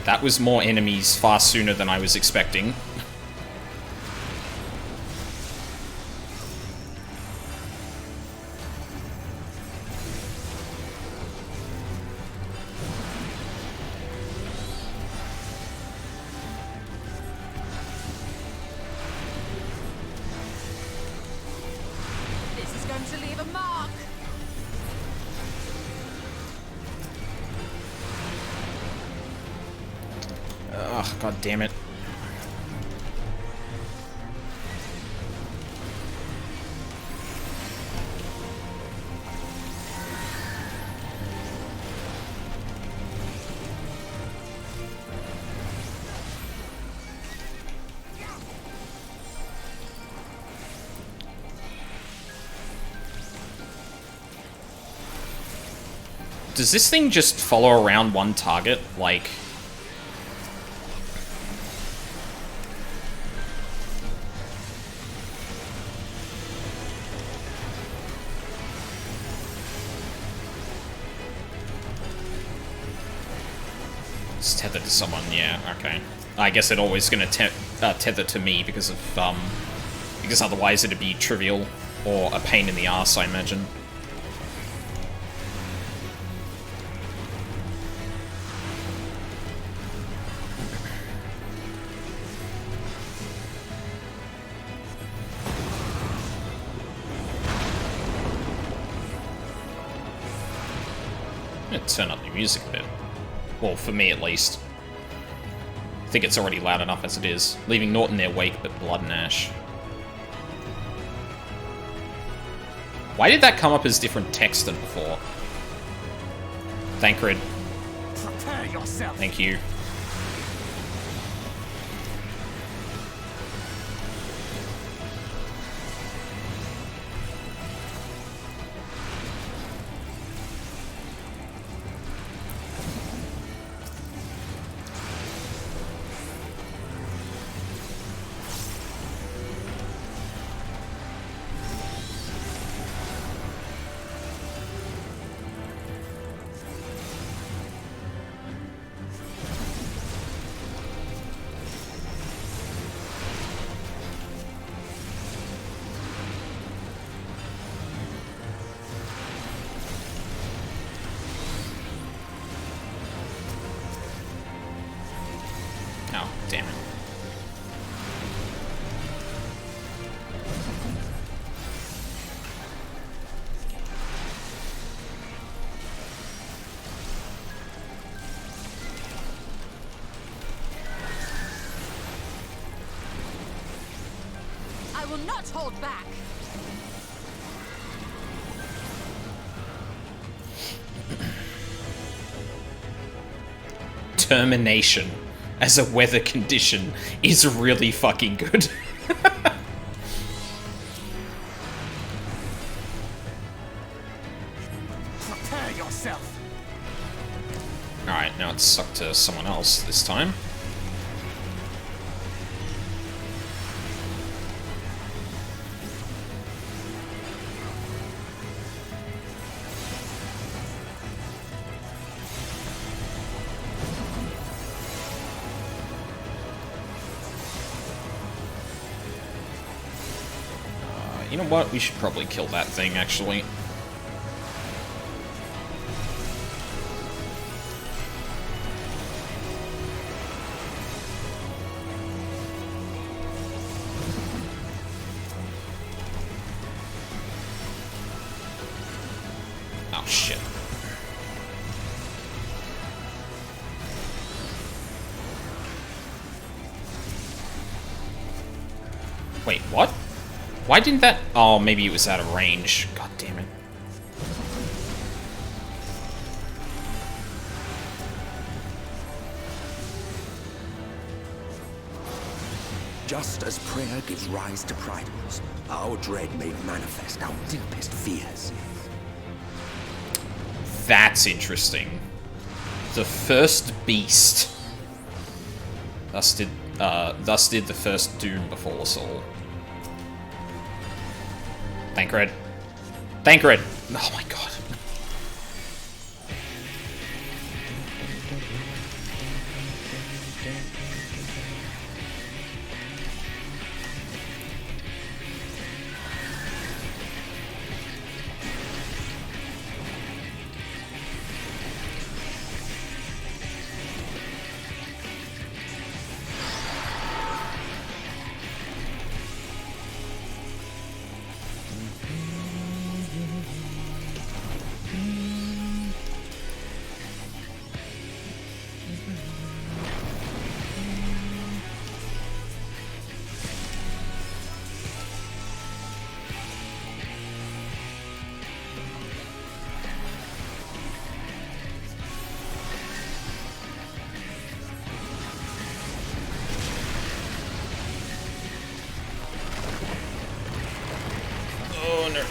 That was more enemies far sooner than I was expecting. This is going to leave a mark. Ugh, god damn it. Does this thing just follow around one target? Like... It's tethered to someone, yeah, okay. I guess it's always gonna tether to me because of, because otherwise it'd be trivial or a pain in the ass, I imagine. I'm gonna turn up the music a bit. Well, for me at least. I think it's already loud enough as it is, leaving naught in their wake but blood and ash. Why did that come up as different text than before? Thancred. Prepare yourself. Thank you. Oh, damn it. I will not hold back. Termination as a weather condition is really fucking good. Prepare yourself. Alright, now it's stuck to someone else this time. You know what? We should probably kill that thing, actually. Oh, shit. Wait, what? Why didn't that... Oh, maybe it was out of range. God damn it. Just as prayer gives rise to pride, our dread made manifest our deepest fears. That's interesting. The first beast. Thus did the first doom befall us all. Thancred. Thancred! Oh my god. Oh no.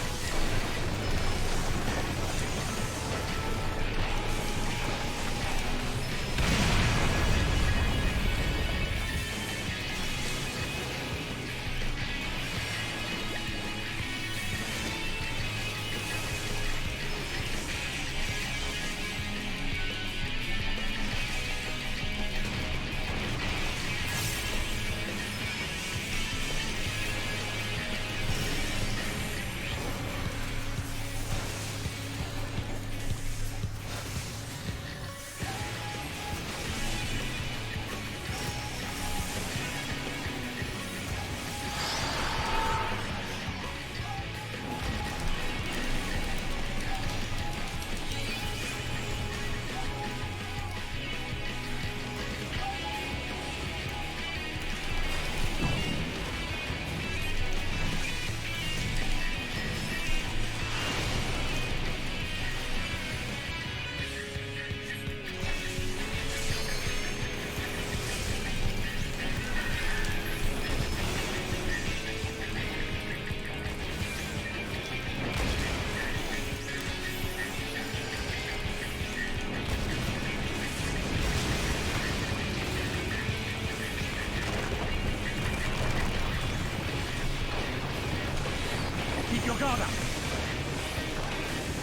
Keep your guard up.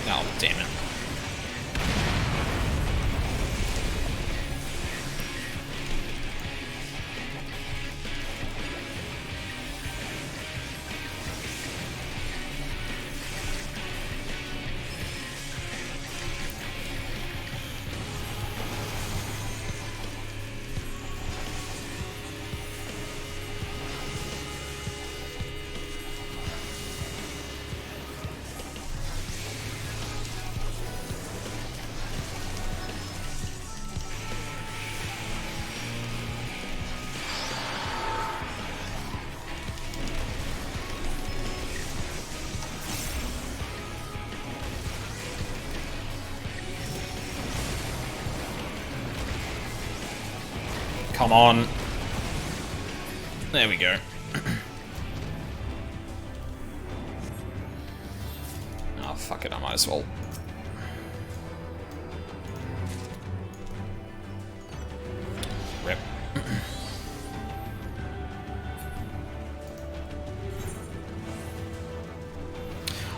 Oh, damn it. Come on. There we go. Oh, fuck it, I might as well. Rip.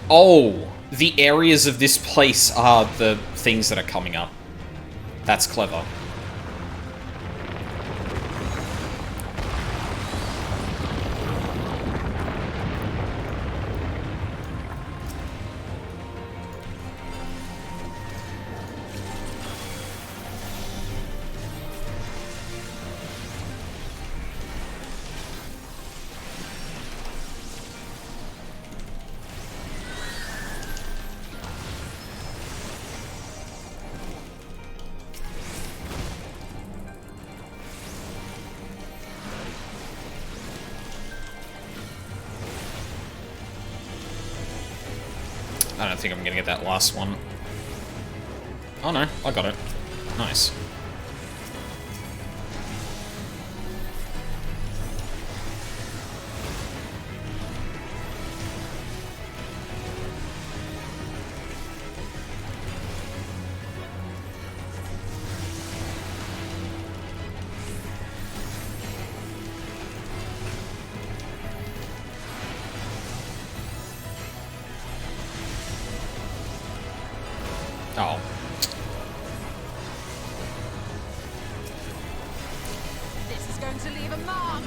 Oh, the areas of this place are the things that are coming up. That's clever. I don't think I'm gonna get that last one. Oh no, I got it. Nice. Oh. This is going to leave a mark.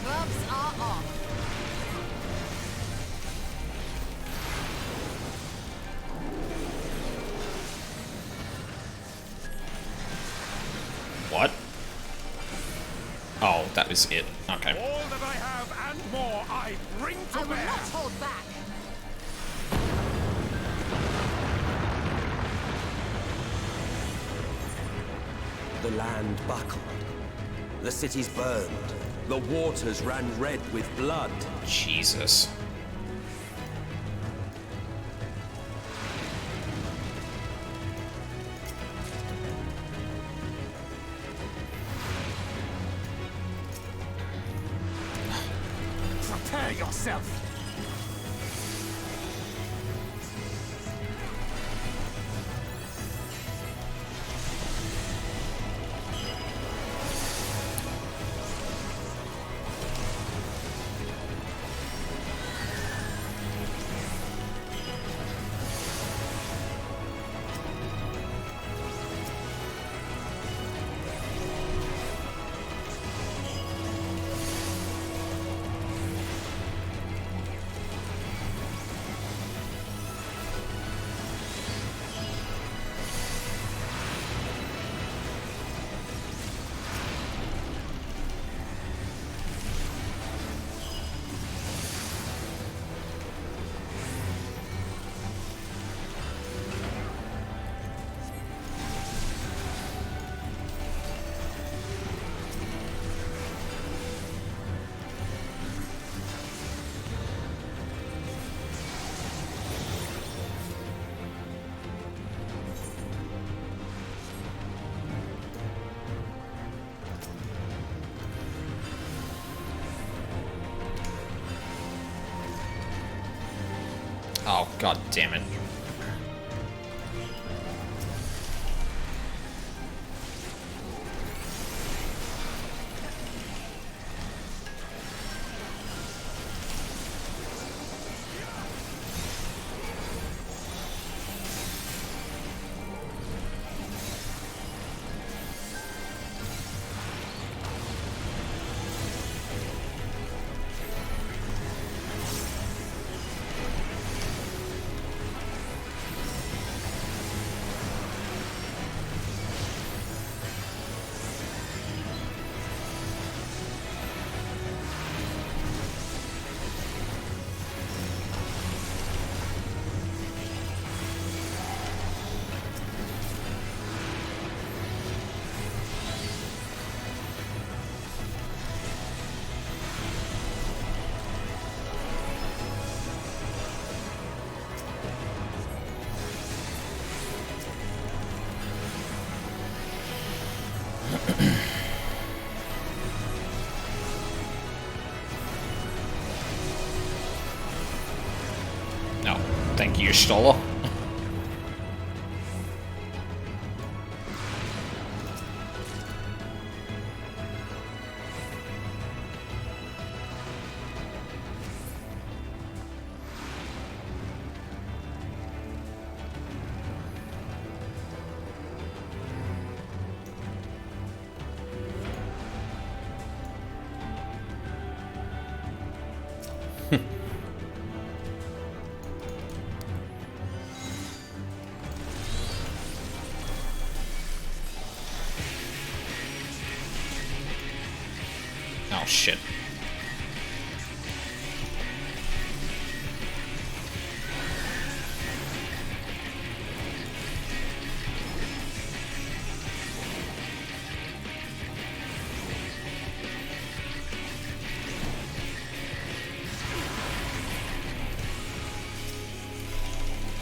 Gloves are off. What? Oh, that was it. Okay. All that I have and more I bring I will not hold back. The land buckled. The cities burned. The waters ran red with blood. Jesus. Prepare yourself. Oh, god damn it. Gearstaller. Oh shit.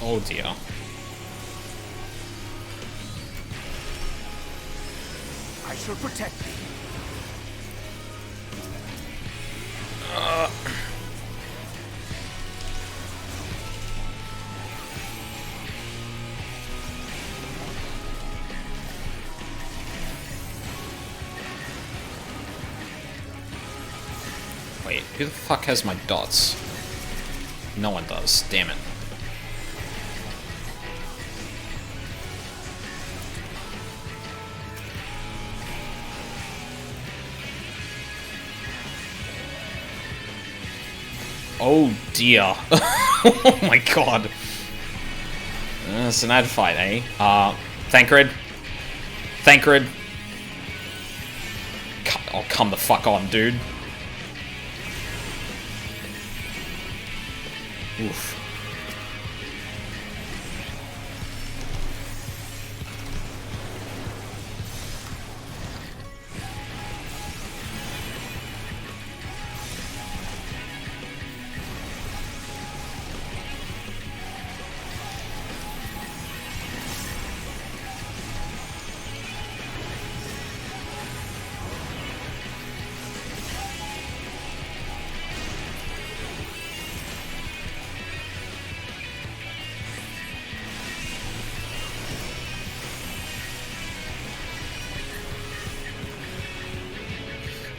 Oh dear. I shall protect thee. Wait, who the fuck has my dots? No one does. Damn it. Oh dear. Oh my god. It's an ad fight, eh? Thancred. Thancred. Oh, come the fuck on, dude. Oof.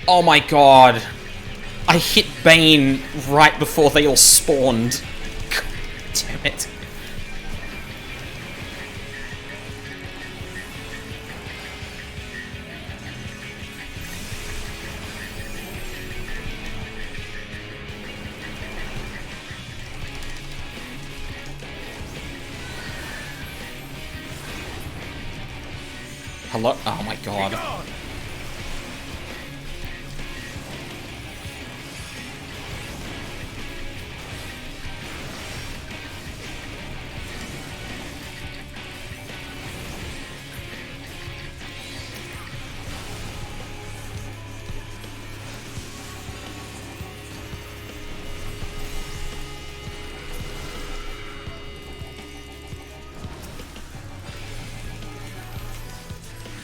Oh my god. I hit Bane right before they all spawned. God damn it. Hello? Oh my god.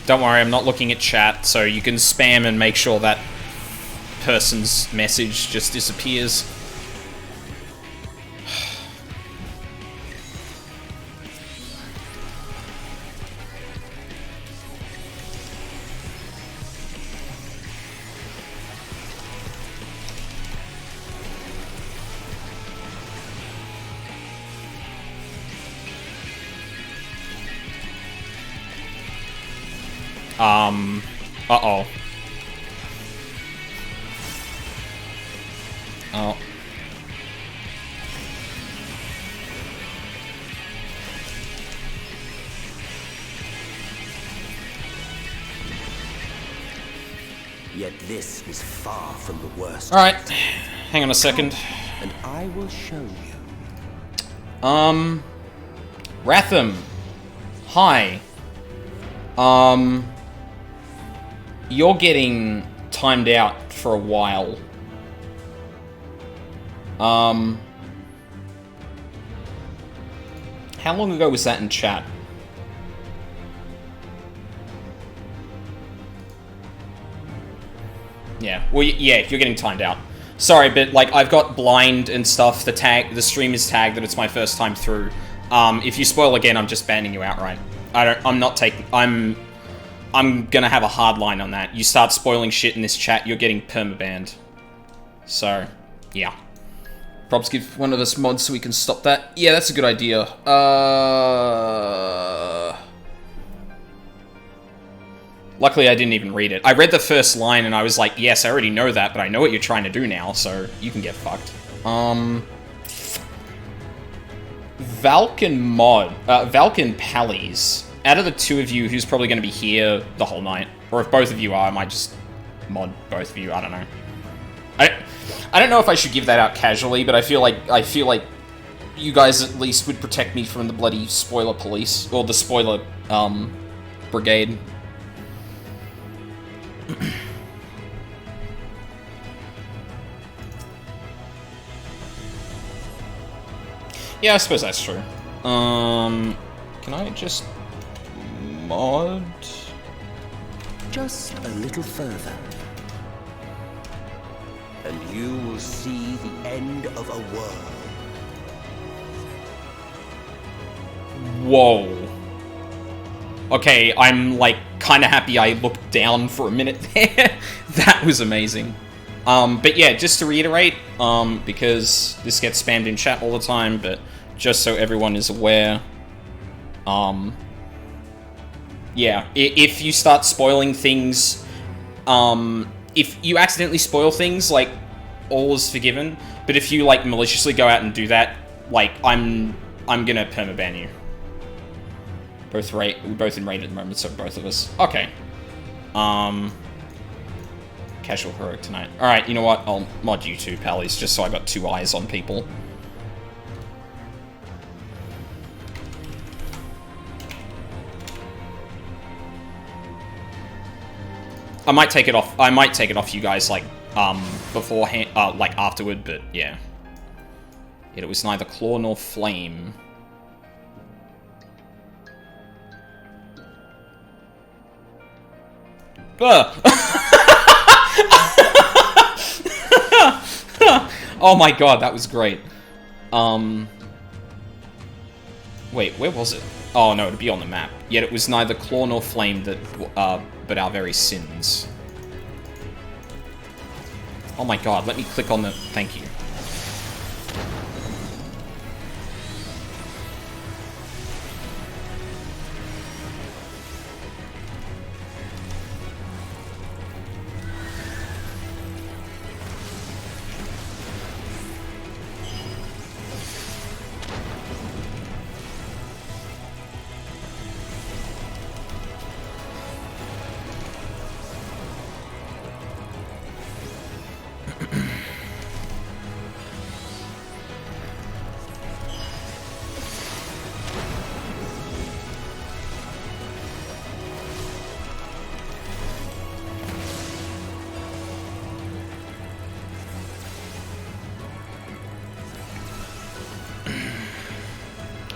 Don't worry, I'm not looking at chat, so you can spam and make sure that person's message just disappears. Uh-oh. Oh. Yet this is far from the worst. Alright. Hang on a second. And I will show you. Ratham. Hi. You're getting timed out for a while. How long ago was that in chat? Yeah, well, yeah, you're getting timed out. Sorry, but like I've got blind and stuff. The stream is tagged that it's my first time through. If you spoil again, I'm just banning you outright. I'm gonna have a hard line on that. You start spoiling shit in this chat, you're getting permabanned. So, yeah. Probs give one of us mods so we can stop that. Yeah, that's a good idea. Luckily, I didn't even read it. I read the first line and I was like, yes, I already know that, but I know what you're trying to do now, so you can get fucked. Valken Pallies. Out of the two of you, who's probably going to be here the whole night? Or if both of you are, I might just mod both of you. I don't know. I don't know if I should give that out casually, but I feel like you guys at least would protect me from the bloody spoiler police or the spoiler brigade. Yeah, I suppose that's true. Can I just mod? Just a little further, and you will see the end of a world. Whoa. Okay, I'm like kind of happy I looked down for a minute there. That was amazing. But yeah, just to reiterate, because this gets spammed in chat all the time, but just so everyone is aware, yeah, if you start spoiling things, if you accidentally spoil things, like, all is forgiven, but if you, like, maliciously go out and do that, like, I'm gonna permaban you. We're both in raid at the moment, so both of us. Okay. Casual heroic tonight. Alright, you know what? I'll mod you two, pallies, just so I got two eyes on people. I might take it off you guys, like, beforehand, like, afterward, but, yeah. It was neither claw nor flame. Oh my god, that was great. Wait, where was it? Oh no, it'd be on the map. Yet it was neither claw nor flame that, but our very sins. Oh my god, let me click on the... Thank you.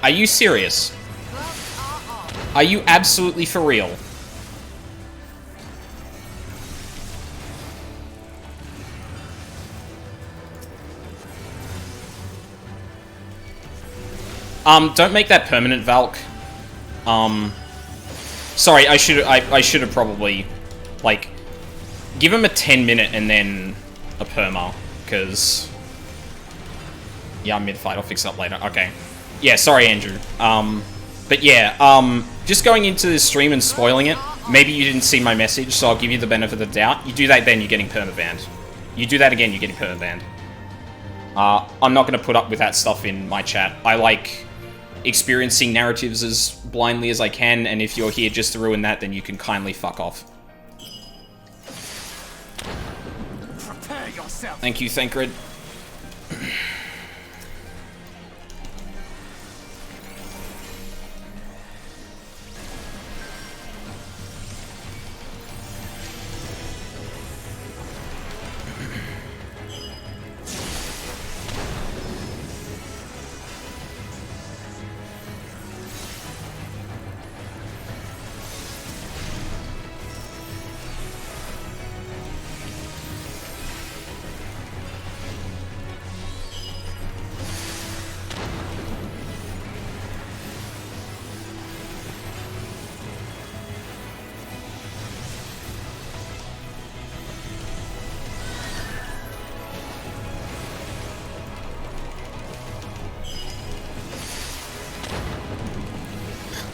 Are you serious? Are you absolutely for real? Don't make that permanent, Valk. Sorry, I should have probably, like, give him a 10-minute and then a perma, because... Yeah, I'm mid-fight, I'll fix it up later. Okay. Yeah, sorry, Andrew. But yeah, just going into this stream and spoiling it, maybe you didn't see my message, so I'll give you the benefit of the doubt. You do that, then you're getting permabanned. You do that again, you're getting permabanned. I'm not going to put up with that stuff in my chat. I like experiencing narratives as blindly as I can, and if you're here just to ruin that, then you can kindly fuck off. Prepare yourself. Thank you, Thancred.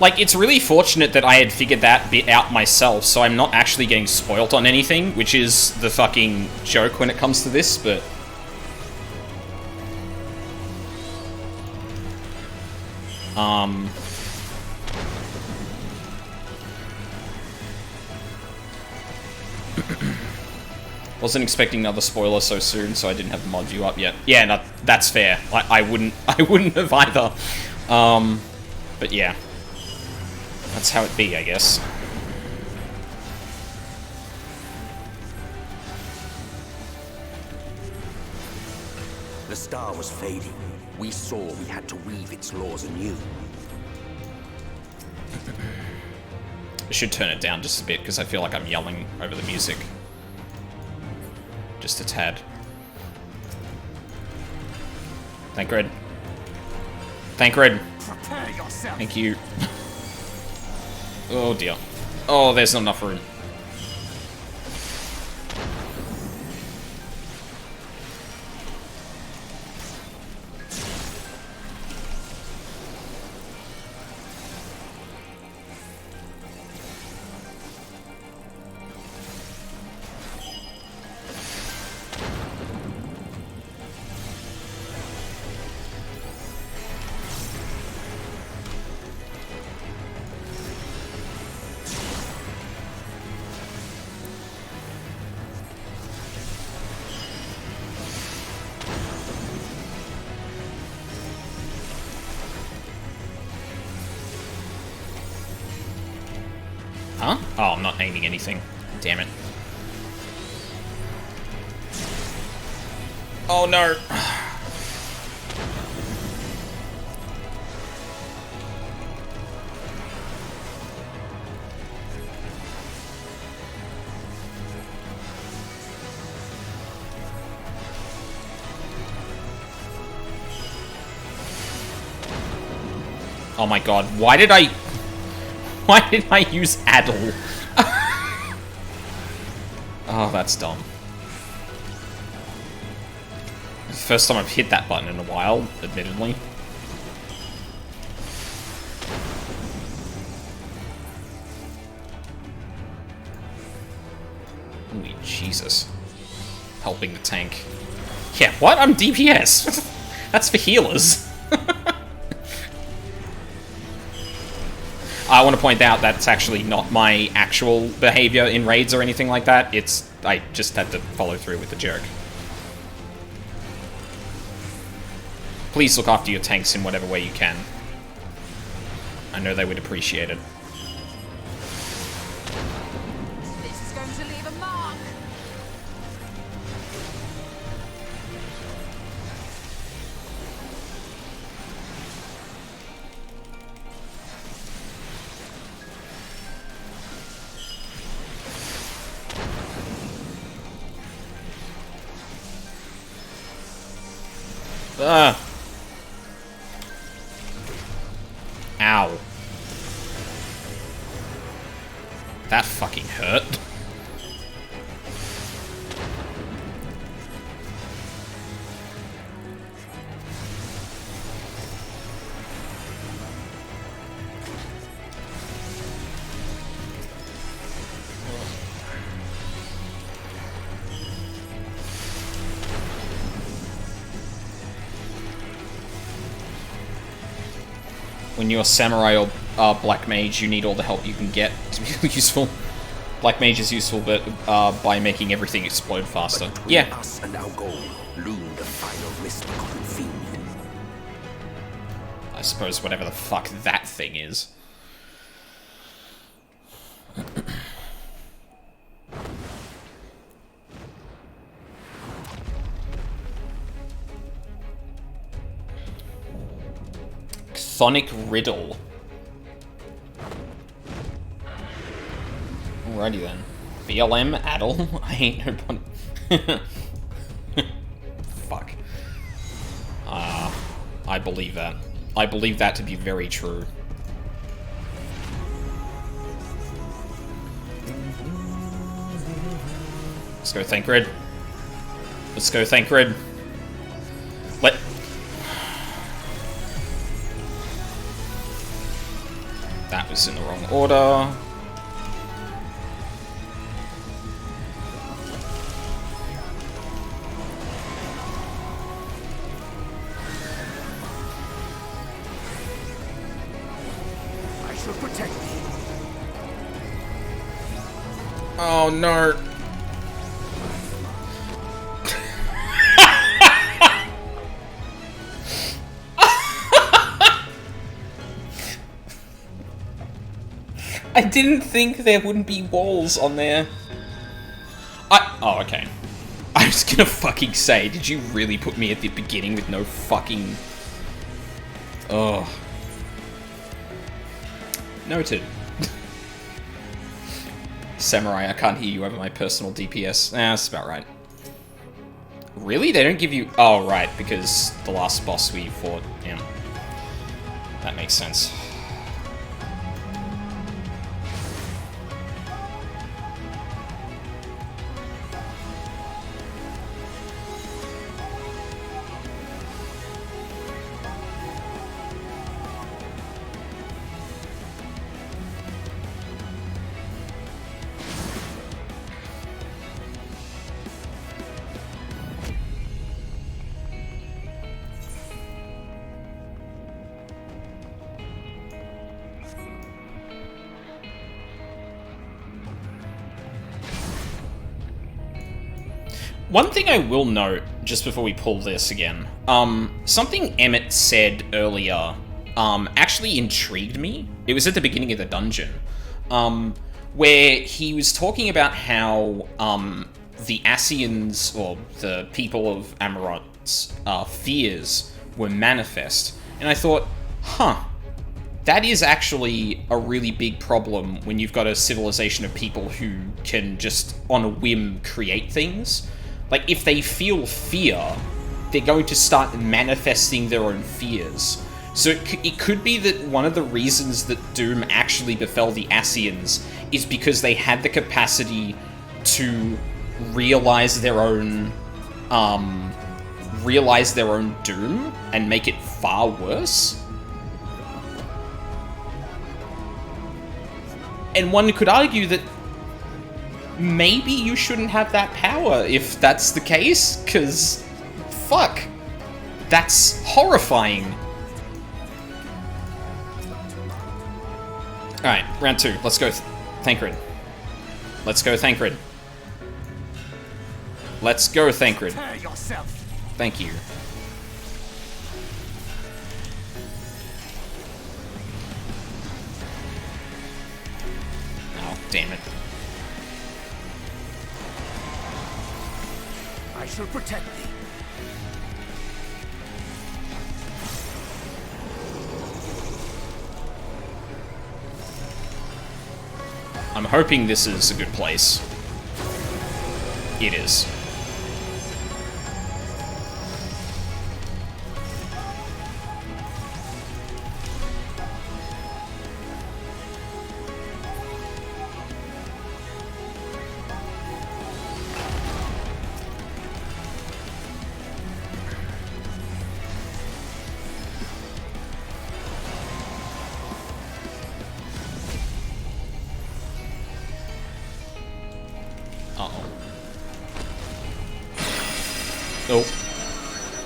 Like, it's really fortunate that I had figured that bit out myself, so I'm not actually getting spoilt on anything, which is the fucking joke when it comes to this, but... Wasn't expecting another spoiler so soon, so I didn't have the mod view up yet. Yeah, no, that's fair. I wouldn't have either. But yeah. That's how it be, I guess. The star was fading. We saw we had to weave its laws anew. I should turn it down just a bit, because I feel like I'm yelling over the music. Just a tad. Thancred. Thancred. Prepare yourself. Thank you. Oh dear. Oh, there's not enough room. Huh? Oh, I'm not aiming anything. Damn it. Oh no! Oh my god, why did I use Addle? Oh, that's dumb. First time I've hit that button in a while, admittedly. Holy Jesus. Helping the tank. Yeah, what? I'm DPS! That's for healers. I want to point out that's actually not my actual behavior in raids or anything like that. I just had to follow through with the jerk. Please look after your tanks in whatever way you can. I know they would appreciate it. This is going to leave a mark. Ugh. Ow. That fucking hurt. When you're a samurai or black mage, you need all the help you can get to be useful. Black mage is useful, but by making everything explode faster. But Yeah. us and our goal loomed a final misbegotten fiend. I suppose whatever the fuck that thing is. Chthonic Riddle. Alrighty then. BLM Addle? I ain't no pun. Fuck. I believe that. I believe that to be very true. Let's go, Thancred. Let's go, Thancred. That was in the wrong order. I shall protect thee. Oh no. I didn't think there wouldn't be walls on there. Oh, okay. I was gonna fucking say, did you really put me at the beginning with no fucking... Oh. Noted. Samurai, I can't hear you over my personal DPS. That's about right. Really? They don't give you... Oh, right, because the last boss we fought, yeah. That makes sense. One thing I will note, just before we pull this again, something Emmett said earlier, actually intrigued me. It was at the beginning of the dungeon, where he was talking about how, the Ascians, or the people of Amarot's, fears were manifest. And I thought, huh, that is actually a really big problem when you've got a civilization of people who can just, on a whim, create things. Like, if they feel fear, they're going to start manifesting their own fears. So it could be that one of the reasons that Doom actually befell the Ascians is because they had the capacity to realize their own doom and make it far worse. And one could argue that maybe you shouldn't have that power if that's the case, because, fuck, that's horrifying. Alright, round 2, let's go Thancred. Let's go Thancred. Let's go Thancred. Thank you. Oh, damn it. I shall protect thee. I'm hoping this is a good place. It is.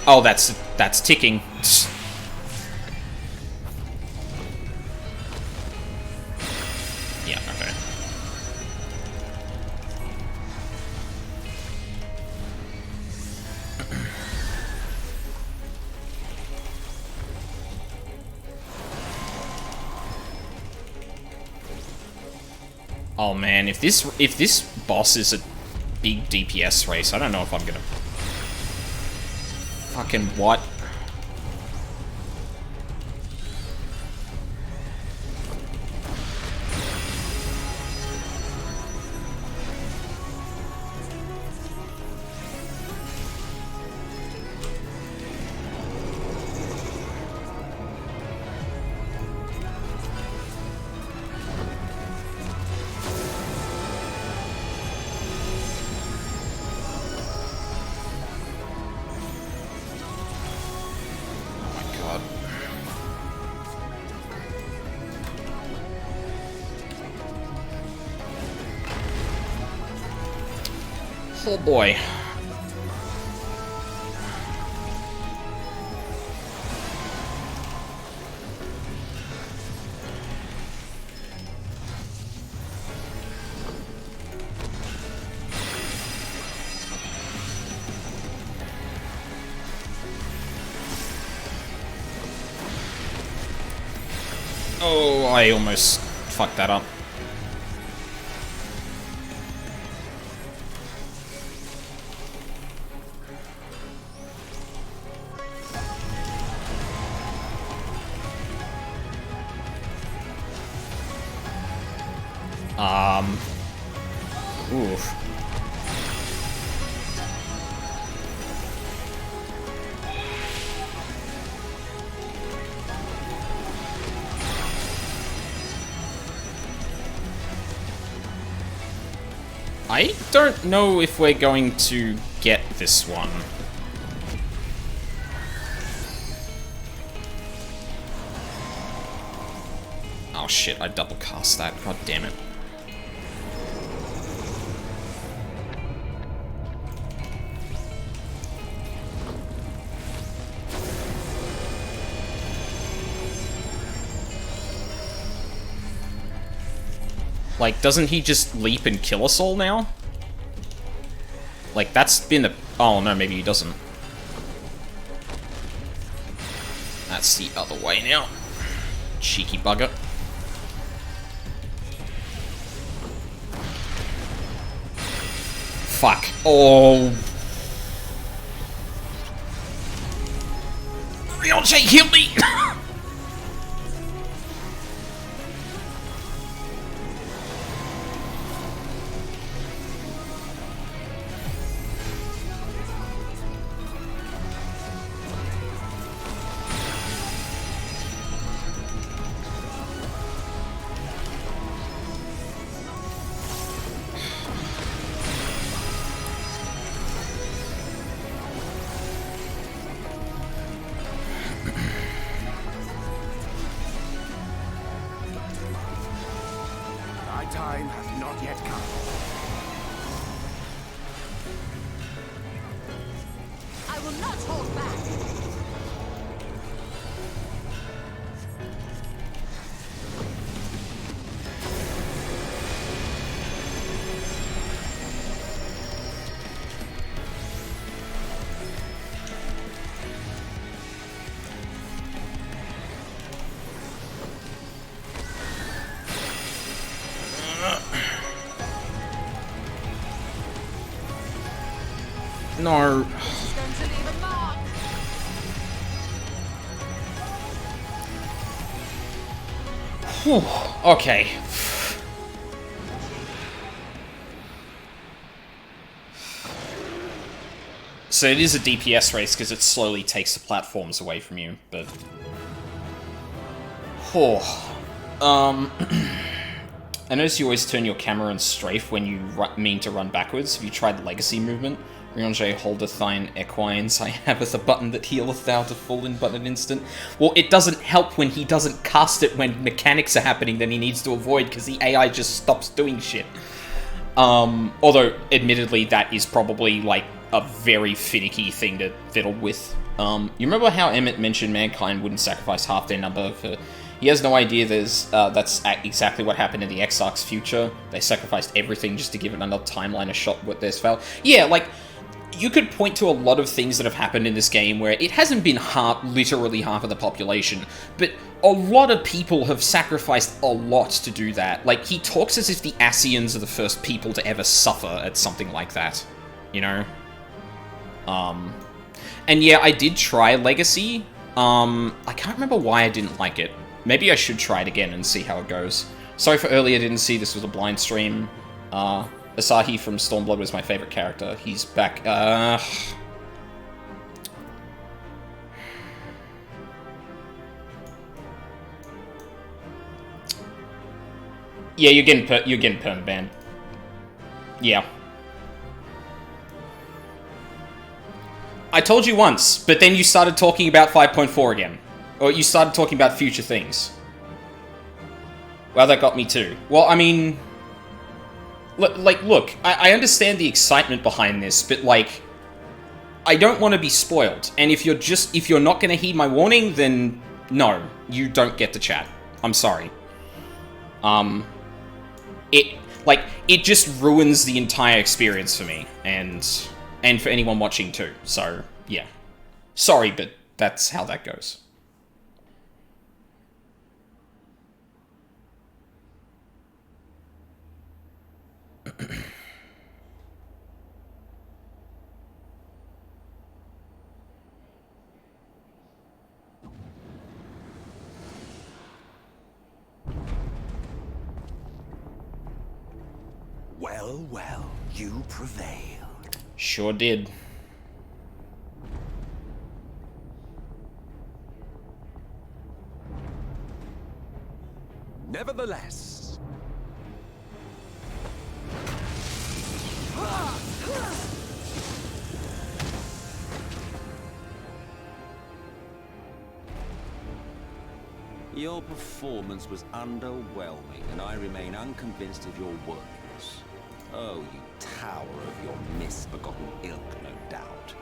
Oh, that's ticking. Yeah, okay. Oh man, if this boss is a big DPS race, I don't know if I'm gonna... Fucking what? Oh boy. Oh, I almost fucked that up. Oof. I don't know if we're going to get this one. Oh shit, I double cast that. God damn it. Like, doesn't he just leap and kill us all now? Like, that's been a... Oh, no, maybe he doesn't. That's the other way now. Cheeky bugger. Fuck. Oh. Ryojay, heal me! Time has not yet come. I will not hold back. No. This is going to leave a mark. Whew. Okay. So it is a DPS race because it slowly takes the platforms away from you, but... I notice you always turn your camera and strafe when you mean to run backwards. Have you tried the legacy movement? Ryojay holdeth thine equines, I haveth a button that healeth thou to full in but an instant. Well, it doesn't help when he doesn't cast it when mechanics are happening that he needs to avoid, because the AI just stops doing shit. Although, admittedly, that is probably, like, a very finicky thing to fiddle with. You remember how Emmett mentioned mankind wouldn't sacrifice half their number for... He has no idea that's exactly what happened in the Exarch's future. They sacrificed everything just to give another timeline a shot with their spell. Yeah, like... You could point to a lot of things that have happened in this game where it hasn't been literally half of the population, but a lot of people have sacrificed a lot to do that. Like, he talks as if the Ascians are the first people to ever suffer at something like that, you know? And yeah, I did try Legacy. I can't remember why I didn't like it. Maybe I should try it again and see how it goes. Sorry for earlier, I didn't see this was a blind stream. Asahi from Stormblood was my favorite character. He's back. Yeah, you're getting perma-banned. Yeah. I told you once, but then you started talking about 5.4 again. Or you started talking about future things. Well, that got me too. Well, I mean... Look, I understand the excitement behind this, but, like, I don't want to be spoiled. And if you're not going to heed my warning, then no, you don't get to chat. I'm sorry. It just ruins the entire experience for me, and for anyone watching too. So, yeah. Sorry, but that's how that goes. Well, well, you prevailed. Sure did. Nevertheless, your performance was underwhelming, and I remain unconvinced of your worthiness. Oh, you tower of your misbegotten ilk, no doubt.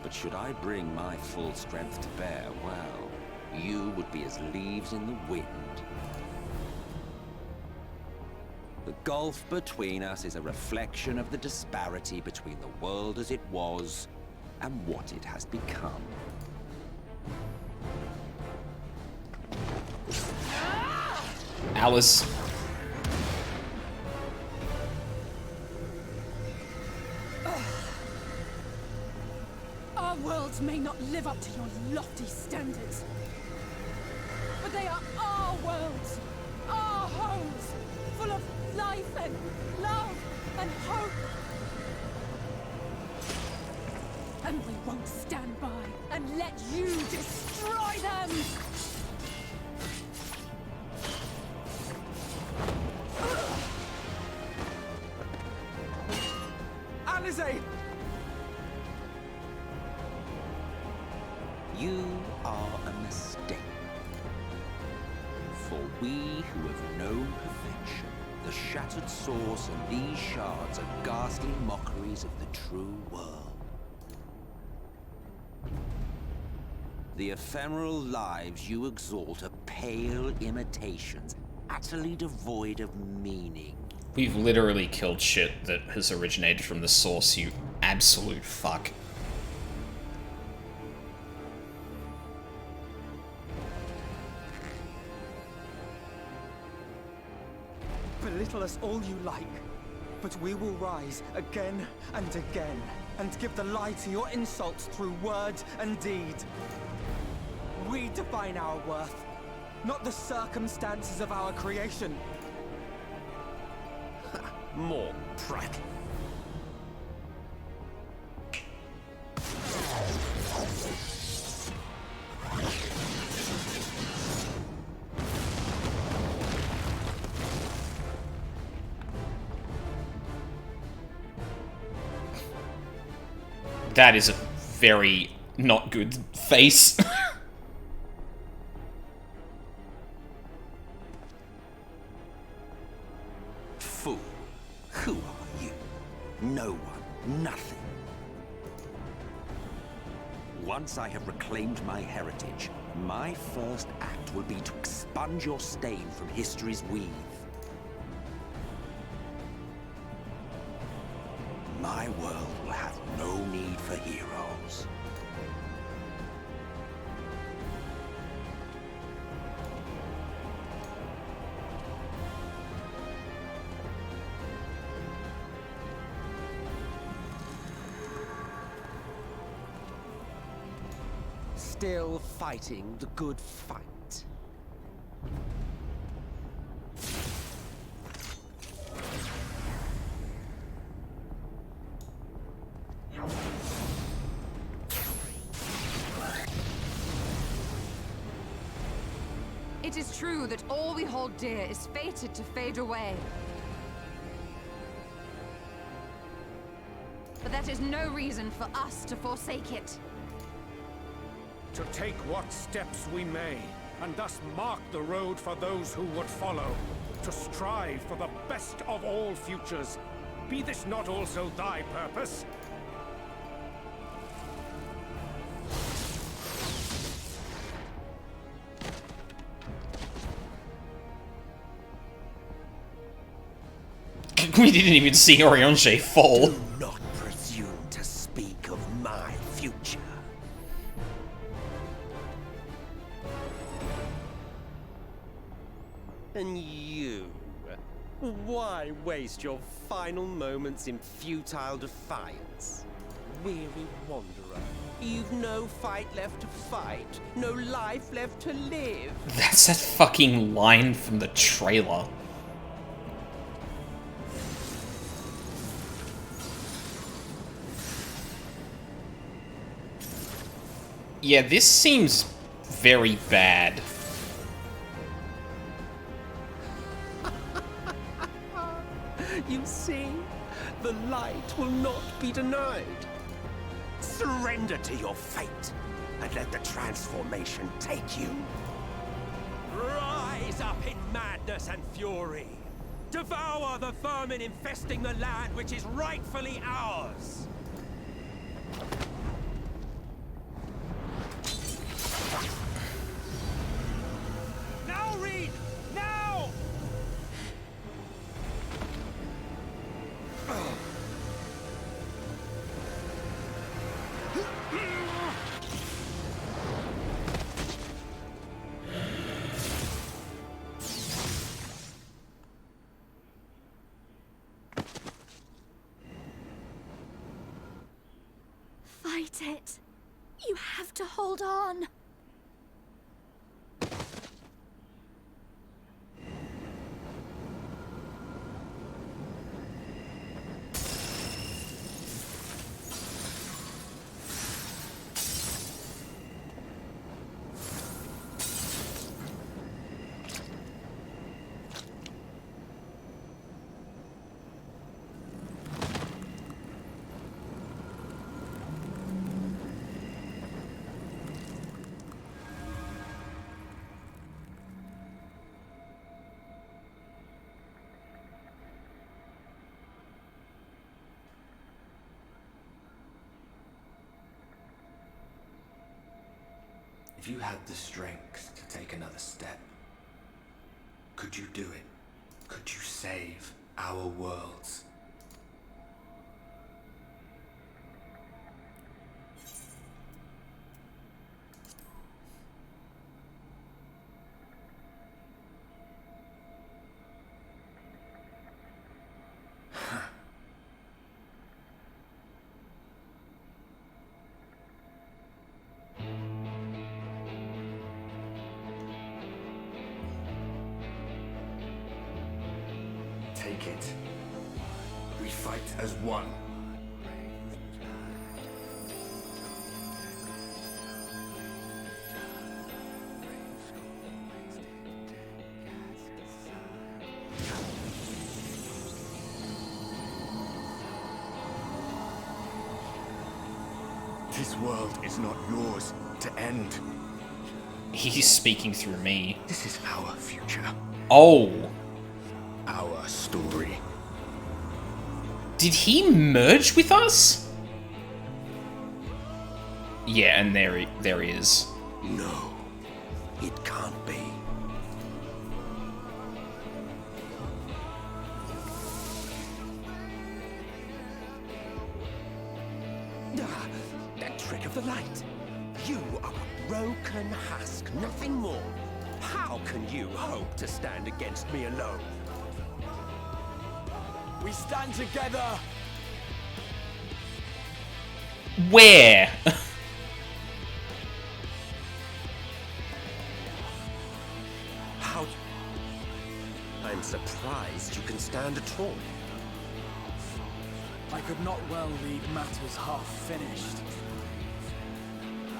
But should I bring my full strength to bear, well, you would be as leaves in the wind. The gulf between us is a reflection of the disparity between the world as it was and what it has become. Alice. Our worlds may not live up to your lofty standards, but they are our worlds, our homes, full of life and love and hope. And we won't stand by and let you destroy them! Alizé! You are a mistake. For we who have known perfection, the shattered source and these shards are ghastly mockeries of the true world. The ephemeral lives you exalt are pale imitations, utterly devoid of meaning. We've literally killed shit that has originated from the source, you absolute fuck. Belittle us all you like, but we will rise again and again, and give the lie to your insults through word and deed. We define our worth, not the circumstances of our creation. More prattle. That is a very not good face. Fool. Who are you? No one. Nothing. Once I have reclaimed my heritage, my first act will be to expunge your stain from history's weave. My world will have no need for heroes. Still fighting the good fight. It is true that all we hold dear is fated to fade away. But that is no reason for us to forsake it. To take what steps we may, and thus mark the road for those who would follow. To strive for the best of all futures, Be this not also thy purpose? We didn't even see Orionche fall. Do not presume to speak of my future. And you? Why waste your final moments in futile defiance? Weary wanderer, you've no fight left to fight, no life left to live. That's that fucking line from the trailer. Yeah, this seems very bad. You see, the light will not be denied. Surrender to your fate, and let the transformation take you. Rise up in madness and fury. Devour the vermin infesting the land which is rightfully ours. Now, Reed! Now! Fight it. You have to hold on. If you had the strength to take another step, could you do it? Could you save our worlds? Take it. We fight as one. This world is not yours to end. He's speaking through me. This is our future. Oh. Our story. Did he merge with us? Yeah, and there he is. No, it can't be. That trick of the light. You are a broken husk, nothing more. How can you hope to stand against me alone? We stand together! Where? How? I'm surprised you can stand at all. I could not well leave matters half finished.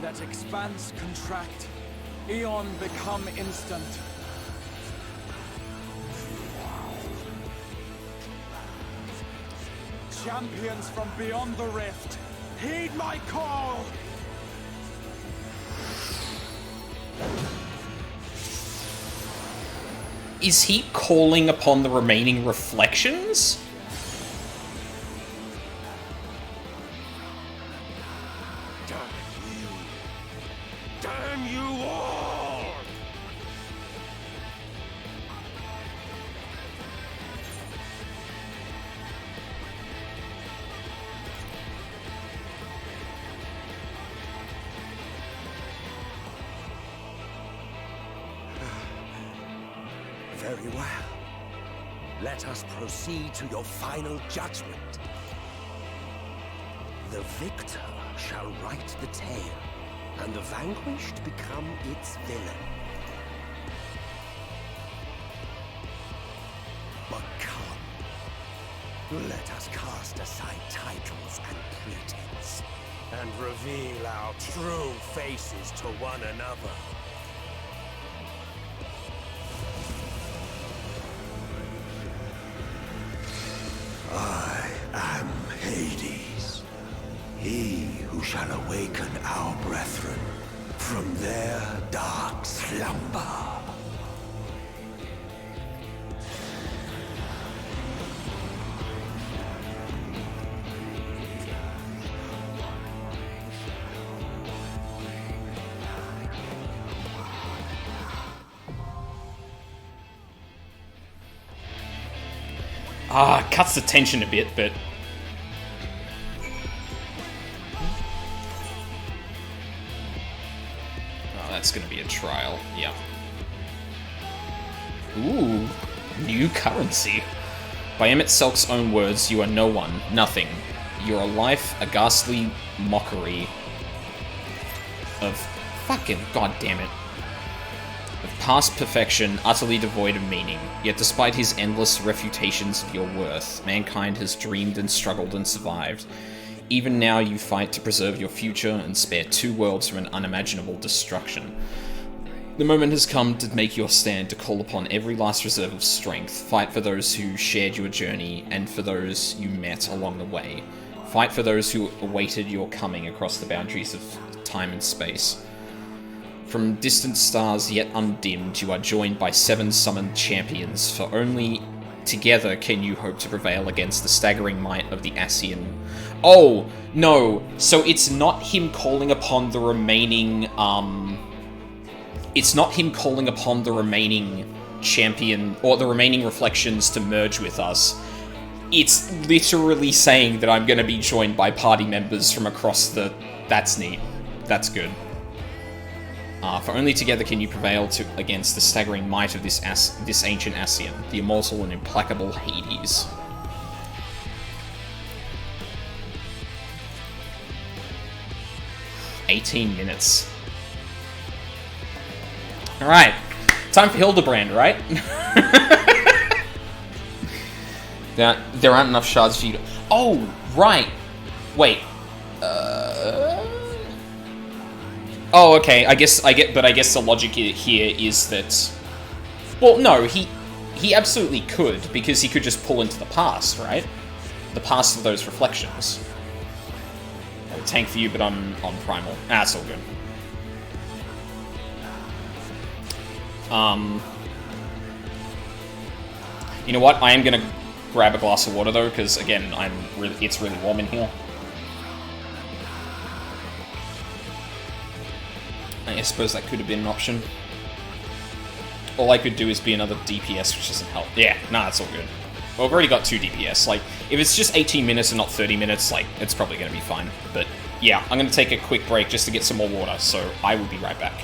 Let expanse contract, eon become instant. Champions from beyond the rift, heed my call! Is he calling upon the remaining reflections? Damn you all! Very well. Let us proceed to your final judgment. The victor shall write the tale, and the vanquished become its villain. But come, let us cast aside titles and pretense, and reveal our true faces to one another. I am Hades, he who shall awaken our brethren from their dark slumber. Cuts the tension a bit, but... Oh, that's gonna be a trial, yeah. Ooh, new currency. By Emmett Selk's own words, you are no one, nothing. You're a life, a ghastly mockery of fucking goddamn it. Of past perfection, utterly devoid of meaning. Yet despite his endless refutations of your worth, mankind has dreamed and struggled and survived. Even now you fight to preserve your future and spare two worlds from an unimaginable destruction. The moment has come to make your stand, to call upon every last reserve of strength. Fight for those who shared your journey, and for those you met along the way. Fight for those who awaited your coming across the boundaries of time and space. From distant stars yet undimmed, you are joined by 7 summoned champions, for only together can you hope to prevail against the staggering might of the Ascian. Oh, no, so it's not him calling upon the remaining, it's not him calling upon the remaining champion, or the remaining reflections to merge with us. It's literally saying that I'm gonna be joined by party members from across the... That's neat. That's good. For only together can you prevail against the staggering might of this ancient Ascian, the immortal and implacable Hades. "18 minutes. Alright, time for Hildebrand, right? There aren't enough shards for you to... Oh, right! Wait. Oh, okay, I guess the logic here is that... Well, no, he absolutely could, because he could just pull into the past, right? The past of those reflections. I'll tank for you, but I'm on Primal. That's all good. You know what? I am gonna grab a glass of water, though, because, again, it's really warm in here. I suppose that could have been an option. All I could do is be another DPS, which doesn't help. Yeah, nah, it's all good. Well, I've already got 2 DPS. Like, if it's just 18 minutes and not 30 minutes, like, it's probably going to be fine. But, yeah, I'm going to take a quick break just to get some more water, so I will be right back.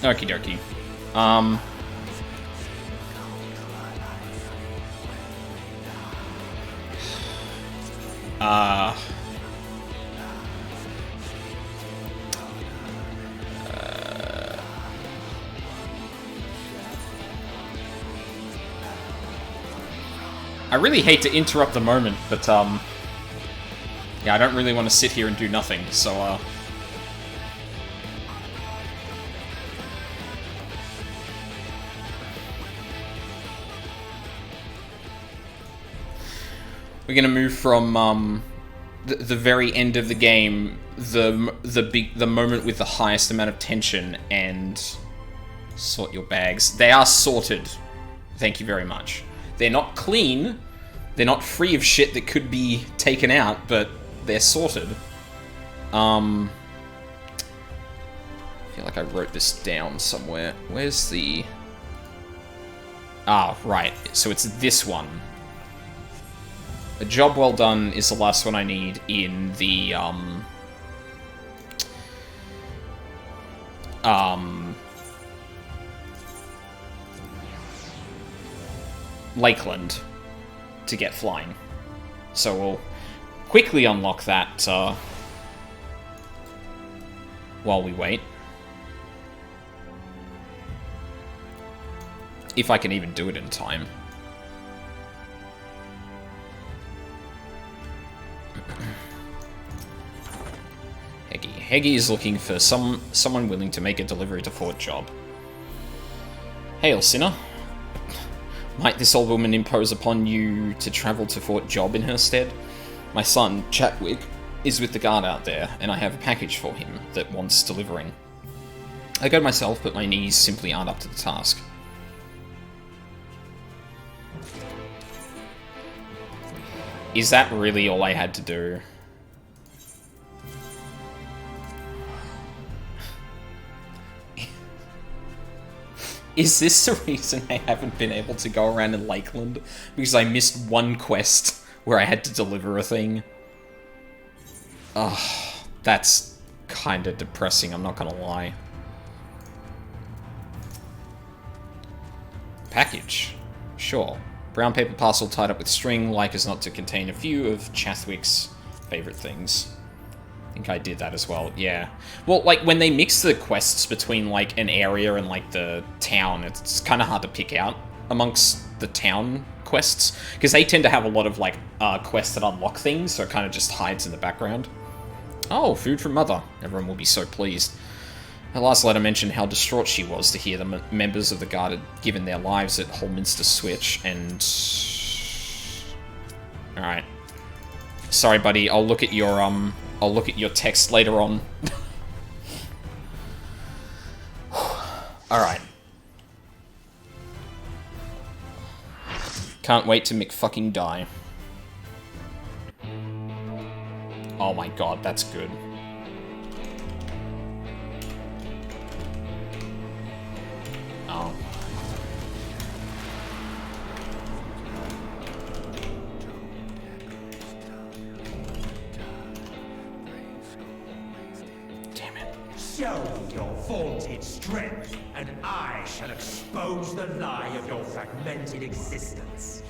Okie dokie. I really hate to interrupt the moment, but, yeah, I don't really want to sit here and do nothing, so, we're gonna move from, the very end of the game, the moment with the highest amount of tension, and sort your bags. They are sorted. Thank you very much. They're not clean, they're not free of shit that could be taken out, but they're sorted. I feel like I wrote this down somewhere. Where's the... Ah, right. So it's this one. A job well done is the last one I need in the, Lakeland to get flying. So we'll quickly unlock that while we wait. If I can even do it in time. Heggy is looking for someone willing to make a delivery to Fort Job. Hail, sinner. Might this old woman impose upon you to travel to Fort Job in her stead? My son, Chatwick, is with the guard out there, and I have a package for him that wants delivering. I go myself, but my knees simply aren't up to the task. Is that really all I had to do? Is this the reason I haven't been able to go around in Lakeland? Because I missed one quest where I had to deliver a thing? Ugh, that's kinda depressing, I'm not gonna lie. Package. Sure. Brown paper parcel tied up with string, like as not to contain a few of Chathwick's favorite things. I think I did that as well, yeah. Well, like, when they mix the quests between, like, an area and, like, the town, it's kind of hard to pick out amongst the town quests, because they tend to have a lot of, like, quests that unlock things, so it kind of just hides in the background. Oh, food from Mother. Everyone will be so pleased. Her last letter mentioned how distraught she was to hear the members of the Guard had given their lives at Holminster Switch, and... Alright. Sorry, buddy, I'll look at your text later on. Alright. Can't wait to McFucking die. Oh my god, that's good. Oh. Damn it. Show your vaunted strength, and I shall expose the lie of your fragmented existence.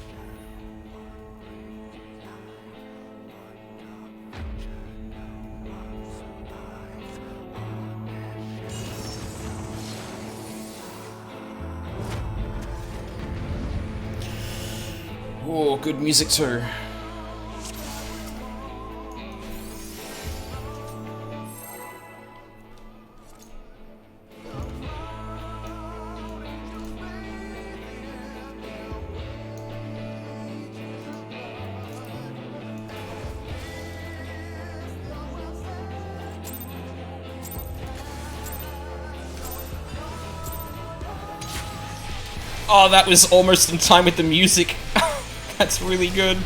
Oh, good music too. Oh, that was almost in time with the music. That's really good.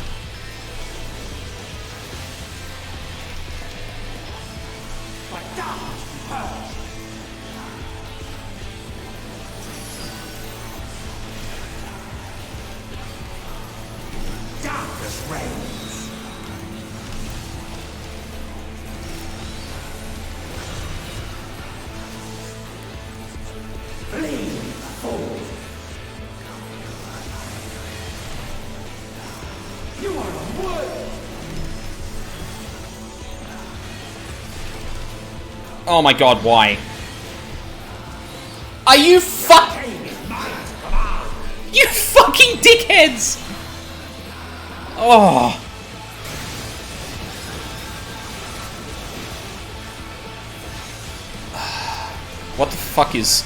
Darkness reigns. Oh my god, why? Are you You fucking dickheads! Oh. What the fuck is...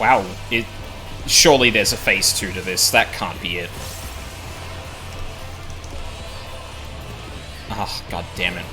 Wow, surely there's a phase 2 to this. That can't be it. Oh, god damn it.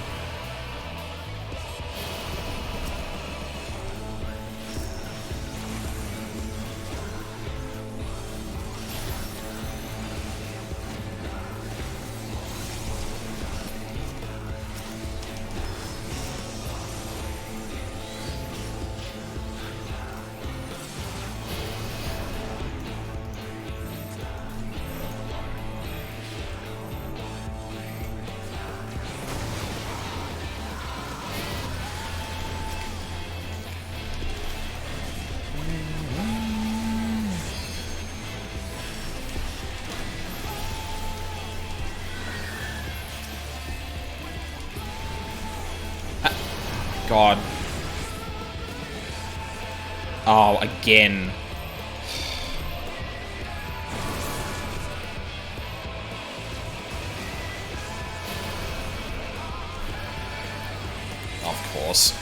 God. Oh, again. Of course.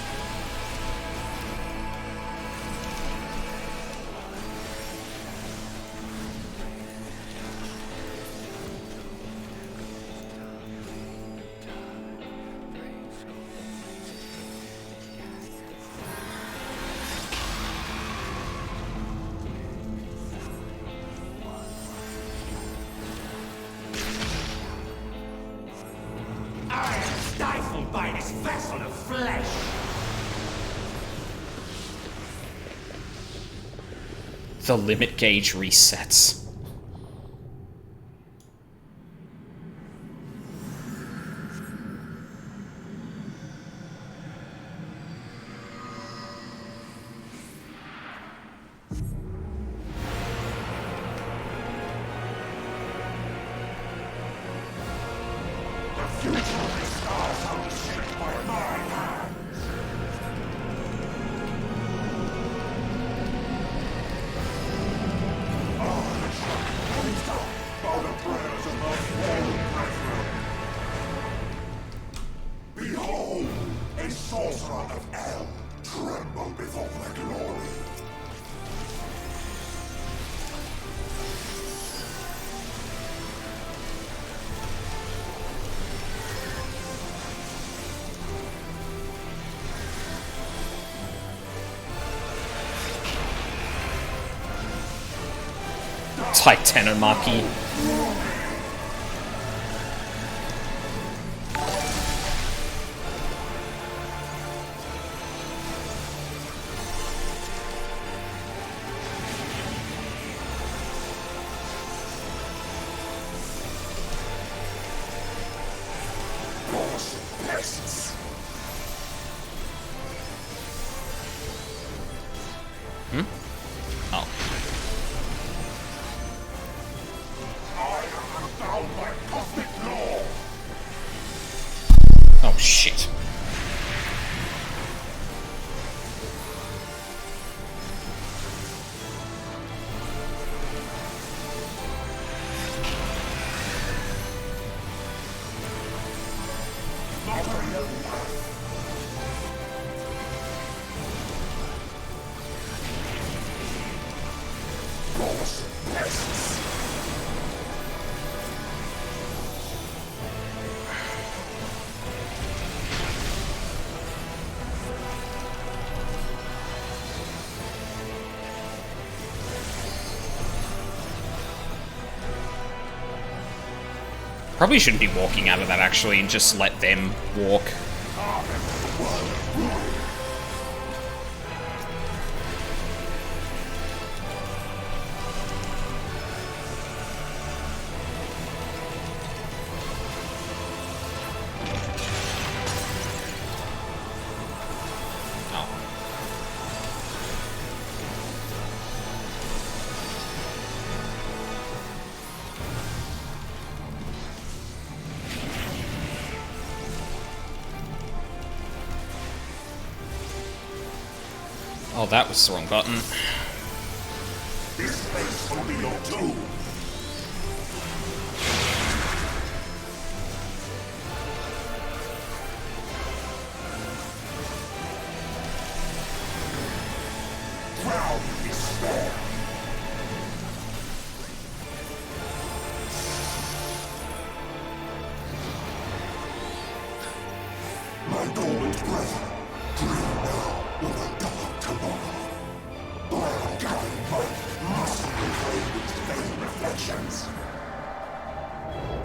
By this vessel of flesh. The limit gauge resets. Titanomachy. Oh shit. Probably shouldn't be walking out of that, actually, and just let them walk. Oh, that was the wrong button. This space will be your tomb. Ground is spared. My dormant brethren, dream now of a dark tomorrow. Blood gathering might must reclaim its vain reflections.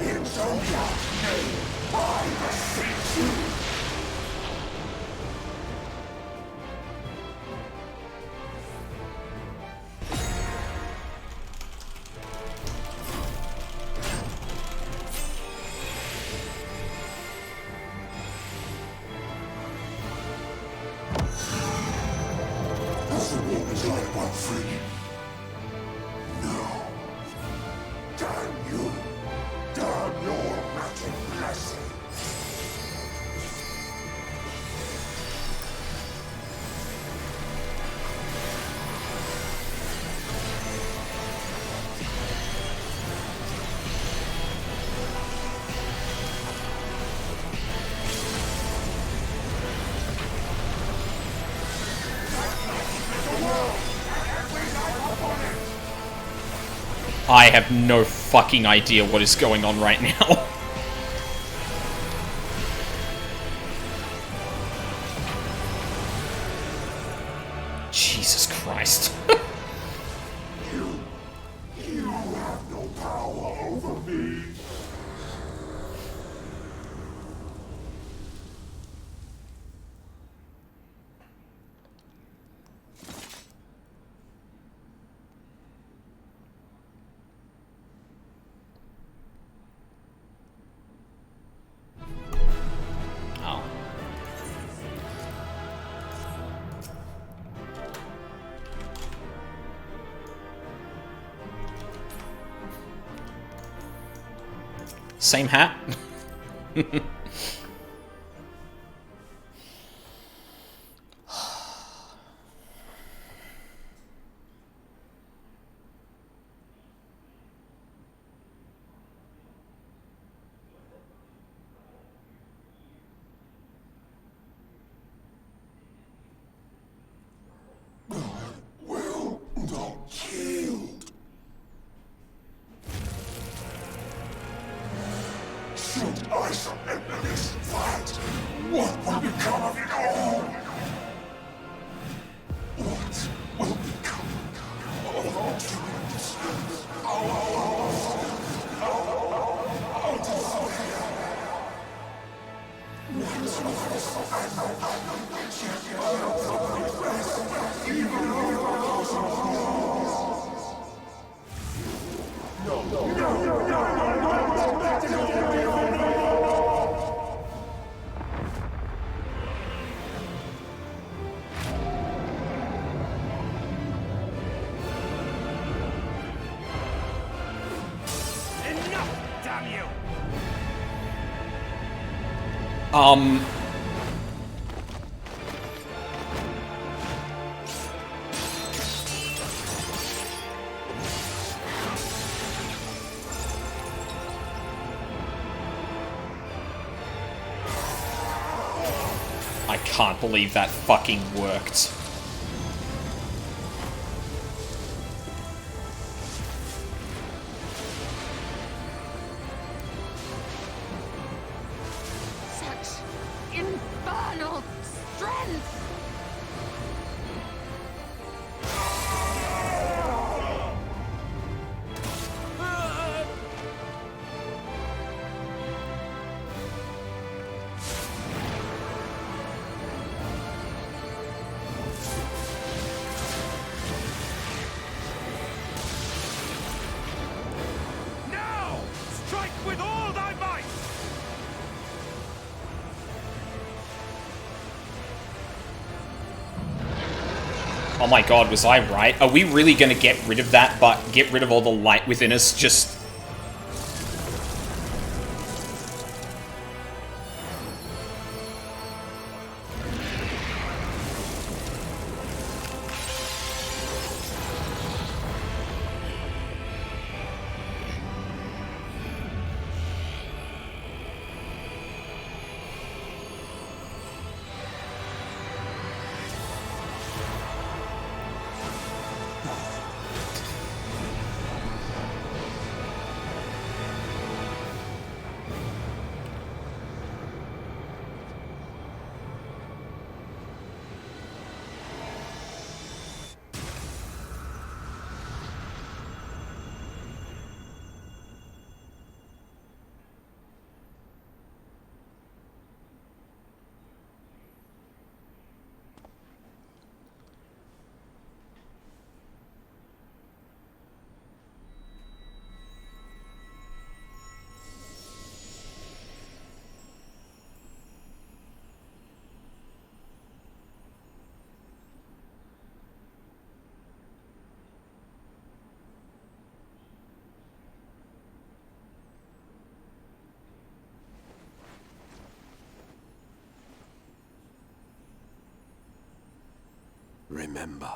In Zodiac's name, I beseech you. Does the woman's life want free? No. Damn you! Damn your wretched blessing! I have no fucking idea what is going on right now. Jesus Christ. You have no power over me. Oh. Same hat? Will not yield. Should I surrender this fight, what will become of it all? What will become of our dreams? Our desire? Enough, damn you! I can't believe that fucking worked. Such infernal strength! Now! Strike with all thy might! Oh my god, was I right? Are we really gonna get rid of that, but get rid of all the light within us? Just... Remember.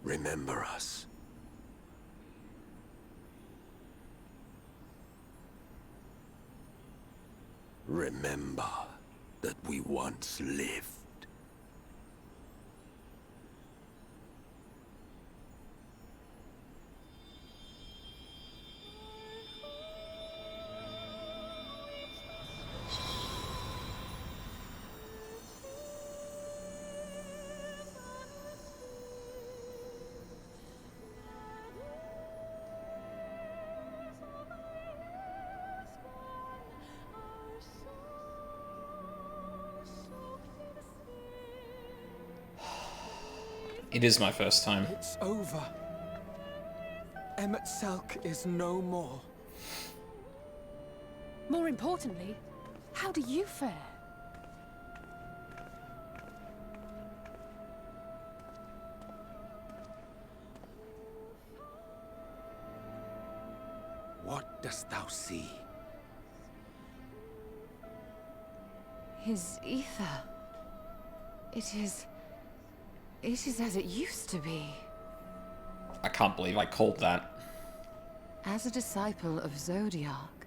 Remember us. Remember that we once lived. It is my first time. It's over. MSQ is no more. More importantly, how do you fare? What dost thou see? His ether. It is as it used to be. I can't believe I called that. As a disciple of Zodiac,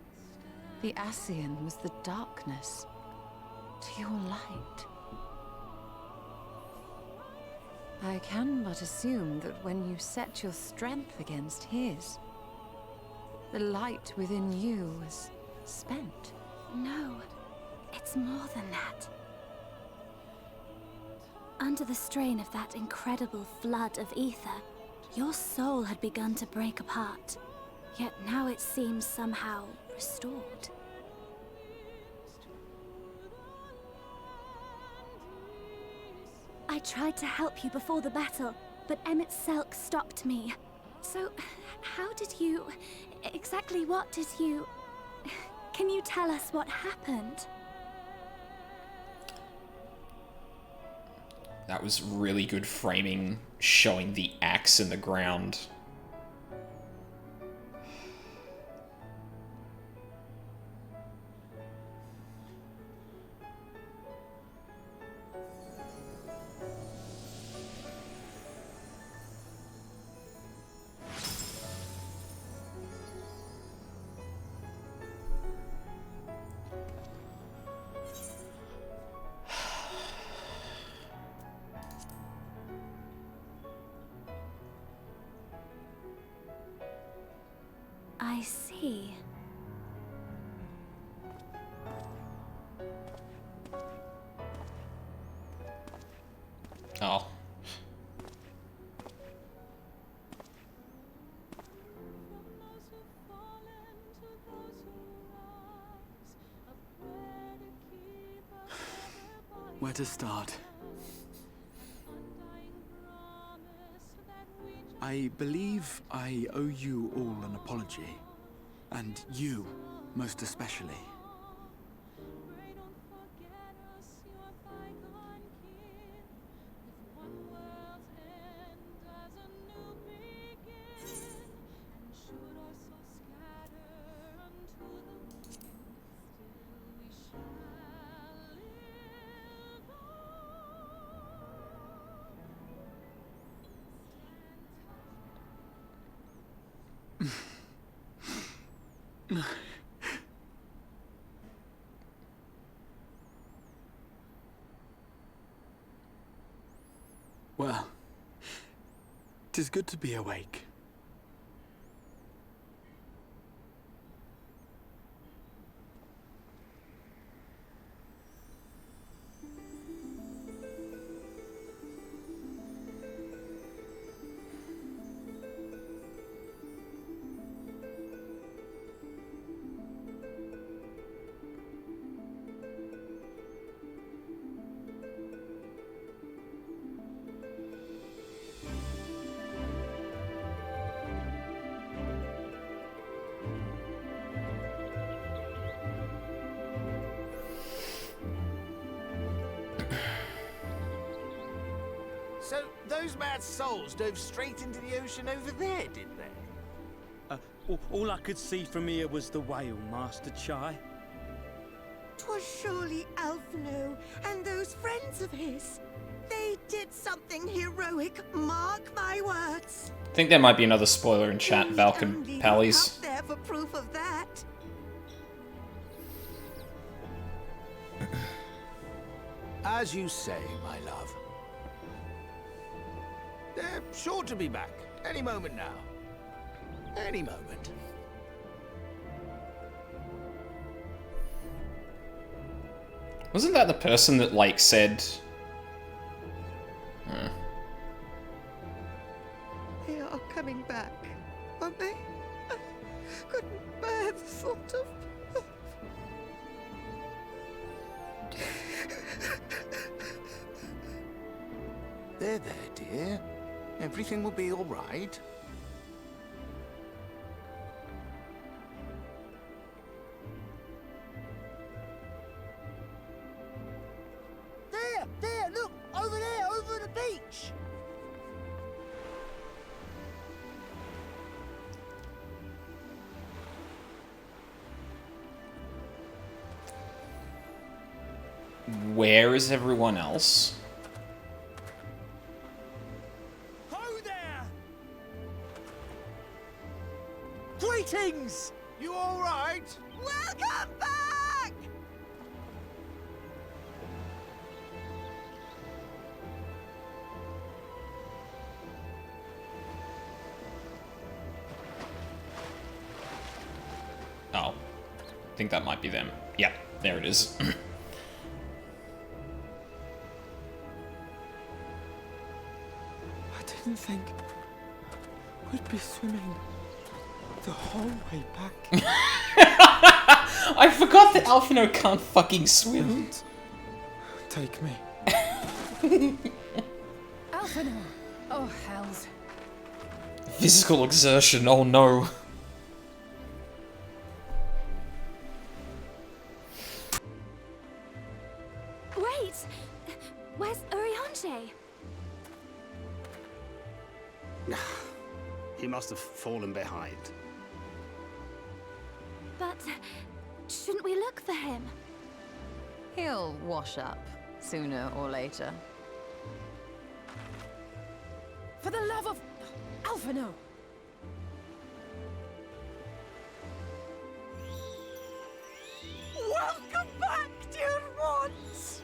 the Ascian was the darkness to your light. I can but assume that when you set your strength against his, the light within you was spent. No, it's more than that. Under the strain of that incredible flood of ether, your soul had begun to break apart. Yet now it seems somehow restored. I tried to help you before the battle, but MSQ stopped me. So, how did you... exactly what did you... Can you tell us what happened? That was really good framing, showing the axe in the ground. I see. Oh. Where to start? I believe I owe you all an apology. And you, most especially. Well, 'tis good to be awake. So, those mad souls dove straight into the ocean over there, did they? All I could see from here was the whale, Master Chai. 'Twas surely Alphino and those friends of his. They did something heroic, mark my words. I think there might be another spoiler in chat, Valken Pallies. Up there for proof of that. As you say, my love. They're sure to be back any moment now. Any moment. Wasn't that the person that, like, said... They are coming back, aren't they? I couldn't bear the thought of... There, dear. Everything will be all right. There, look! Over there, over the beach! Where is everyone else? Ho there! Greetings! You all right? Welcome back! Oh. I think that might be them. Yeah, there it is. I didn't think we'd be swimming the whole way back. I forgot that Alphino can't fucking swim. Take me. Alphino! Oh, hells. Physical exertion, oh no. Wait! Where's Urianger? He must have fallen behind. But shouldn't we look for him? He'll wash up, sooner or later. For the love of... Alphino! Welcome back, dear ones!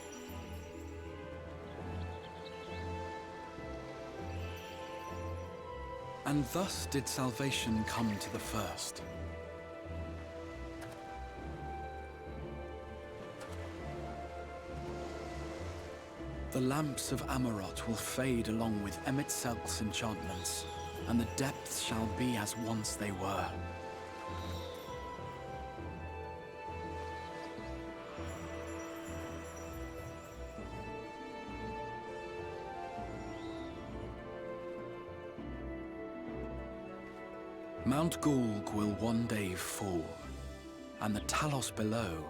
And thus did salvation come to the first. The lamps of Amarot will fade along with Emet-Selk's enchantments, and the depths shall be as once they were. Mount Gulg will one day fall, and the Talos below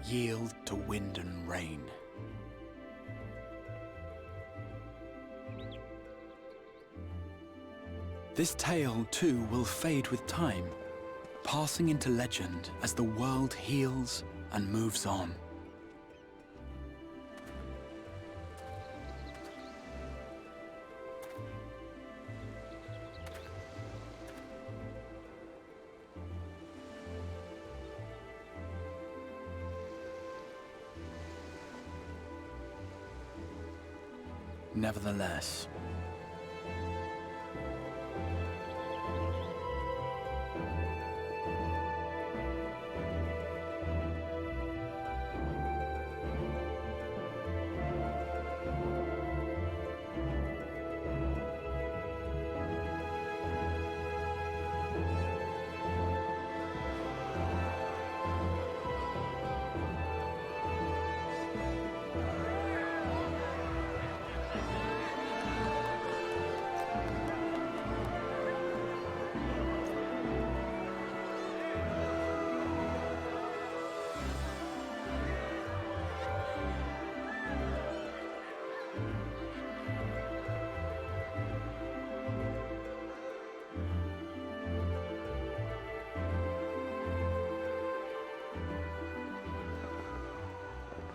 yield to wind and rain. This tale, too, will fade with time, passing into legend as the world heals and moves on. Nevertheless,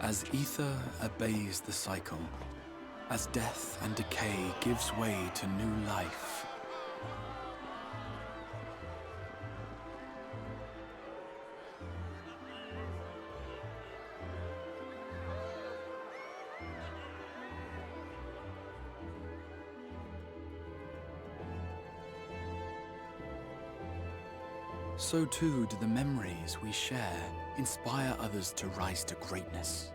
as ether obeys the cycle, as death and decay gives way to new life. So too do the memories we share inspire others to rise to greatness.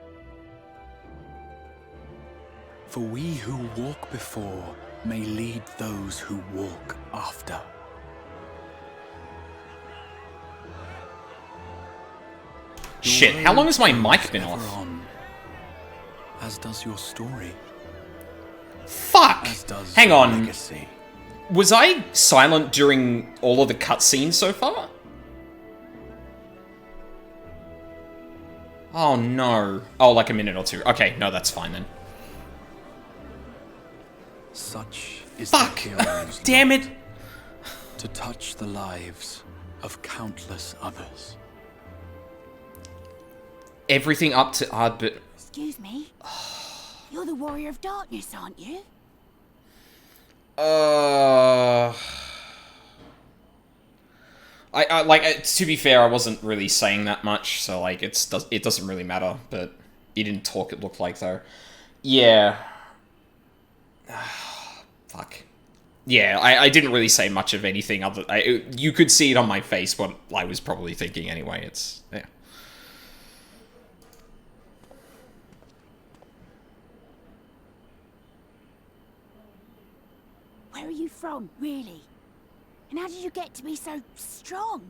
For we who walk before may lead those who walk after. Shit, how long has my mic been off? On, as does your story. Fuck! As does Hang on. legacy. Was I silent during all of the cutscenes so far? Oh no. Oh, like a minute or two. Okay, no, that's fine then. Such is Fuck! the hero's Damn it! to touch the lives of countless others. Everything up to but Excuse me? You're the Warrior of Darkness, aren't you? I like, to be fair, I wasn't really saying that much, so like it doesn't really matter. But you didn't talk. It looked like though. Yeah. Fuck. Yeah, I didn't really say much of anything other. You could see it on my face what I was probably thinking anyway. It's yeah. Where are you from, really? And how did you get to be so strong?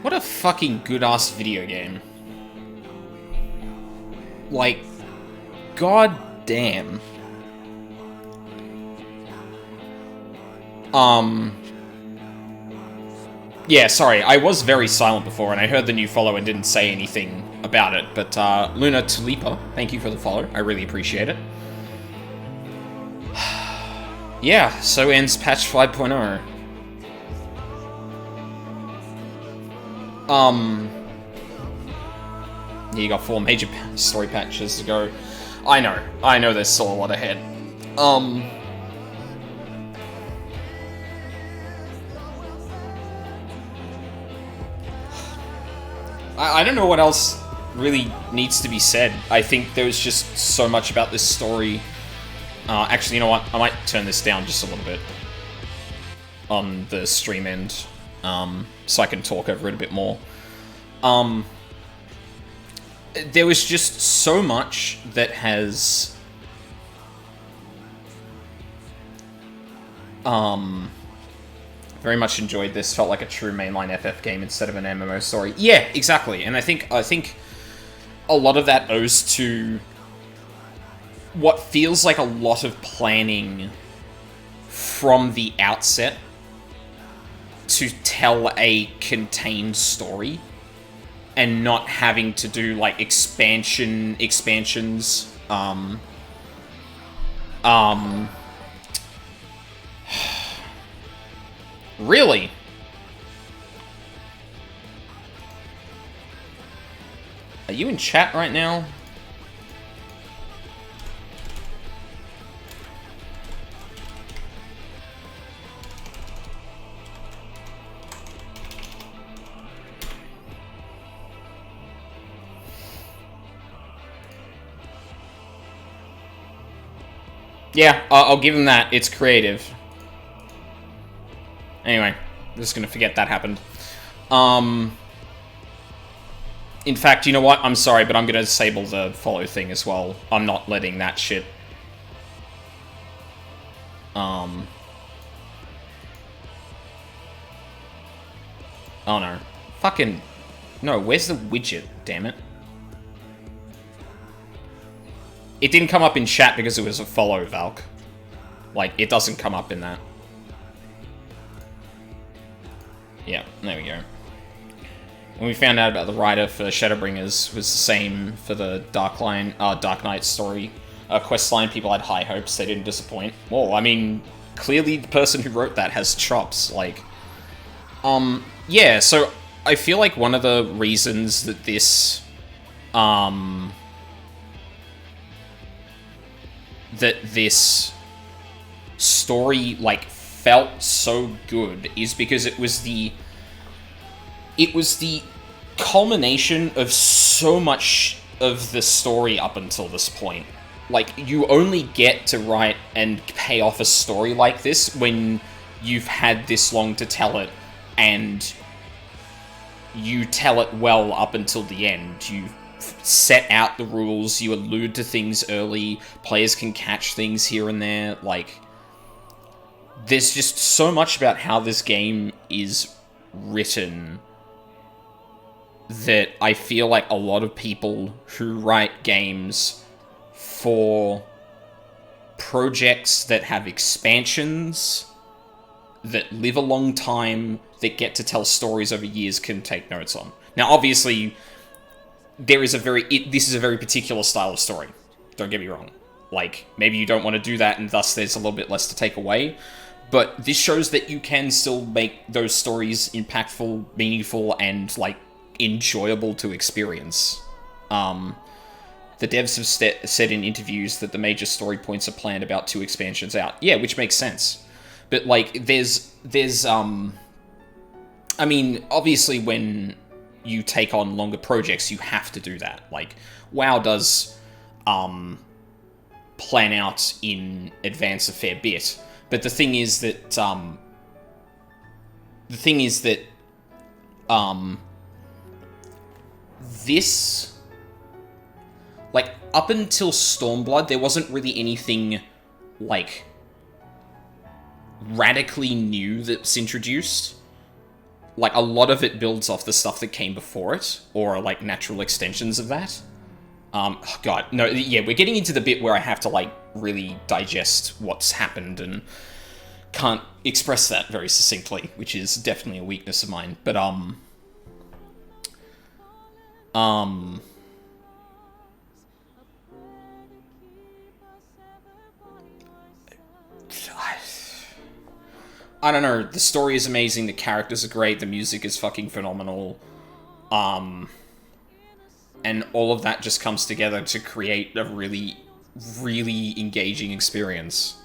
What a fucking good-ass video game. Like, god damn. Yeah, sorry, I was very silent before, and I heard the new follow and didn't say anything about it, but, Luna Tulipa, thank you for the follow, I really appreciate it. Yeah, so ends patch 5.0. You got 4 major story patches to go. I know there's still a lot ahead. I don't know what else really needs to be said. I think there's just so much about this story. Actually, you know what? I might turn this down just a little bit on the stream end, so I can talk over it a bit more. There was just so much that has very much enjoyed this. Felt like a true mainline FF game instead of an MMO story. Yeah, exactly. And I think a lot of that owes to what feels like a lot of planning from the outset to tell a contained story and not having to do like expansions. Really? Are you in chat right now? Yeah, I'll give him that. It's creative. Anyway, I'm just gonna forget that happened. In fact, you know what? I'm sorry, but I'm gonna disable the follow thing as well. I'm not letting that shit. Oh no. Fucking... No, where's the widget? Damn it. It didn't come up in chat because it was a follow, Valk. Like, it doesn't come up in that. Yeah, there we go. When we found out about the writer for Shadowbringers was the same for the Dark Knight story quest line, people had high hopes, they didn't disappoint. Well, I mean, clearly the person who wrote that has chops, like... yeah, so I feel like one of the reasons that this, that this story, like, felt so good is because it was the culmination of so much of the story up until this point. Like, you only get to write and pay off a story like this when you've had this long to tell it, and you tell it well up until the end. You set out the rules, you allude to things early, players can catch things here and there, like... There's just so much about how this game is written that I feel like a lot of people who write games for projects that have expansions, that live a long time, that get to tell stories over years can take notes on. Now, obviously, this is a very particular style of story. Don't get me wrong. Like, maybe you don't want to do that, and thus there's a little bit less to take away. But this shows that you can still make those stories impactful, meaningful, and, like, enjoyable to experience. The devs have said in interviews that the major story points are planned about 2 expansions out. Yeah, which makes sense. But, like, there's I mean, obviously when you take on longer projects, you have to do that. Like, WoW does, plan out in advance a fair bit. But the thing is that, this, like, up until Stormblood, there wasn't really anything, like, radically new that's introduced. Like, a lot of it builds off the stuff that came before it, or, like, natural extensions of that. Oh God, no, yeah, we're getting into the bit where I have to, like, really digest what's happened and can't express that very succinctly, which is definitely a weakness of mine, but, I don't know, the story is amazing, the characters are great, the music is fucking phenomenal, and all of that just comes together to create a really, really engaging experience.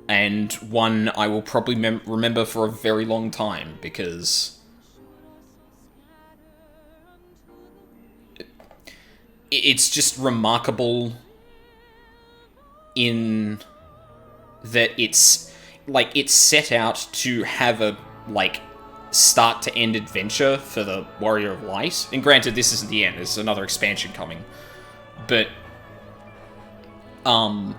And one I will probably remember for a very long time, because it's just remarkable in that it's, like, it's set out to have a, like, start-to-end adventure for the Warrior of Light. And granted, this isn't the end, there's another expansion coming. But, oh,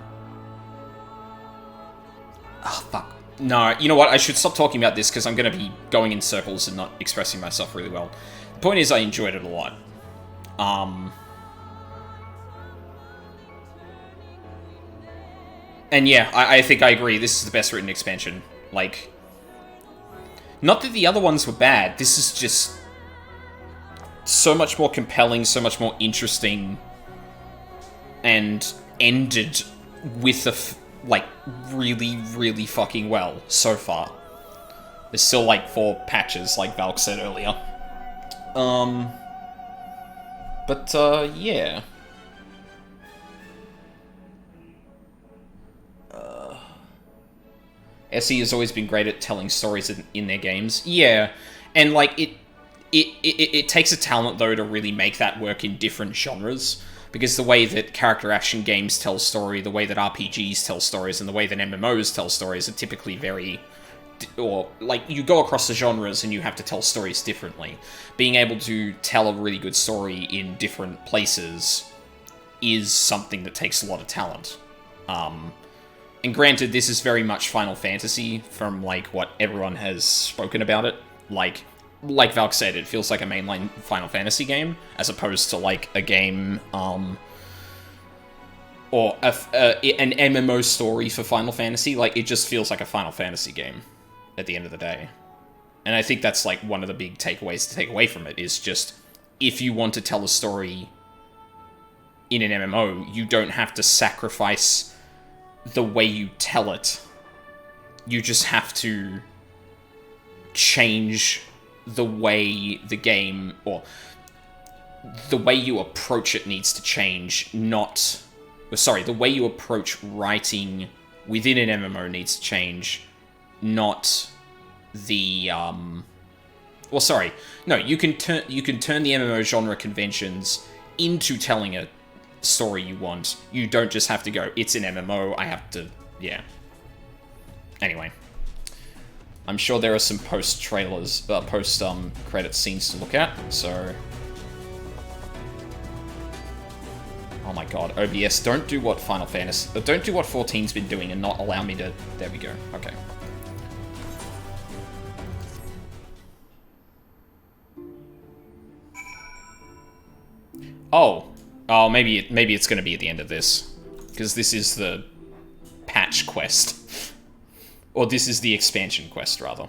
fuck. No, you know what, I should stop talking about this, because I'm going to be going in circles and not expressing myself really well. The point is, I enjoyed it a lot. And yeah, I think I agree, this is the best written expansion. Like, not that the other ones were bad, this is just so much more compelling, so much more interesting, and ended with like, really, really fucking well so far. There's still, like, 4 patches, like Valk said earlier. Yeah. SE has always been great at telling stories in their games. Yeah, and, like, it takes a talent, though, to really make that work in different genres. Because the way that character action games tell story, the way that RPGs tell stories, and the way that MMOs tell stories are typically very... Or, like, you go across the genres and you have to tell stories differently. Being able to tell a really good story in different places is something that takes a lot of talent. And granted, this is very much Final Fantasy from, like, what everyone has spoken about it. Like Valk said, it feels like a mainline Final Fantasy game, as opposed to, like, a game, or an MMO story for Final Fantasy. Like, it just feels like a Final Fantasy game at the end of the day. And I think that's, like, one of the big takeaways to take away from it, is just, if you want to tell a story in an MMO, you don't have to sacrifice the way you tell it. You just have to change the way the game, or the way you approach it needs to change, not... Sorry, the way you approach writing within an MMO needs to change, not the, Well, sorry. No, you can turn the MMO genre conventions into telling a story you want. You don't just have to go, it's an MMO, I have to... Yeah. Anyway. I'm sure there are some post-trailers, post-credit scenes to look at, so... Oh my god, OBS, don't do what Final Fantasy... Don't do what 14's been doing and not allow me to... There we go, okay. Oh, maybe it's gonna be at the end of this. Because this is the patch quest. Or this is the expansion quest, rather.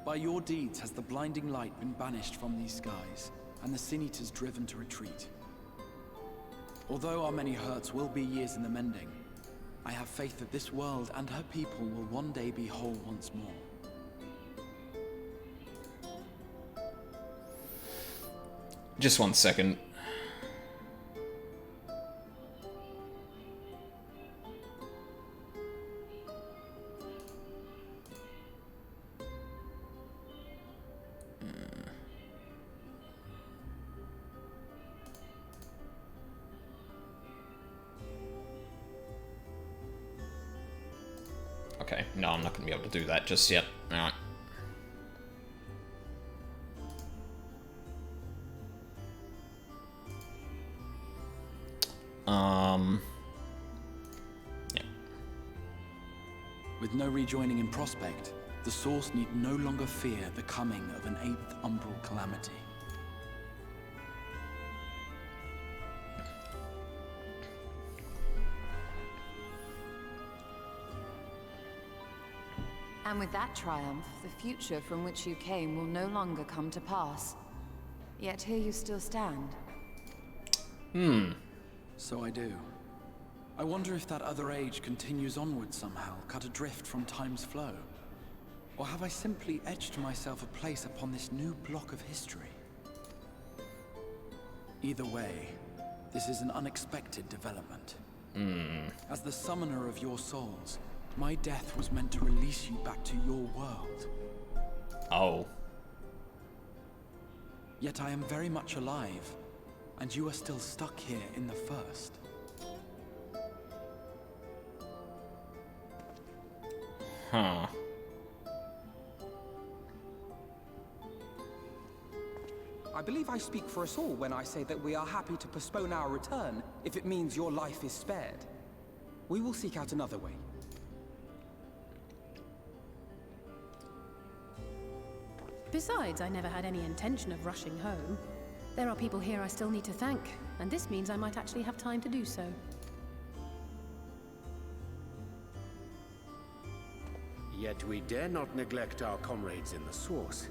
By your deeds has the blinding light been banished from these skies, and the Sin Eaters driven to retreat. Although our many hurts will be years in the mending, I have faith that this world and her people will one day be whole once more. Just 1 second. Okay, no, I'm not going to be able to do that just yet. Alright. Yeah. With no rejoining in prospect, the Source need no longer fear the coming of an 8th umbral calamity. And with that triumph, the future from which you came will no longer come to pass. Yet here you still stand. So I do. I wonder if that other age continues onward somehow, cut adrift from time's flow. Or have I simply etched myself a place upon this new block of history? Either way, this is an unexpected development. As the summoner of your souls, my death was meant to release you back to your world. Oh. Yet I am very much alive, and you are still stuck here in the First. Huh. I believe I speak for us all when I say that we are happy to postpone our return if it means your life is spared. We will seek out another way. Besides, I never had any intention of rushing home. There are people here I still need to thank, and this means I might actually have time to do so. Yet we dare not neglect our comrades in the Source.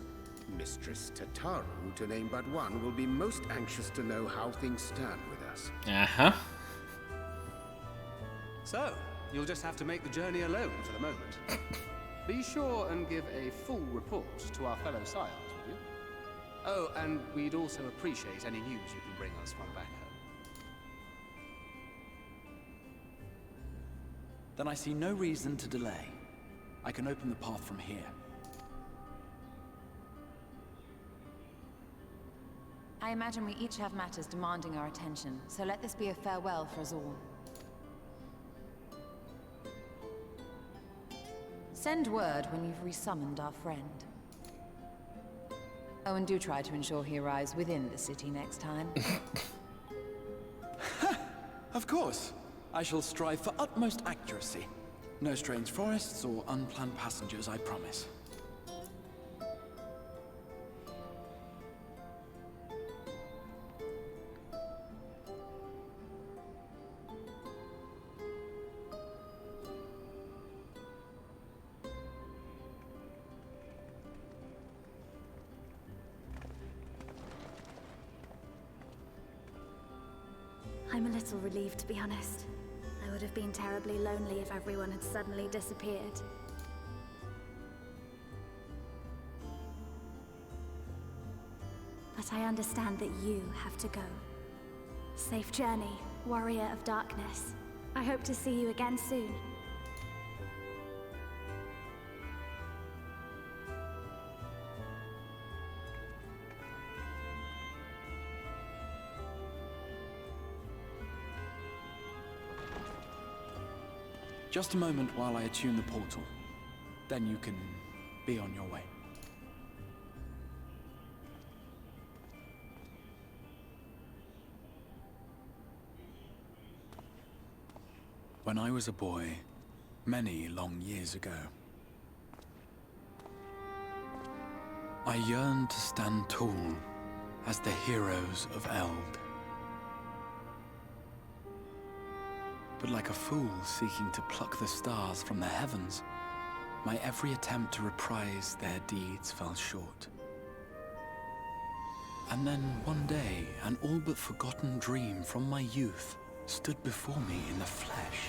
Mistress Tataru, to name but one, will be most anxious to know how things stand with us. Uh-huh. So, you'll just have to make the journey alone for the moment. Be sure and give a full report to our fellow scions, would you? Oh, and we'd also appreciate any news you can bring us from back home. Then I see no reason to delay. I can open the path from here. I imagine we each have matters demanding our attention, so let this be a farewell for us all. Send word when you've resummoned our friend. Oh, and do try to ensure he arrives within the city next time. Of course. I shall strive for utmost accuracy. No strange forests or unplanned passengers, I promise. I'm a little relieved, to be honest. I would have been terribly lonely if everyone had suddenly disappeared. But I understand that you have to go. Safe journey, warrior of darkness. I hope to see you again soon. Just a moment while I attune the portal. Then you can be on your way. When I was a boy, many long years ago, I yearned to stand tall as the heroes of Eld. But like a fool seeking to pluck the stars from the heavens, my every attempt to reprise their deeds fell short. And then one day, an all but forgotten dream from my youth stood before me in the flesh.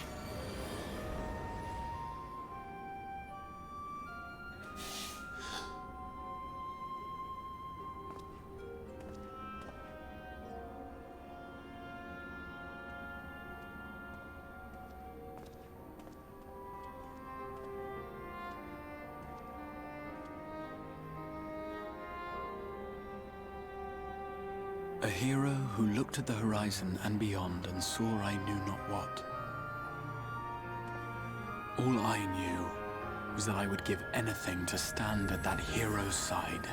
A hero who looked at the horizon and beyond and saw I knew not what. All I knew was that I would give anything to stand at that hero's side.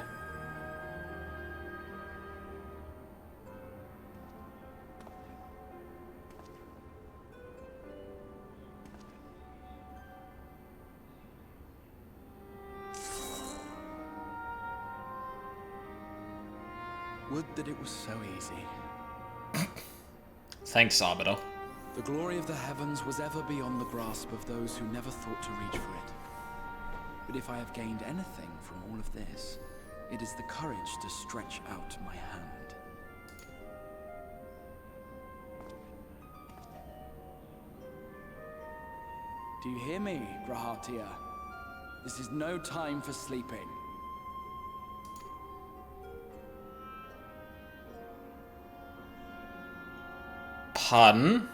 Would that it was so easy. Thanks, Arbiter. The glory of the heavens was ever beyond the grasp of those who never thought to reach for it. But if I have gained anything from all of this, it is the courage to stretch out my hand. Do you hear me, Grahatia? This is no time for sleeping. Pardon?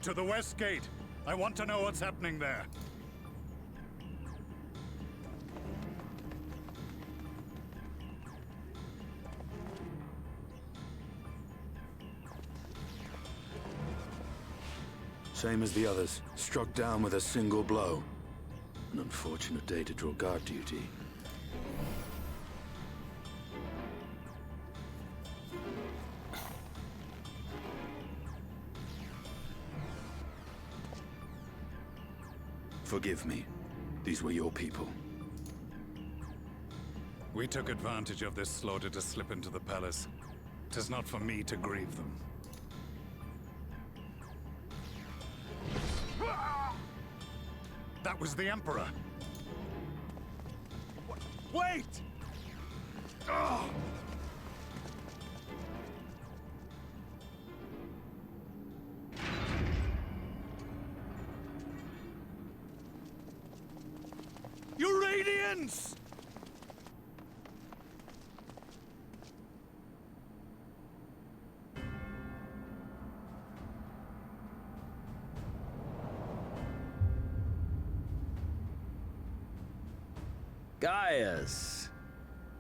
To the west gate. I want to know what's happening there. Same as the others. Struck down with a single blow. An unfortunate day to draw guard duty. Forgive me. These were your people. We took advantage of this slaughter to slip into the palace. 'Tis not for me to grieve them. That was the Emperor! Wait! Silence! Gaius,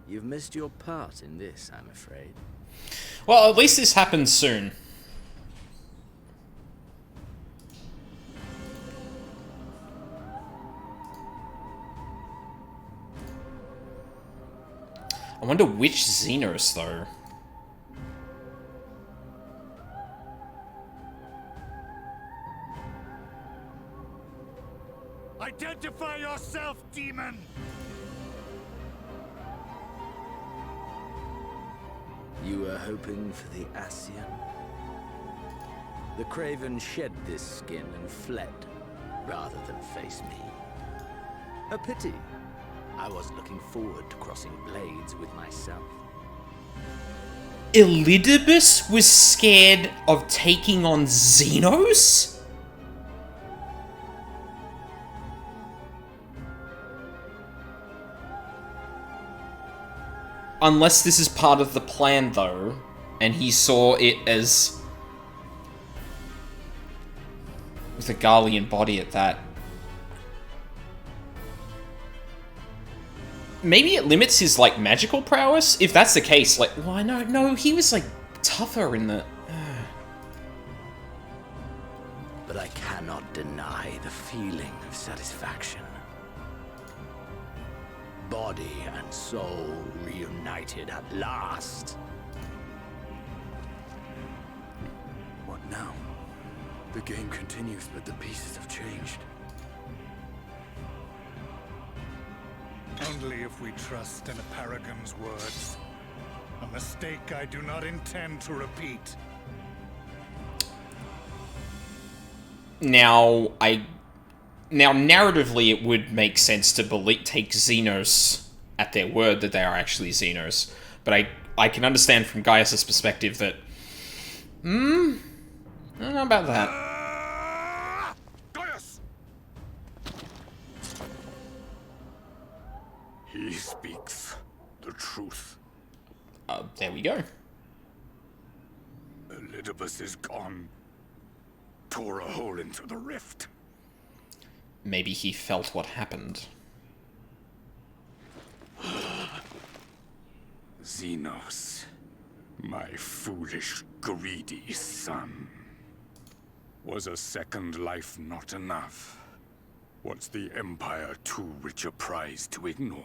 you've missed your part in this, I'm afraid. Well, at least this happens soon. I wonder which Xenos, though. Identify yourself, demon! You were hoping for the Ascian? The Craven shed this skin and fled, rather than face me. A pity. I was looking forward to crossing blades with myself. Elidibus was scared of taking on Xenos? Unless this is part of the plan, though, and he saw it as... with a Garlean body at that. Maybe it limits his, like, magical prowess? If that's the case, like, why no, he was, like, tougher in the... But I cannot deny the feeling of satisfaction. Body and soul reunited at last. What now? The game continues, but the pieces have changed. Only if we trust in a paragon's words. A mistake I do not intend to repeat. Now, narratively, it would make sense to take Xenos at their word that they are actually Xenos. But I can understand from Gaius' perspective that... I don't know about that. Gaius! He speaks the truth. There we go. Elidibus is gone. Tore a hole into the rift. Maybe he felt what happened. Xenos, my foolish, greedy son. Was a second life not enough? Was the Empire too rich a prize to ignore?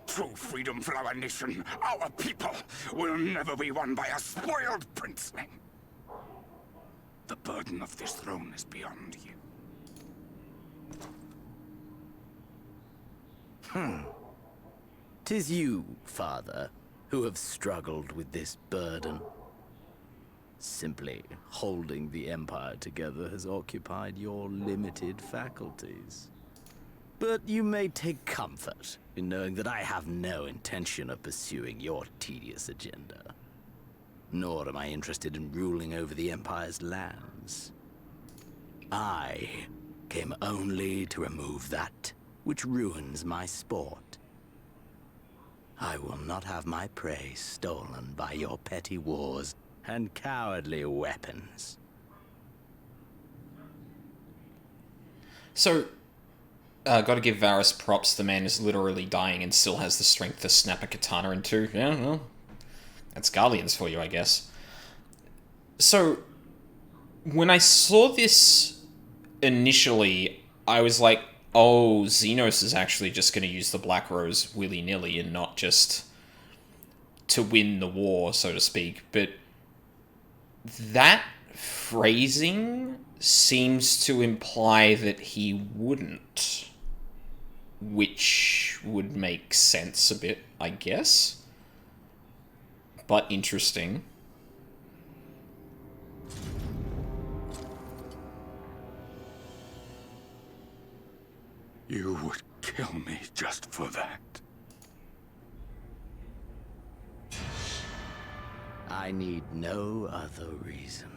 True freedom for our nation, our people, will never be won by a spoiled princeling. The burden of this throne is beyond you. 'Tis you, father, who have struggled with this burden. Simply holding the Empire together has occupied your limited faculties. But you may take comfort in knowing that I have no intention of pursuing your tedious agenda. Nor am I interested in ruling over the Empire's lands. I came only to remove that which ruins my sport. I will not have my prey stolen by your petty wars and cowardly weapons. So, gotta give Varys props. The man is literally dying and still has the strength to snap a katana in two. Yeah, well, that's Garleans for you, I guess. So, when I saw this initially, I was like, oh, Xenos is actually just going to use the Black Rose willy-nilly and not just to win the war, so to speak. But that phrasing seems to imply that he wouldn't, which would make sense a bit, I guess. But interesting. You would kill me just for that. I need no other reason.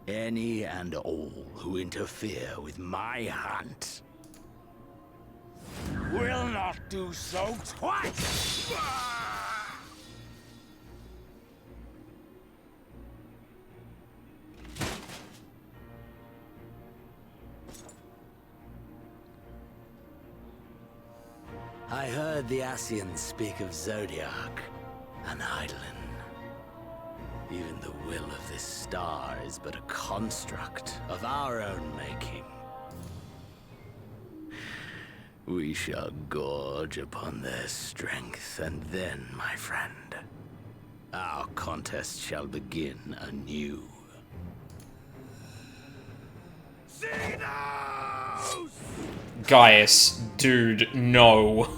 Any and all who interfere with my hunt will not do so twice! I heard the Ascians speak of Zodiac and Eidolon. Even the will of this star is but a construct of our own making. We shall gorge upon their strength, and then, my friend, our contest shall begin anew. Gaius, dude, no.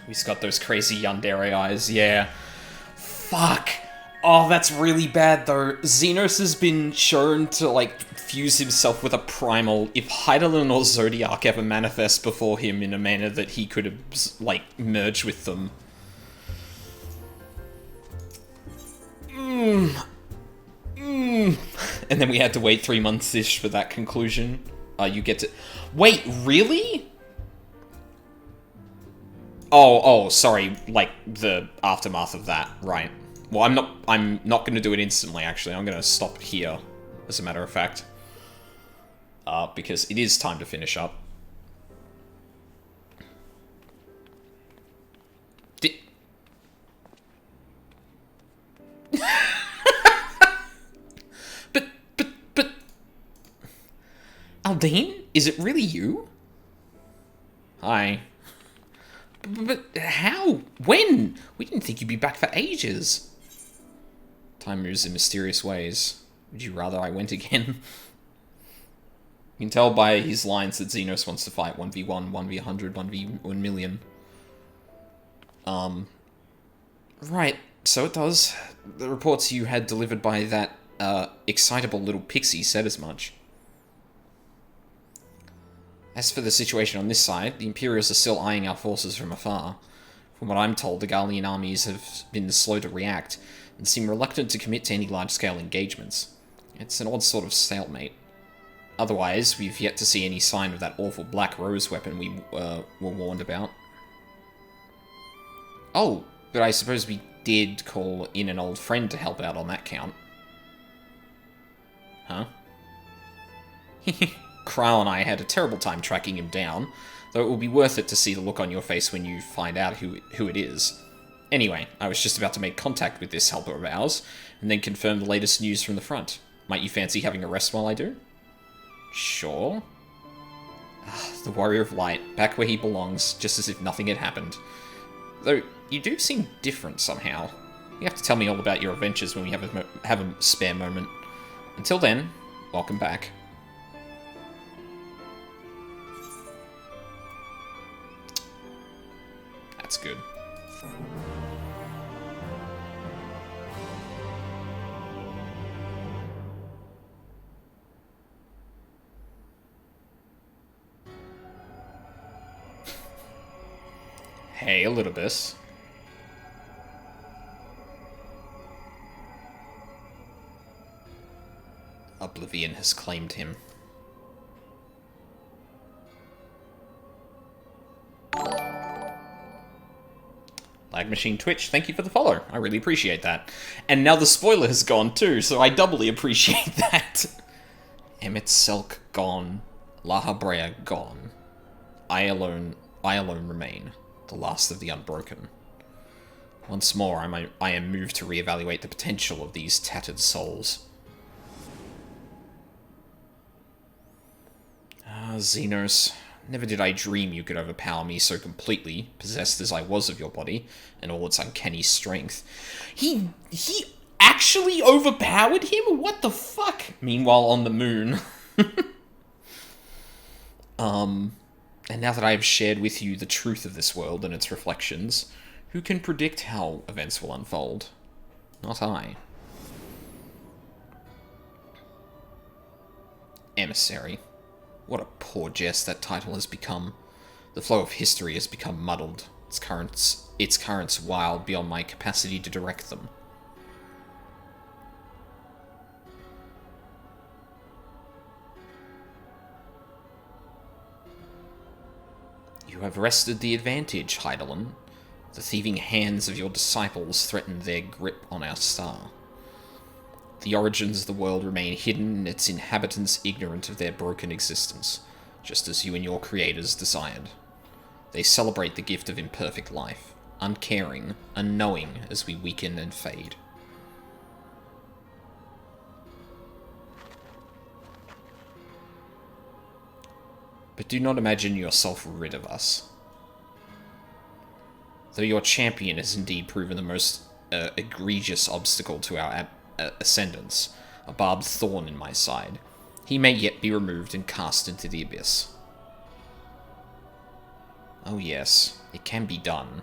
He's got those crazy yandere eyes, yeah. Fuck. Oh, that's really bad, though. Xenos has been shown to, like, fuse himself with a primal. If Eidolon or Zodiac ever manifest before him in a manner that he could have, like, merged with them. And then we had to wait 3 months-ish for that conclusion. You get to... Wait, really? Oh, sorry, like, the aftermath of that, right. Well, I'm not gonna do it instantly, actually. I'm gonna stop here, as a matter of fact. Because it is time to finish up. But... Aldine? Is it really you? Hi. But how? When? We didn't think you'd be back for ages. Time moves in mysterious ways. Would you rather I went again? You can tell by his lines that Xenos wants to fight 1v1, 1v100, 1v1 million. Right, so it does. The reports you had delivered by that, excitable little pixie said as much. As for the situation on this side, the Imperials are still eyeing our forces from afar. From what I'm told, the Gallian armies have been slow to react, and seem reluctant to commit to any large-scale engagements. It's an odd sort of stalemate. Otherwise, we've yet to see any sign of that awful Black Rose weapon we were warned about. Oh, but I suppose we did call in an old friend to help out on that count. Huh? Kral and I had a terrible time tracking him down, though it will be worth it to see the look on your face when you find out who it is. Anyway, I was just about to make contact with this helper of ours, and then confirm the latest news from the front. Might you fancy having a rest while I do? Sure. The Warrior of Light, back where he belongs, just as if nothing had happened. Though, you do seem different somehow. You have to tell me all about your adventures when we have a spare moment. Until then, welcome back. That's good. Hey, Elidibus. Oblivion has claimed him. Lag Machine Twitch, thank you for the follow. I really appreciate that. And now the spoiler has gone too, so I doubly appreciate that. Emmett Selk gone. La Habrea gone. I alone remain. The last of the unbroken. Once more, I am moved to reevaluate the potential of these tattered souls. Xenos. Never did I dream you could overpower me so completely, possessed as I was of your body, and all its uncanny strength. He actually overpowered him? What the fuck? Meanwhile, on the moon. And now that I have shared with you the truth of this world and its reflections, who can predict how events will unfold? Not I. Emissary. What a poor jest that title has become. The flow of history has become muddled, its currents wild beyond my capacity to direct them. You have wrested the advantage, Heidelin. The thieving hands of your disciples threaten their grip on our star. The origins of the world remain hidden, and its inhabitants ignorant of their broken existence, just as you and your creators desired. They celebrate the gift of imperfect life, uncaring, unknowing as we weaken and fade. But do not imagine yourself rid of us. Though your champion has indeed proven the most egregious obstacle to our ascendance, a barbed thorn in my side, he may yet be removed and cast into the abyss. Oh yes, it can be done.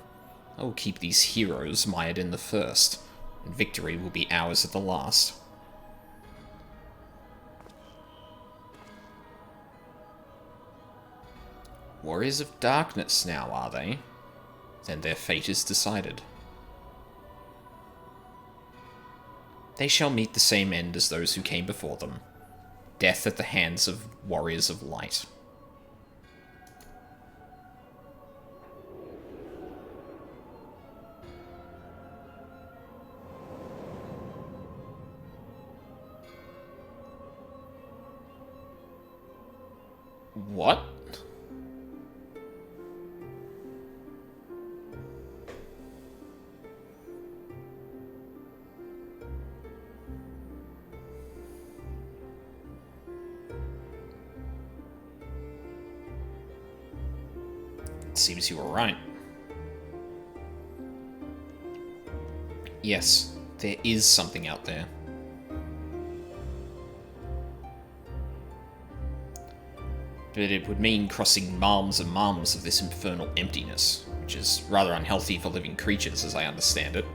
I will keep these heroes mired in the first, and victory will be ours at the last. Warriors of Darkness now, are they? Then their fate is decided. They shall meet the same end as those who came before them. Death at the hands of Warriors of Light. What? Seems you were right. Yes, there is something out there. But it would mean crossing malms and malms of this infernal emptiness, which is rather unhealthy for living creatures, as I understand it.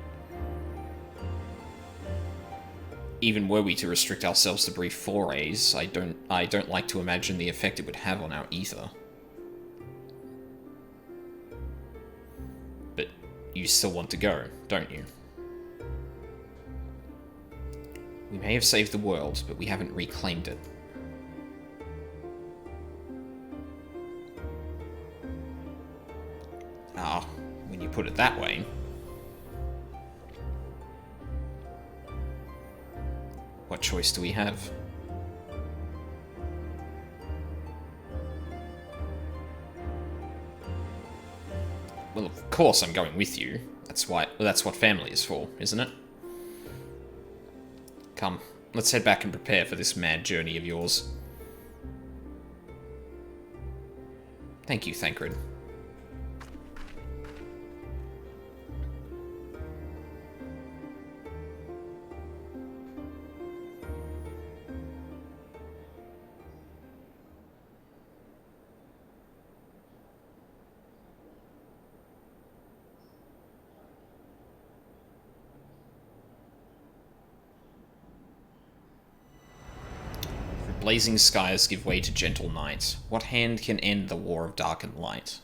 Even were we to restrict ourselves to brief forays, I don't like to imagine the effect it would have on our ether. But you still want to go, don't you? We may have saved the world, but we haven't reclaimed it. Ah, when you put it that way. What choice do we have? Well, of course I'm going with you. That's what family is for, isn't it? Come, let's head back and prepare for this mad journey of yours. Thank you, Thancred. Blazing skies give way to gentle night. What hand can end the war of dark and light?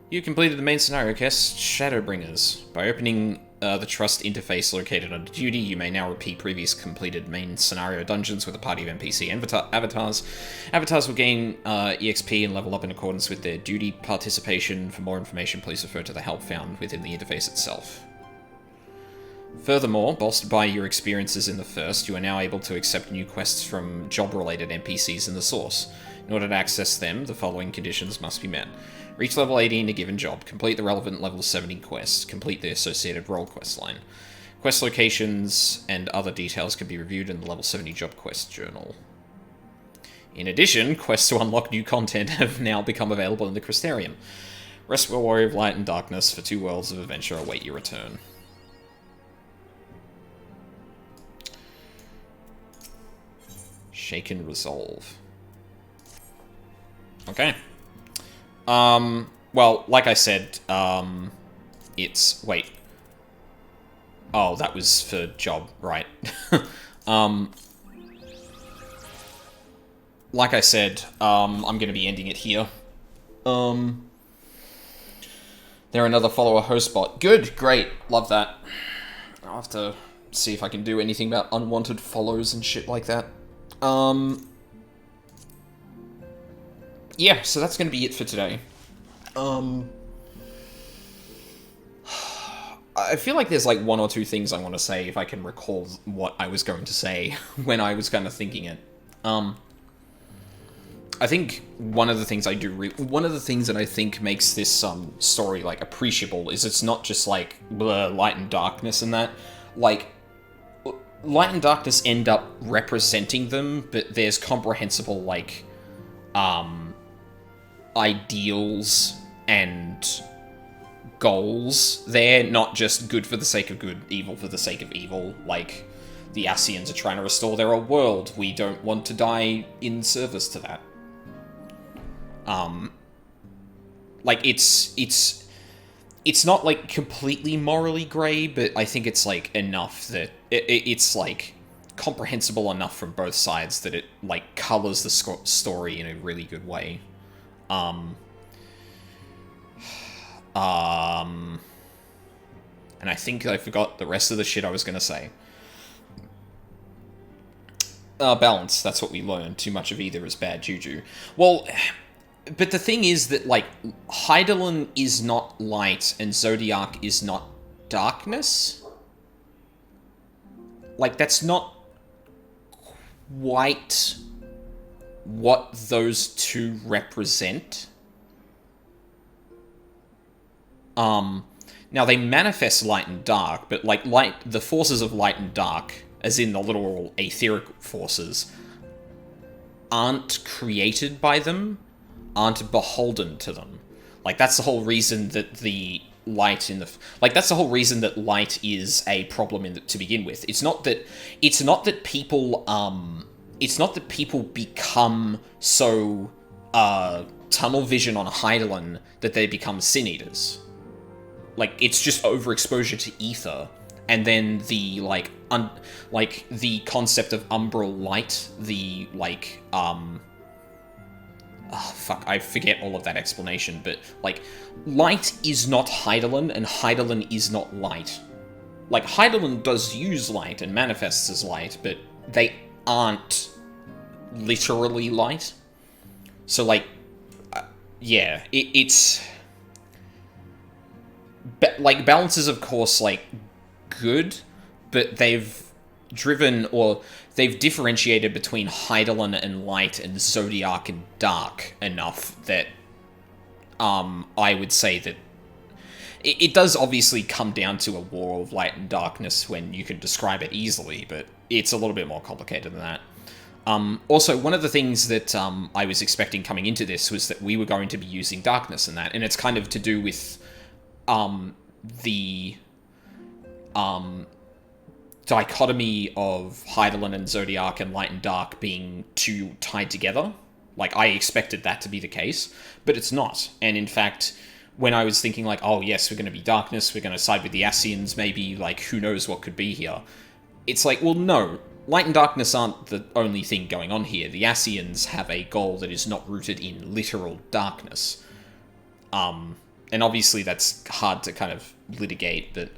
You completed the main scenario quest, Shadowbringers. By opening the Trust interface located under Duty, you may now repeat previous completed main scenario dungeons with a party of NPC avatars. Avatars will gain EXP and level up in accordance with their duty participation. For more information, please refer to the help found within the interface itself. Furthermore, bolstered by your experiences in the first, you are now able to accept new quests from job-related NPCs in the source. In order to access them, the following conditions must be met. Reach level 80 in a given job, complete the relevant level 70 quests, complete the associated role quest line. Quest locations and other details can be reviewed in the level 70 job quest journal. In addition, quests to unlock new content have now become available in the Crystarium. Rest where Warrior of Light and Darkness for 2 worlds of adventure await your return. Shaken resolve. Okay. Well, like I said, it's... Wait. Oh, that was for job, right. Like I said, I'm going to be ending it here. They're another follower host bot. Good, great, love that. I'll have to see if I can do anything about unwanted follows and shit like that. Yeah, so that's going to be it for today. I feel like there's like one or two things I want to say if I can recall what I was going to say when I was kind of thinking it. I think one of the things I do one of the things that I think makes this story like appreciable is it's not just like blah, light and darkness and that. Like light and darkness end up representing them, but there's comprehensible like ideals and goals there, not just good for the sake of good, evil for the sake of evil. Like the Ascians are trying to restore their old world. We don't want to die in service to that. Like it's not like completely morally grey, but I think it's like enough that it's like comprehensible enough from both sides that it like colors the story in a really good way. And I think I forgot the rest of the shit I was gonna say. Balance, that's what we learned. Too much of either is bad juju. Well, but the thing is that, like, Hydaelyn is not light and Zodiac is not darkness. Like, that's not quite what those two represent. Now they manifest light and dark, but like the forces of light and dark, as in the literal aetheric forces, aren't created by them, aren't beholden to them. Like that's the whole reason that the light in the that's the whole reason that light is a problem to begin with. It's not that people become so tunnel vision on Hydaelyn that they become sin eaters. Like, it's just overexposure to ether, and then the, the concept of umbral light, the, fuck, I forget all of that explanation, but, like, light is not Hydaelyn, and Hydaelyn is not light. Like, Hydaelyn does use light and manifests as light, but they aren't literally light. So, like, yeah, it's... like, balance is, of course, like, good, but they've differentiated between Hydaelyn and light and Zodiac and dark enough that, I would say that it does obviously come down to a war of light and darkness when you can describe it easily, but it's a little bit more complicated than that. Also, one of the things that I was expecting coming into this was that we were going to be using darkness and that, and it's kind of to do with the dichotomy of Hydaelyn and Zodiac and light and dark being too tied together. Like, I expected that to be the case, but it's not. And in fact, when I was thinking like, oh yes, we're going to be darkness, we're going to side with the Ascians, maybe, like, who knows what could be here. It's like, well, no. Light and darkness aren't the only thing going on here. The Ascians have a goal that is not rooted in literal darkness. And obviously that's hard to kind of litigate, but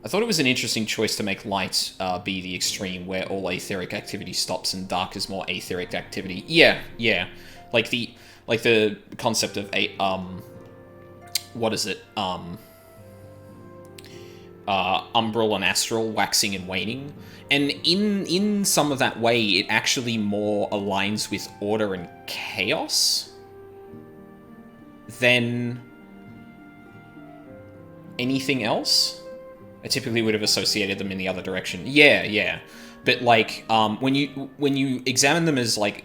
I thought it was an interesting choice to make light be the extreme where all aetheric activity stops and dark is more aetheric activity. Yeah. Like the concept of what is it? Umbral and astral, waxing and waning. And in some of that way, it actually more aligns with order and chaos than anything else. I typically would have associated them in the other direction. Yeah. But like, when you examine them as like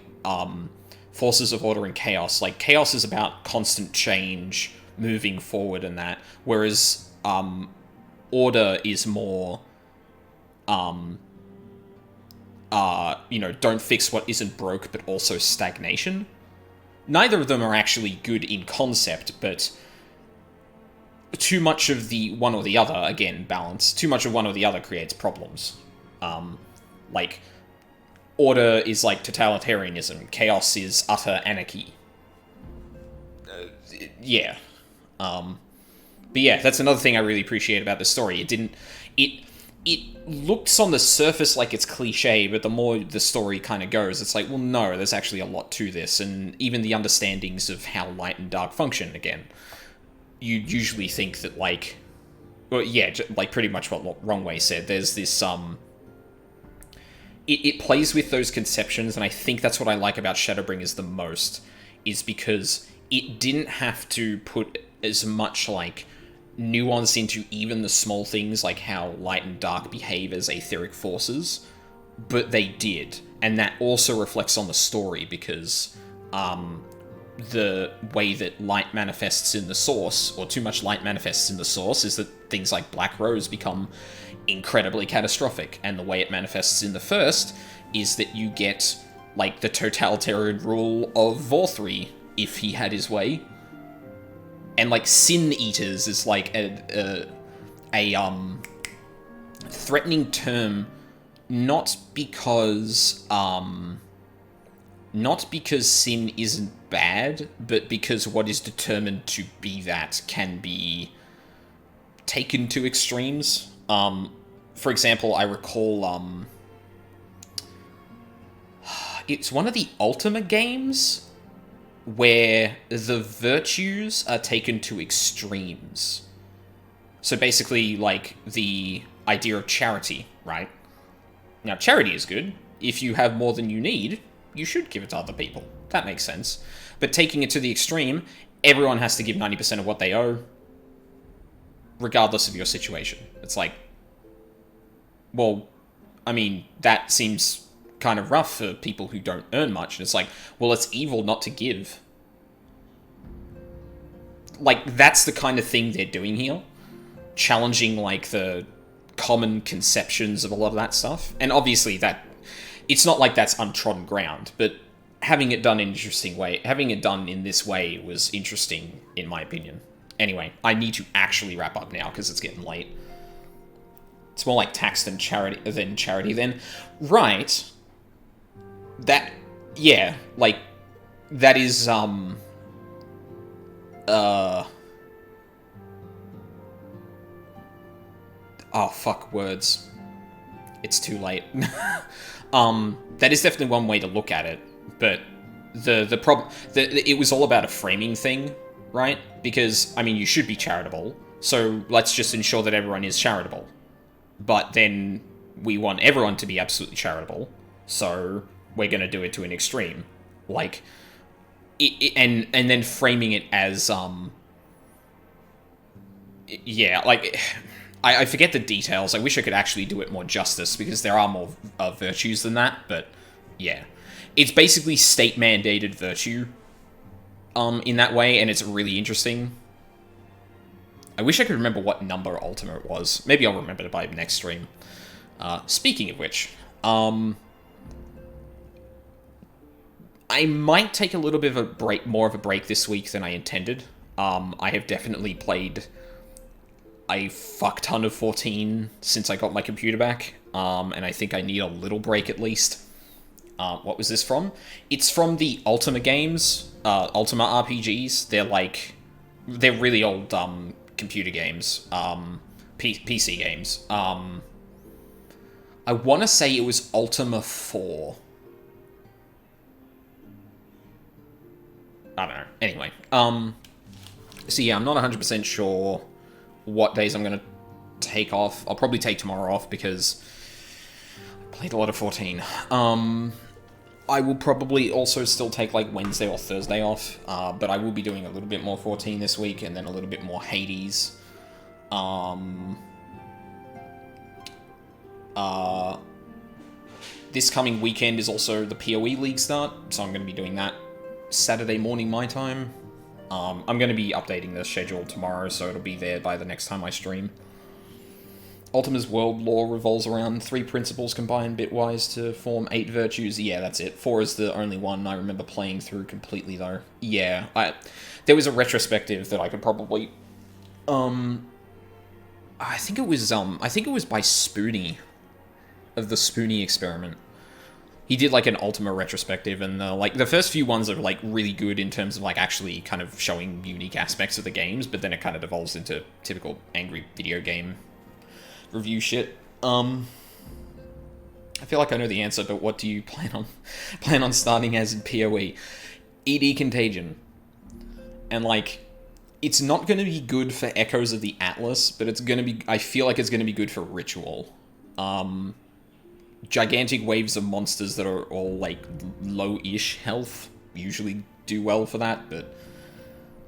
forces of order and chaos, like chaos is about constant change, moving forward and that, whereas order is more you know, don't fix what isn't broke, but also stagnation. Neither of them are actually good in concept, but too much of the one or the other, again, balance, too much of one or the other creates problems. Like, order is like totalitarianism, chaos is utter anarchy. Yeah. But yeah, that's another thing I really appreciate about the story. It looks on the surface like it's cliche, but the more the story kind of goes, it's like, well, no, there's actually a lot to this, and even the understandings of how light and dark function, again, you usually think that, like, well, yeah, like pretty much what Wrongway said, there's this, it plays with those conceptions, and I think that's what I like about Shadowbringers the most, is because it didn't have to put as much, like, nuance into even the small things, like how light and dark behave as etheric forces, but they did, and that also reflects on the story, because, the way that light manifests in the Source, or too much light manifests in the Source, is that things like Black Rose become incredibly catastrophic, and the way it manifests in the First is that you get, like, the totalitarian rule of Vorthri, if he had his way. And, like, Sin Eaters is, like, a threatening term, not because sin isn't bad, but because what is determined to be that can be taken to extremes. For example, I recall, it's one of the Ultima games where the virtues are taken to extremes. So basically, like, the idea of charity, right? Now, charity is good. If you have more than you need, you should give it to other people. That makes sense. But taking it to the extreme, everyone has to give 90% of what they owe, regardless of your situation. It's like, well, I mean, that seems kind of rough for people who don't earn much. And it's like, well, it's evil not to give. Like, that's the kind of thing they're doing here. Challenging, like, the common conceptions of a lot of that stuff. And obviously that, it's not like that's untrodden ground, but having it done in an interesting way, having it done in this way was interesting, in my opinion. Anyway, I need to actually wrap up now, because it's getting late. It's more like tax than charity then. Right. That, yeah, like, that is, oh, fuck, words. It's too late. That is definitely one way to look at it, but the problem, it was all about a framing thing, right? Because, I mean, you should be charitable, so let's just ensure that everyone is charitable. But then we want everyone to be absolutely charitable, so we're going to do it to an extreme. Like, and then framing it as, yeah, like, I forget the details. I wish I could actually do it more justice, because there are more virtues than that, but yeah. It's basically state-mandated virtue, in that way, and it's really interesting. I wish I could remember what number Ultima it was. Maybe I'll remember it by next stream. Speaking of which, I might take a little bit of a break, more of a break this week than I intended. I have definitely played a fuck ton of 14 since I got my computer back, and I think I need a little break at least. What was this from? It's from the Ultima games, Ultima RPGs. They're really old computer games, PC games. I want to say it was Ultima 4. I don't know. Anyway, so yeah, I'm not 100% sure what days I'm going to take off. I'll probably take tomorrow off because I played a lot of 14. I will probably also still take, like, Wednesday or Thursday off, but I will be doing a little bit more 14 this week, and then a little bit more Hades. This coming weekend is also the PoE League start, so I'm going to be doing that Saturday morning my time. I'm going to be updating the schedule tomorrow, so it'll be there by the next time I stream. Ultima's world lore revolves around 3 principles combined bitwise to form 8 virtues. Yeah, that's it. 4 is the only one I remember playing through completely, though. Yeah, there was a retrospective that I could probably... I think it was by Spoonie, of the Spoonie experiment. He did, like, an Ultima retrospective, and, like, the first few ones are, like, really good in terms of, like, actually kind of showing unique aspects of the games, but then it kind of devolves into typical angry video game review shit. I feel like I know the answer, but what do you plan on starting as in PoE? ED Contagion. And, like, it's not going to be good for Echoes of the Atlas, but it's going to be... I feel like it's going to be good for Ritual. Gigantic waves of monsters that are all, like, low-ish health usually do well for that, but...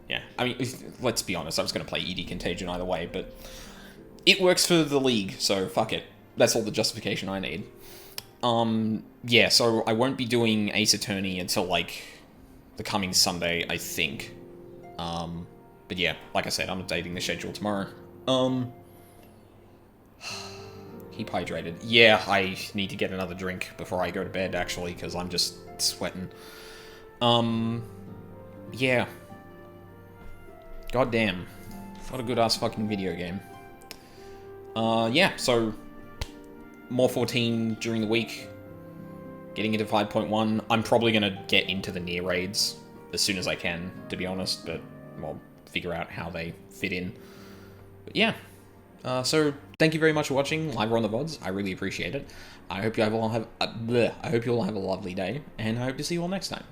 Yeah, I mean, let's be honest, I was going to play ED Contagion either way, but... It works for the League, so fuck it. That's all the justification I need. Yeah, so I won't be doing Ace Attorney until, like, the coming Sunday, I think. But yeah, like I said, I'm updating the schedule tomorrow. Keep hydrated. Yeah, I need to get another drink before I go to bed, actually, because I'm just sweating. Yeah. Goddamn. What a good-ass fucking video game. Yeah, so... More 14 during the week. Getting into 5.1. I'm probably gonna get into the near raids as soon as I can, to be honest, but we'll figure out how they fit in. But yeah. So, thank you very much for watching live or on the VODs. I really appreciate it. I hope you all have a lovely day, and I hope to see you all next time.